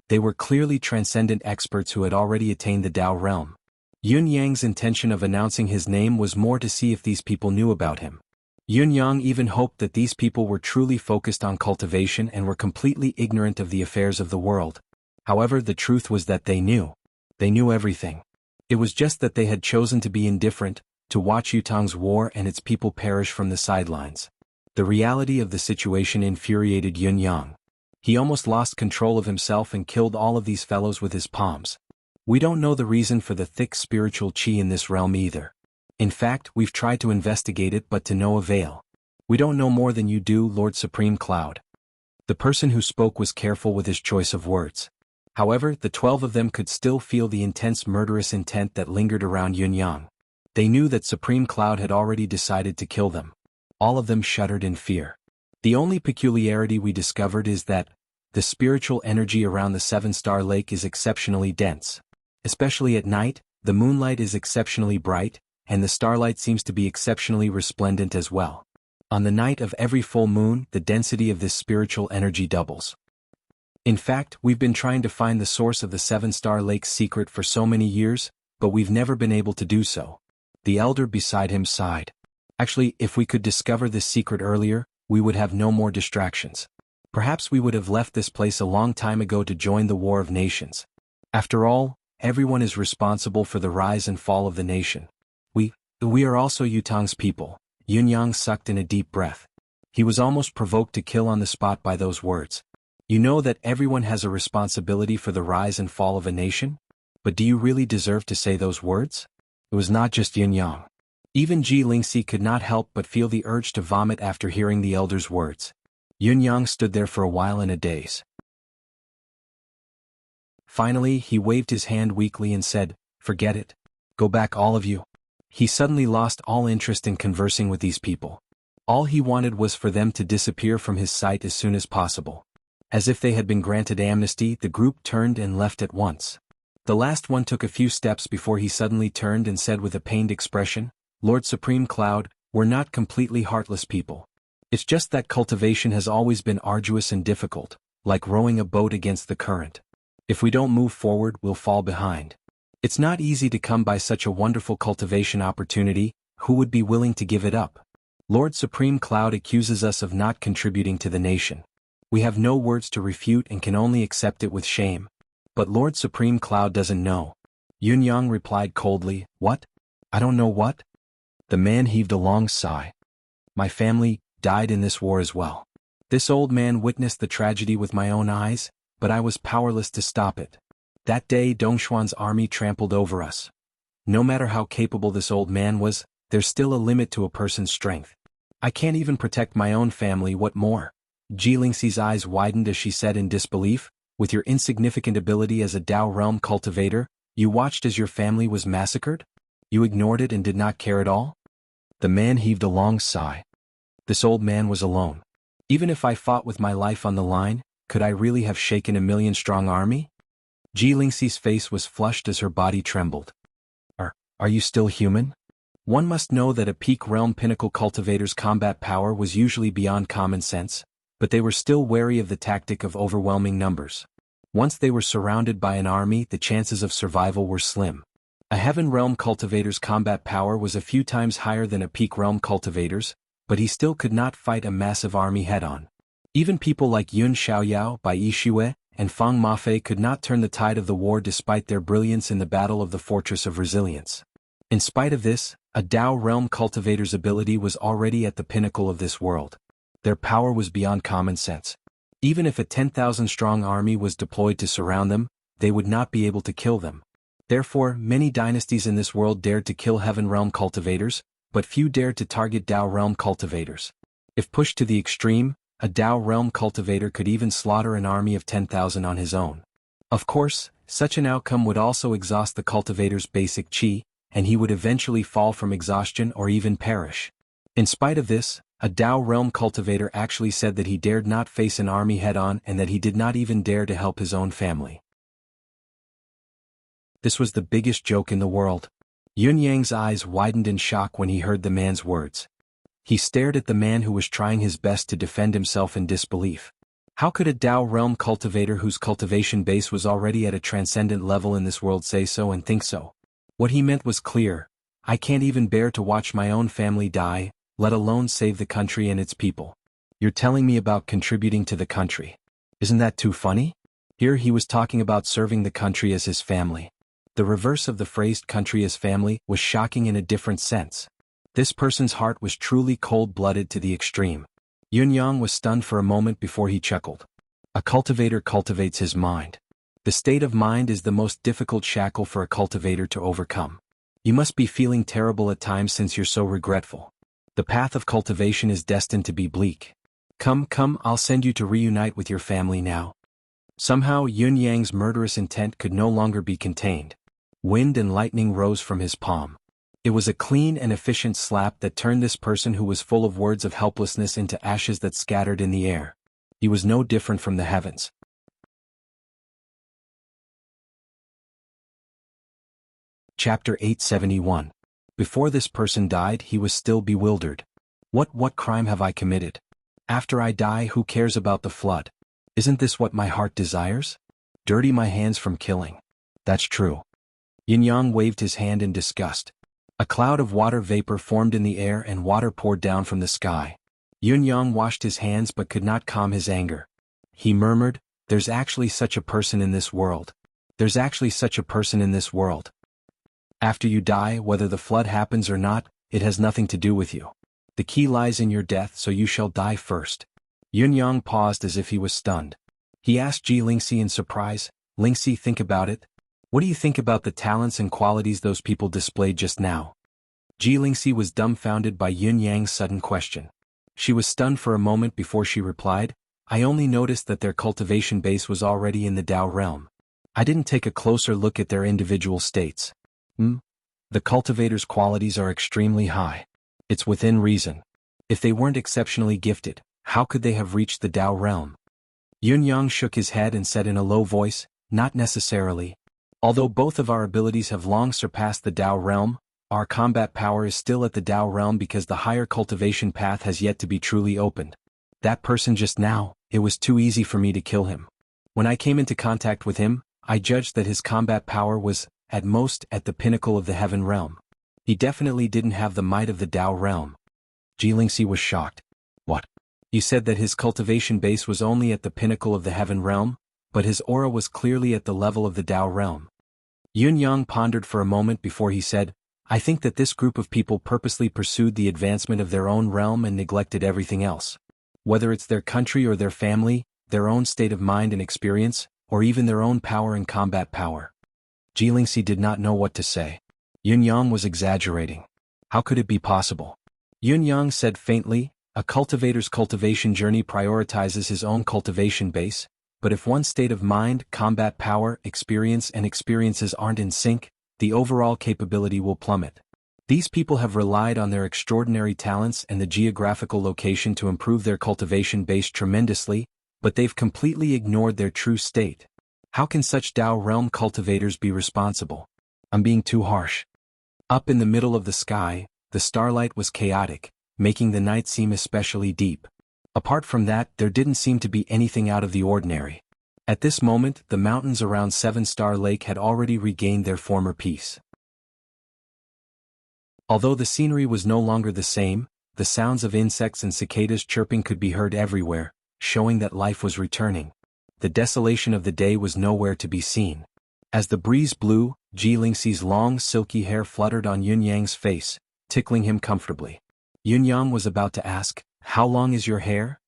They were clearly transcendent experts who had already attained the Tao realm. Yun Yang's intention of announcing his name was more to see if these people knew about him. Yun Yang even hoped that these people were truly focused on cultivation and were completely ignorant of the affairs of the world. However, the truth was that they knew. They knew everything. It was just that they had chosen to be indifferent, to watch Yutong's war and its people perish from the sidelines. The reality of the situation infuriated Yun Yang. He almost lost control of himself and killed all of these fellows with his palms. We don't know the reason for the thick spiritual chi in this realm either. In fact, we've tried to investigate it but to no avail. We don't know more than you do, Lord Supreme Cloud. The person who spoke was careful with his choice of words. However, the 12 of them could still feel the intense murderous intent that lingered around Yun Yang. They knew that Supreme Cloud had already decided to kill them. All of them shuddered in fear. The only peculiarity we discovered is that the spiritual energy around the 7-star lake is exceptionally dense. Especially at night, the moonlight is exceptionally bright, and the starlight seems to be exceptionally resplendent as well. On the night of every full moon, the density of this spiritual energy doubles. In fact, we've been trying to find the source of the 7-star lake's secret for so many years, but we've never been able to do so. The elder beside him sighed. Actually, if we could discover this secret earlier, we would have no more distractions. Perhaps we would have left this place a long time ago to join the War of Nations. After all, everyone is responsible for the rise and fall of the nation. We are also Yutong's people. Yun Yang sucked in a deep breath. He was almost provoked to kill on the spot by those words. You know that everyone has a responsibility for the rise and fall of a nation? But do you really deserve to say those words? It was not just Yun Yang. Even Ji Lingxi could not help but feel the urge to vomit after hearing the elder's words. Yun Yang stood there for a while in a daze. Finally, he waved his hand weakly and said, "Forget it. Go back, all of you." He suddenly lost all interest in conversing with these people. All he wanted was for them to disappear from his sight as soon as possible. As if they had been granted amnesty, the group turned and left at once. The last one took a few steps before he suddenly turned and said with a pained expression, "Lord Supreme Cloud, we're not completely heartless people. It's just that cultivation has always been arduous and difficult, like rowing a boat against the current. If we don't move forward, we'll fall behind. It's not easy to come by such a wonderful cultivation opportunity. Who would be willing to give it up? Lord Supreme Cloud accuses us of not contributing to the nation. We have no words to refute and can only accept it with shame. But Lord Supreme Cloud doesn't know." Yunyang replied coldly, "What? I don't know what?" The man heaved a long sigh. "My family died in this war as well. This old man witnessed the tragedy with my own eyes, but I was powerless to stop it. That day Dongxuan's army trampled over us. No matter how capable this old man was, there's still a limit to a person's strength. I can't even protect my own family, what more?" Jilingxi's eyes widened as she said in disbelief, "With your insignificant ability as a Dao realm cultivator, you watched as your family was massacred? You ignored it and did not care at all?" The man heaved a long sigh. This old man was alone. Even if I fought with my life on the line, could I really have shaken a million-strong army? Jilingxi's face was flushed as her body trembled. Are you still human? One must know that a peak realm pinnacle cultivator's combat power was usually beyond common sense, but they were still wary of the tactic of overwhelming numbers. Once they were surrounded by an army, the chances of survival were slim. A heaven realm cultivator's combat power was a few times higher than a peak realm cultivator's, but he still could not fight a massive army head-on. Even people like Yun Xiaoyao, Bai Yixue, and Fang Mafei could not turn the tide of the war despite their brilliance in the Battle of the Fortress of Resilience. In spite of this, a Dao realm cultivator's ability was already at the pinnacle of this world. Their power was beyond common sense. Even if a 10,000-strong army was deployed to surround them, they would not be able to kill them. Therefore, many dynasties in this world dared to kill heaven realm cultivators, but few dared to target Dao realm cultivators. If pushed to the extreme, a Dao realm cultivator could even slaughter an army of 10,000 on his own. Of course, such an outcome would also exhaust the cultivator's basic qi, and he would eventually fall from exhaustion or even perish. In spite of this, a Dao realm cultivator actually said that he dared not face an army head-on and that he did not even dare to help his own family. This was the biggest joke in the world. Yun Yang's eyes widened in shock when he heard the man's words. He stared at the man who was trying his best to defend himself in disbelief. How could a Dao realm cultivator whose cultivation base was already at a transcendent level in this world say so and think so? What he meant was clear. I can't even bear to watch my own family die, let alone save the country and its people. You're telling me about contributing to the country. Isn't that too funny? Here he was talking about serving the country as his family. The reverse of the phrase country as family was shocking in a different sense. This person's heart was truly cold-blooded to the extreme. Yun Yang was stunned for a moment before he chuckled. A cultivator cultivates his mind. The state of mind is the most difficult shackle for a cultivator to overcome. You must be feeling terrible at times since you're so regretful. The path of cultivation is destined to be bleak. Come, I'll send you to reunite with your family now. Somehow Yun Yang's murderous intent could no longer be contained. Wind and lightning rose from his palm. It was a clean and efficient slap that turned this person who was full of words of helplessness into ashes that scattered in the air. He was no different from the heavens. Chapter 871. Before this person died, he was still bewildered. What crime have I committed? After I die, who cares about the flood? Isn't this what my heart desires? Dirty my hands from killing. That's true. Yin Yang waved his hand in disgust. A cloud of water vapor formed in the air and water poured down from the sky. Yun Yang washed his hands but could not calm his anger. He murmured, "There's actually such a person in this world. There's actually such a person in this world. After you die, whether the flood happens or not, it has nothing to do with you. The key lies in your death, so you shall die first." Yun Yang paused as if he was stunned. He asked Jilingxi in surprise, "Lingxi, think about it. What do you think about the talents and qualities those people displayed just now?" Jilingxi was dumbfounded by Yun Yang's sudden question. She was stunned for a moment before she replied, "I only noticed that their cultivation base was already in the Dao realm. I didn't take a closer look at their individual states." The cultivator's qualities are extremely high. It's within reason. If they weren't exceptionally gifted, how could they have reached the Dao realm? Yun-Yang shook his head and said in a low voice, "Not necessarily. Although both of our abilities have long surpassed the Tao realm, our combat power is still at the Tao realm because the higher cultivation path has yet to be truly opened. That person just now, it was too easy for me to kill him. When I came into contact with him, I judged that his combat power was, at most, at the pinnacle of the heaven realm. He definitely didn't have the might of the Tao realm." Ji Lingxi was shocked. "What? You said that his cultivation base was only at the pinnacle of the heaven realm, but his aura was clearly at the level of the Tao realm." Yun-Yang pondered for a moment before he said, "I think that this group of people purposely pursued the advancement of their own realm and neglected everything else. Whether it's their country or their family, their own state of mind and experience, or even their own power and combat power." Ji Lingxi did not know what to say. Yun-Yang was exaggerating. How could it be possible? Yun-Yang said faintly, "A cultivator's cultivation journey prioritizes his own cultivation base, but if one's state of mind, combat power, experience and experiences aren't in sync, the overall capability will plummet. These people have relied on their extraordinary talents and the geographical location to improve their cultivation base tremendously, but they've completely ignored their true state. How can such Tao realm cultivators be responsible? I'm being too harsh." Up in the middle of the sky, the starlight was chaotic, making the night seem especially deep. Apart from that, there didn't seem to be anything out of the ordinary. At this moment, the mountains around Seven Star Lake had already regained their former peace. Although the scenery was no longer the same, the sounds of insects and cicadas chirping could be heard everywhere, showing that life was returning. The desolation of the day was nowhere to be seen. As the breeze blew, Ji Lingxi's long silky hair fluttered on Yun-Yang's face, tickling him comfortably. Yun-Yang was about to ask, "How long is your hair?"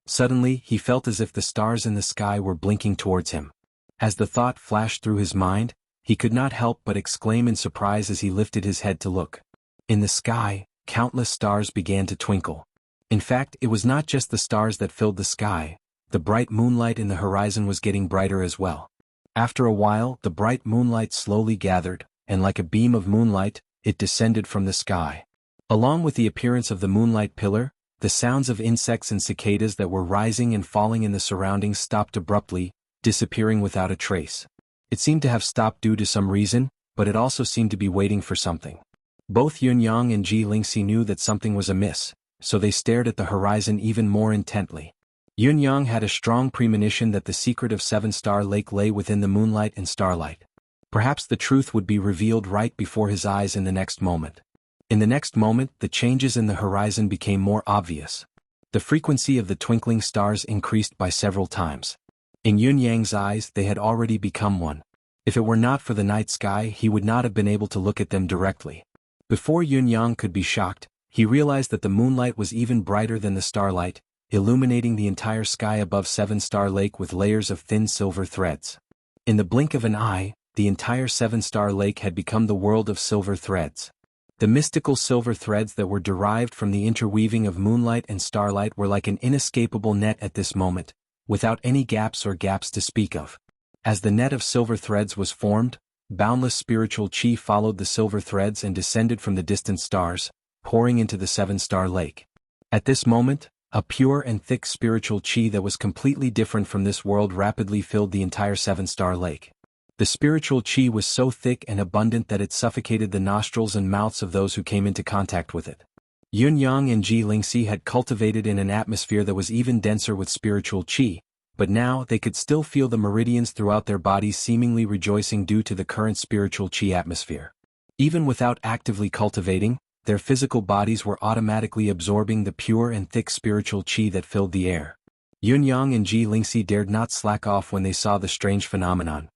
Suddenly, he felt as if the stars in the sky were blinking towards him. As the thought flashed through his mind, he could not help but exclaim in surprise as he lifted his head to look. In the sky, countless stars began to twinkle. In fact, it was not just the stars that filled the sky, the bright moonlight in the horizon was getting brighter as well. After a while, the bright moonlight slowly gathered, and like a beam of moonlight, it descended from the sky. Along with the appearance of the moonlight pillar, the sounds of insects and cicadas that were rising and falling in the surroundings stopped abruptly, disappearing without a trace. It seemed to have stopped due to some reason, but it also seemed to be waiting for something. Both Yun-Yang and Ji Lingxi knew that something was amiss, so they stared at the horizon even more intently. Yun-Yang had a strong premonition that the secret of Seven Star Lake lay within the moonlight and starlight. Perhaps the truth would be revealed right before his eyes in the next moment. In the next moment, the changes in the horizon became more obvious. The frequency of the twinkling stars increased by several times. In Yun-Yang's eyes, they had already become one. If it were not for the night sky, he would not have been able to look at them directly. Before Yun-Yang could be shocked, he realized that the moonlight was even brighter than the starlight, illuminating the entire sky above Seven Star Lake with layers of thin silver threads. In the blink of an eye, the entire Seven Star Lake had become the world of silver threads. The mystical silver threads that were derived from the interweaving of moonlight and starlight were like an inescapable net at this moment, without any gaps to speak of. As the net of silver threads was formed, boundless spiritual chi followed the silver threads and descended from the distant stars, pouring into the Seven Star Lake. At this moment, a pure and thick spiritual chi that was completely different from this world rapidly filled the entire Seven Star Lake. The spiritual chi was so thick and abundant that it suffocated the nostrils and mouths of those who came into contact with it. Yun-Yang and Ji Lingxi had cultivated in an atmosphere that was even denser with spiritual chi, but now they could still feel the meridians throughout their bodies seemingly rejoicing due to the current spiritual chi atmosphere. Even without actively cultivating, their physical bodies were automatically absorbing the pure and thick spiritual chi that filled the air. Yun-Yang and Ji Lingxi dared not slack off when they saw the strange phenomenon.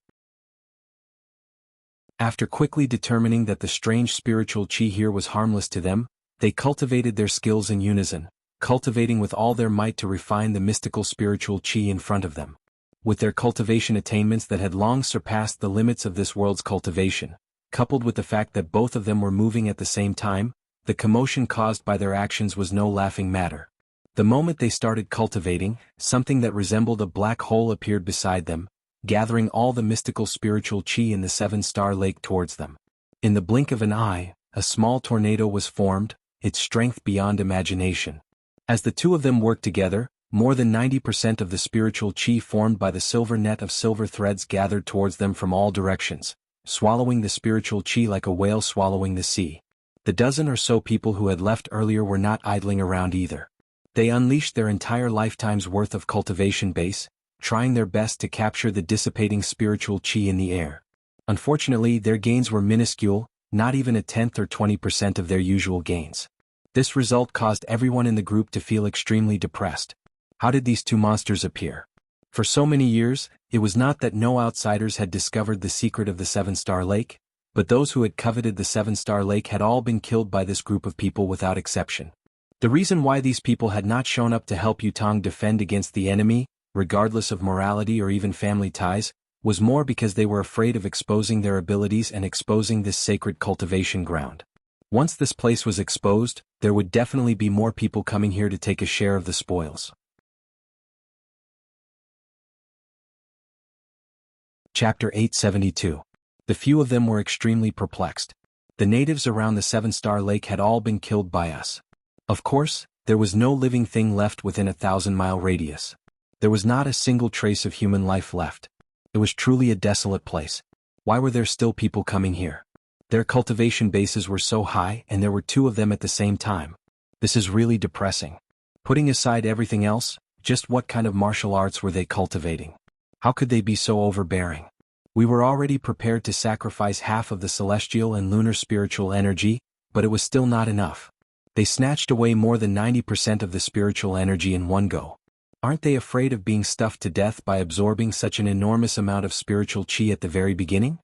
After quickly determining that the strange spiritual chi here was harmless to them, they cultivated their skills in unison, cultivating with all their might to refine the mystical spiritual chi in front of them. With their cultivation attainments that had long surpassed the limits of this world's cultivation, coupled with the fact that both of them were moving at the same time, the commotion caused by their actions was no laughing matter. The moment they started cultivating, something that resembled a black hole appeared beside them, gathering all the mystical spiritual chi in the Seven Star Lake towards them. In the blink of an eye, a small tornado was formed, its strength beyond imagination. As the two of them worked together, More than 90% of the spiritual chi formed by the silver net of silver threads gathered towards them from all directions, swallowing the spiritual chi like a whale swallowing the sea. The dozen or so people who had left earlier were not idling around either. They unleashed their entire lifetime's worth of cultivation base, trying their best to capture the dissipating spiritual chi in the air. Unfortunately, their gains were minuscule, not even a tenth or 20% of their usual gains. This result caused everyone in the group to feel extremely depressed. How did these two monsters appear? For so many years, it was not that no outsiders had discovered the secret of the Seven-Star Lake, but those who had coveted the Seven-Star Lake had all been killed by this group of people without exception. The reason why these people had not shown up to help Yutong defend against the enemy, regardless of morality or even family ties, was more because they were afraid of exposing their abilities and exposing this sacred cultivation ground. Once this place was exposed, there would definitely be more people coming here to take a share of the spoils. Chapter 872. The few of them were extremely perplexed. The natives around the Seven-Star Lake had all been killed by us. Of course, there was no living thing left within a 1,000-mile radius. There was not a single trace of human life left. It was truly a desolate place. Why were there still people coming here? Their cultivation bases were so high and there were two of them at the same time. This is really depressing. Putting aside everything else, just what kind of martial arts were they cultivating? How could they be so overbearing? We were already prepared to sacrifice half of the celestial and lunar spiritual energy, but it was still not enough. They snatched away more than 90% of the spiritual energy in one go. Aren't they afraid of being stuffed to death by absorbing such an enormous amount of spiritual chi at the very beginning?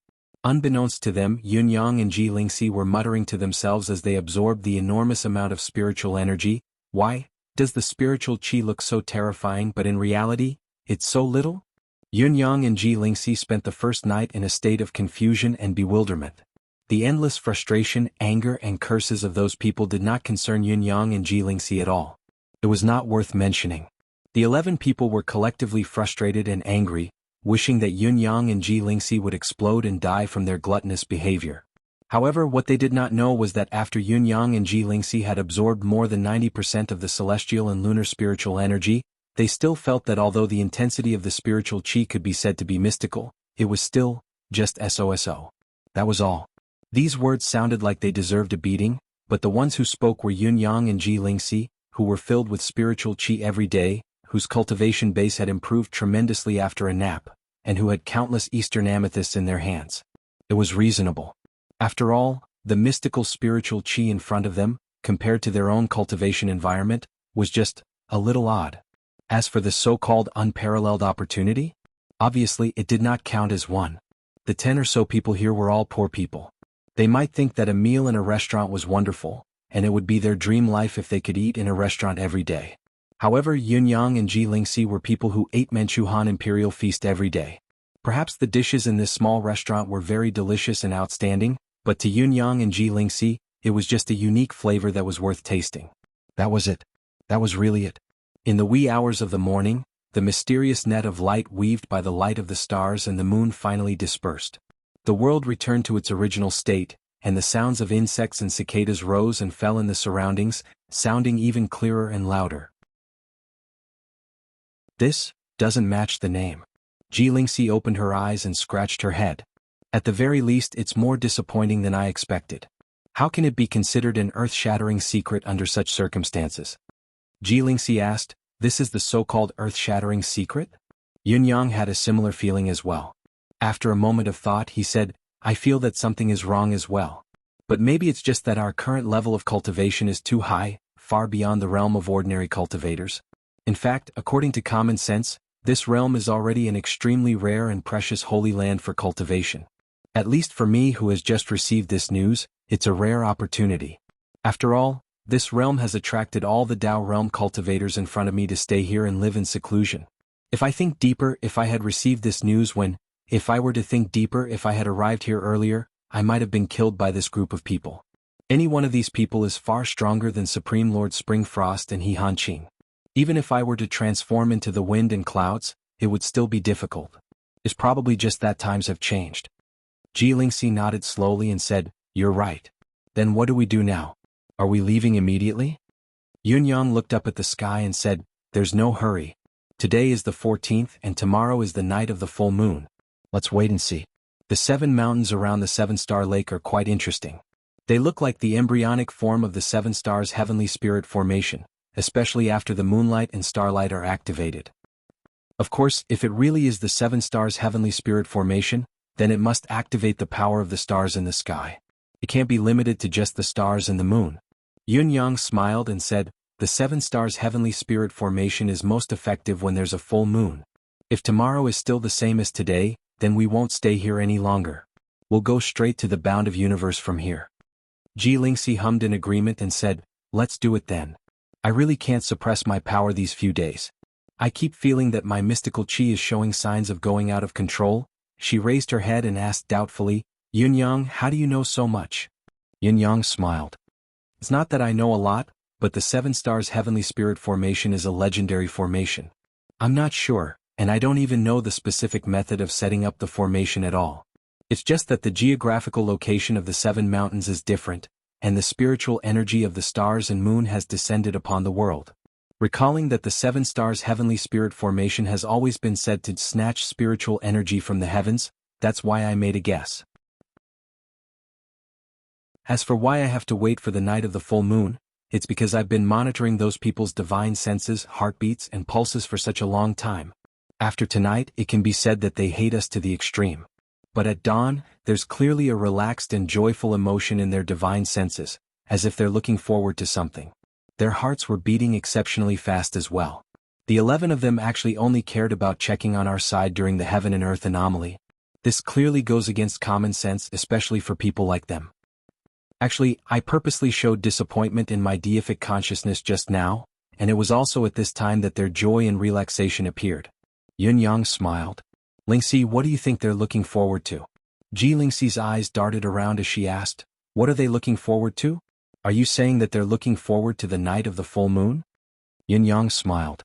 Unbeknownst to them, Yun Yang and Ji Lingxi were muttering to themselves as they absorbed the enormous amount of spiritual energy. Why does the spiritual chi look so terrifying, but in reality, it's so little? Yun Yang and Ji Lingxi spent the first night in a state of confusion and bewilderment. The endless frustration, anger, and curses of those people did not concern Yun Yang and Ji Lingxi at all. It was not worth mentioning. The 11 people were collectively frustrated and angry, wishing that Yun Yang and Ji Lingxi would explode and die from their gluttonous behavior. However, what they did not know was that after Yun Yang and Ji Lingxi had absorbed more than 90% of the celestial and lunar spiritual energy, they still felt that although the intensity of the spiritual chi could be said to be mystical, it was still just SOSO. That was all. These words sounded like they deserved a beating, but the ones who spoke were Yun Yang and Ji Lingxi, who were filled with spiritual chi every day, whose cultivation base had improved tremendously after a nap, and who had countless Eastern amethysts in their hands. It was reasonable. After all, the mystical spiritual chi in front of them, compared to their own cultivation environment, was just a little odd. As for the so-called unparalleled opportunity, obviously it did not count as one. The 10 or so people here were all poor people. They might think that a meal in a restaurant was wonderful, and it would be their dream life if they could eat in a restaurant every day. However, Yun Yang and Ji Lingxi were people who ate Manchuhan Imperial Feast every day. Perhaps the dishes in this small restaurant were very delicious and outstanding, but to Yun Yang and Ji Lingxi, it was just a unique flavor that was worth tasting. That was it. That was really it. In the wee hours of the morning, the mysterious net of light weaved by the light of the stars and the moon finally dispersed. The world returned to its original state, and the sounds of insects and cicadas rose and fell in the surroundings, sounding even clearer and louder. This doesn't match the name. Ji Lingxi opened her eyes and scratched her head. At the very least, it's more disappointing than I expected. How can it be considered an earth-shattering secret under such circumstances? Ji Lingxi asked, "This is the so-called earth-shattering secret?" Yun Yang had a similar feeling as well. After a moment of thought, he said, "I feel that something is wrong as well. But maybe it's just that our current level of cultivation is too high, far beyond the realm of ordinary cultivators. In fact, according to common sense, this realm is already an extremely rare and precious holy land for cultivation. At least for me who has just received this news, it's a rare opportunity. After all, this realm has attracted all the Dao realm cultivators in front of me to stay here and live in seclusion. If I think deeper, if I had received this news if I were to think deeper, if I had arrived here earlier, I might have been killed by this group of people. Any one of these people is far stronger than Supreme Lord Springfrost and He Hanqing. Even if I were to transform into the wind and clouds, it would still be difficult. It's probably just that times have changed." Ji Lingxi nodded slowly and said, "You're right. Then what do we do now? Are we leaving immediately?" Yun Yang looked up at the sky and said, there's no hurry. Today is the 14th and tomorrow is the night of the full moon. Let's wait and see. The 7 mountains around the 7-star lake are quite interesting. They look like the embryonic form of the 7 stars' heavenly spirit formation, especially after the moonlight and starlight are activated. Of course, if it really is the 7 stars' heavenly spirit formation, then it must activate the power of the stars in the sky. It can't be limited to just the stars and the moon. Yun Yang smiled and said, the 7 stars' heavenly spirit formation is most effective when there's a full moon. If tomorrow is still the same as today, then we won't stay here any longer. We'll go straight to the bound of universe from here. Ji Lingxi hummed in agreement and said, let's do it then. I really can't suppress my power these few days. I keep feeling that my mystical qi is showing signs of going out of control. She raised her head and asked doubtfully, Yun Yang, how do you know so much? Yun Yang smiled. It's not that I know a lot, but the 7 stars heavenly spirit formation is a legendary formation. I'm not sure, and I don't even know the specific method of setting up the formation at all. It's just that the geographical location of the 7 mountains is different, and the spiritual energy of the stars and moon has descended upon the world. Recalling that the 7 stars heavenly spirit formation has always been said to snatch spiritual energy from the heavens, that's why I made a guess. As for why I have to wait for the night of the full moon, it's because I've been monitoring those people's divine senses, heartbeats, and pulses for such a long time. After tonight, it can be said that they hate us to the extreme. But at dawn, there's clearly a relaxed and joyful emotion in their divine senses, as if they're looking forward to something. Their hearts were beating exceptionally fast as well. The 11 of them actually only cared about checking on our side during the heaven and earth anomaly. This clearly goes against common sense, especially for people like them. Actually, I purposely showed disappointment in my deific consciousness just now, and it was also at this time that their joy and relaxation appeared. Yun Yang smiled. Lingxi, what do you think they're looking forward to? Ji Lingxi's eyes darted around as she asked, what are they looking forward to? Are you saying that they're looking forward to the night of the full moon? Yun Yang smiled.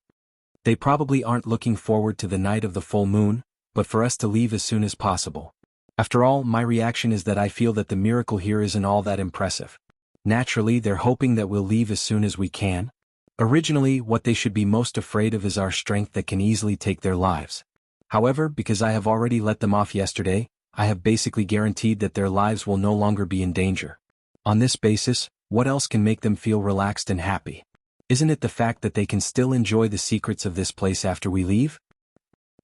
They probably aren't looking forward to the night of the full moon, but for us to leave as soon as possible. After all, my reaction is that I feel that the miracle here isn't all that impressive. Naturally, they're hoping that we'll leave as soon as we can. Originally, what they should be most afraid of is our strength that can easily take their lives. However, because I have already let them off yesterday, I have basically guaranteed that their lives will no longer be in danger. On this basis, what else can make them feel relaxed and happy? Isn't it the fact that they can still enjoy the secrets of this place after we leave?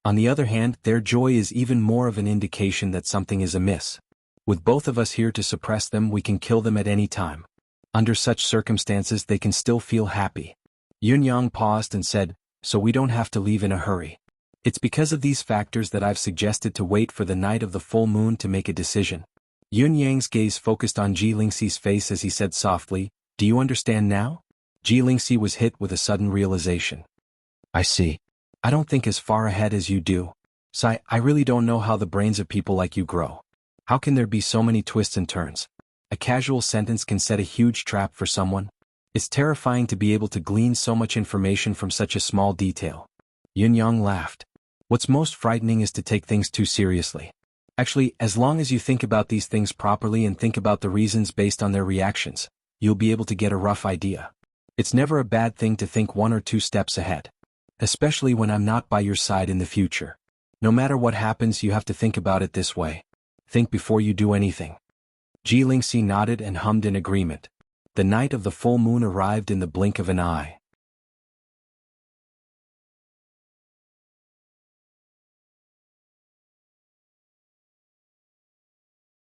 On the other hand, their joy is even more of an indication that something is amiss. With both of us here to suppress them, we can kill them at any time. Under such circumstances, they can still feel happy. Yun Yang paused and said, so we don't have to leave in a hurry. It's because of these factors that I've suggested to wait for the night of the full moon to make a decision. Yun Yang's gaze focused on Ji Lingxi's face as he said softly, do you understand now? Ji Lingxi was hit with a sudden realization. I see. I don't think as far ahead as you do. So I really don't know how the brains of people like you grow. How can there be so many twists and turns? A casual sentence can set a huge trap for someone. It's terrifying to be able to glean so much information from such a small detail. Yun Yang laughed. What's most frightening is to take things too seriously. Actually, as long as you think about these things properly and think about the reasons based on their reactions, you'll be able to get a rough idea. It's never a bad thing to think 1 or 2 steps ahead. Especially when I'm not by your side in the future. No matter what happens, you have to think about it this way. Think before you do anything. Ji Lingxi nodded and hummed in agreement. The night of the full moon arrived in the blink of an eye.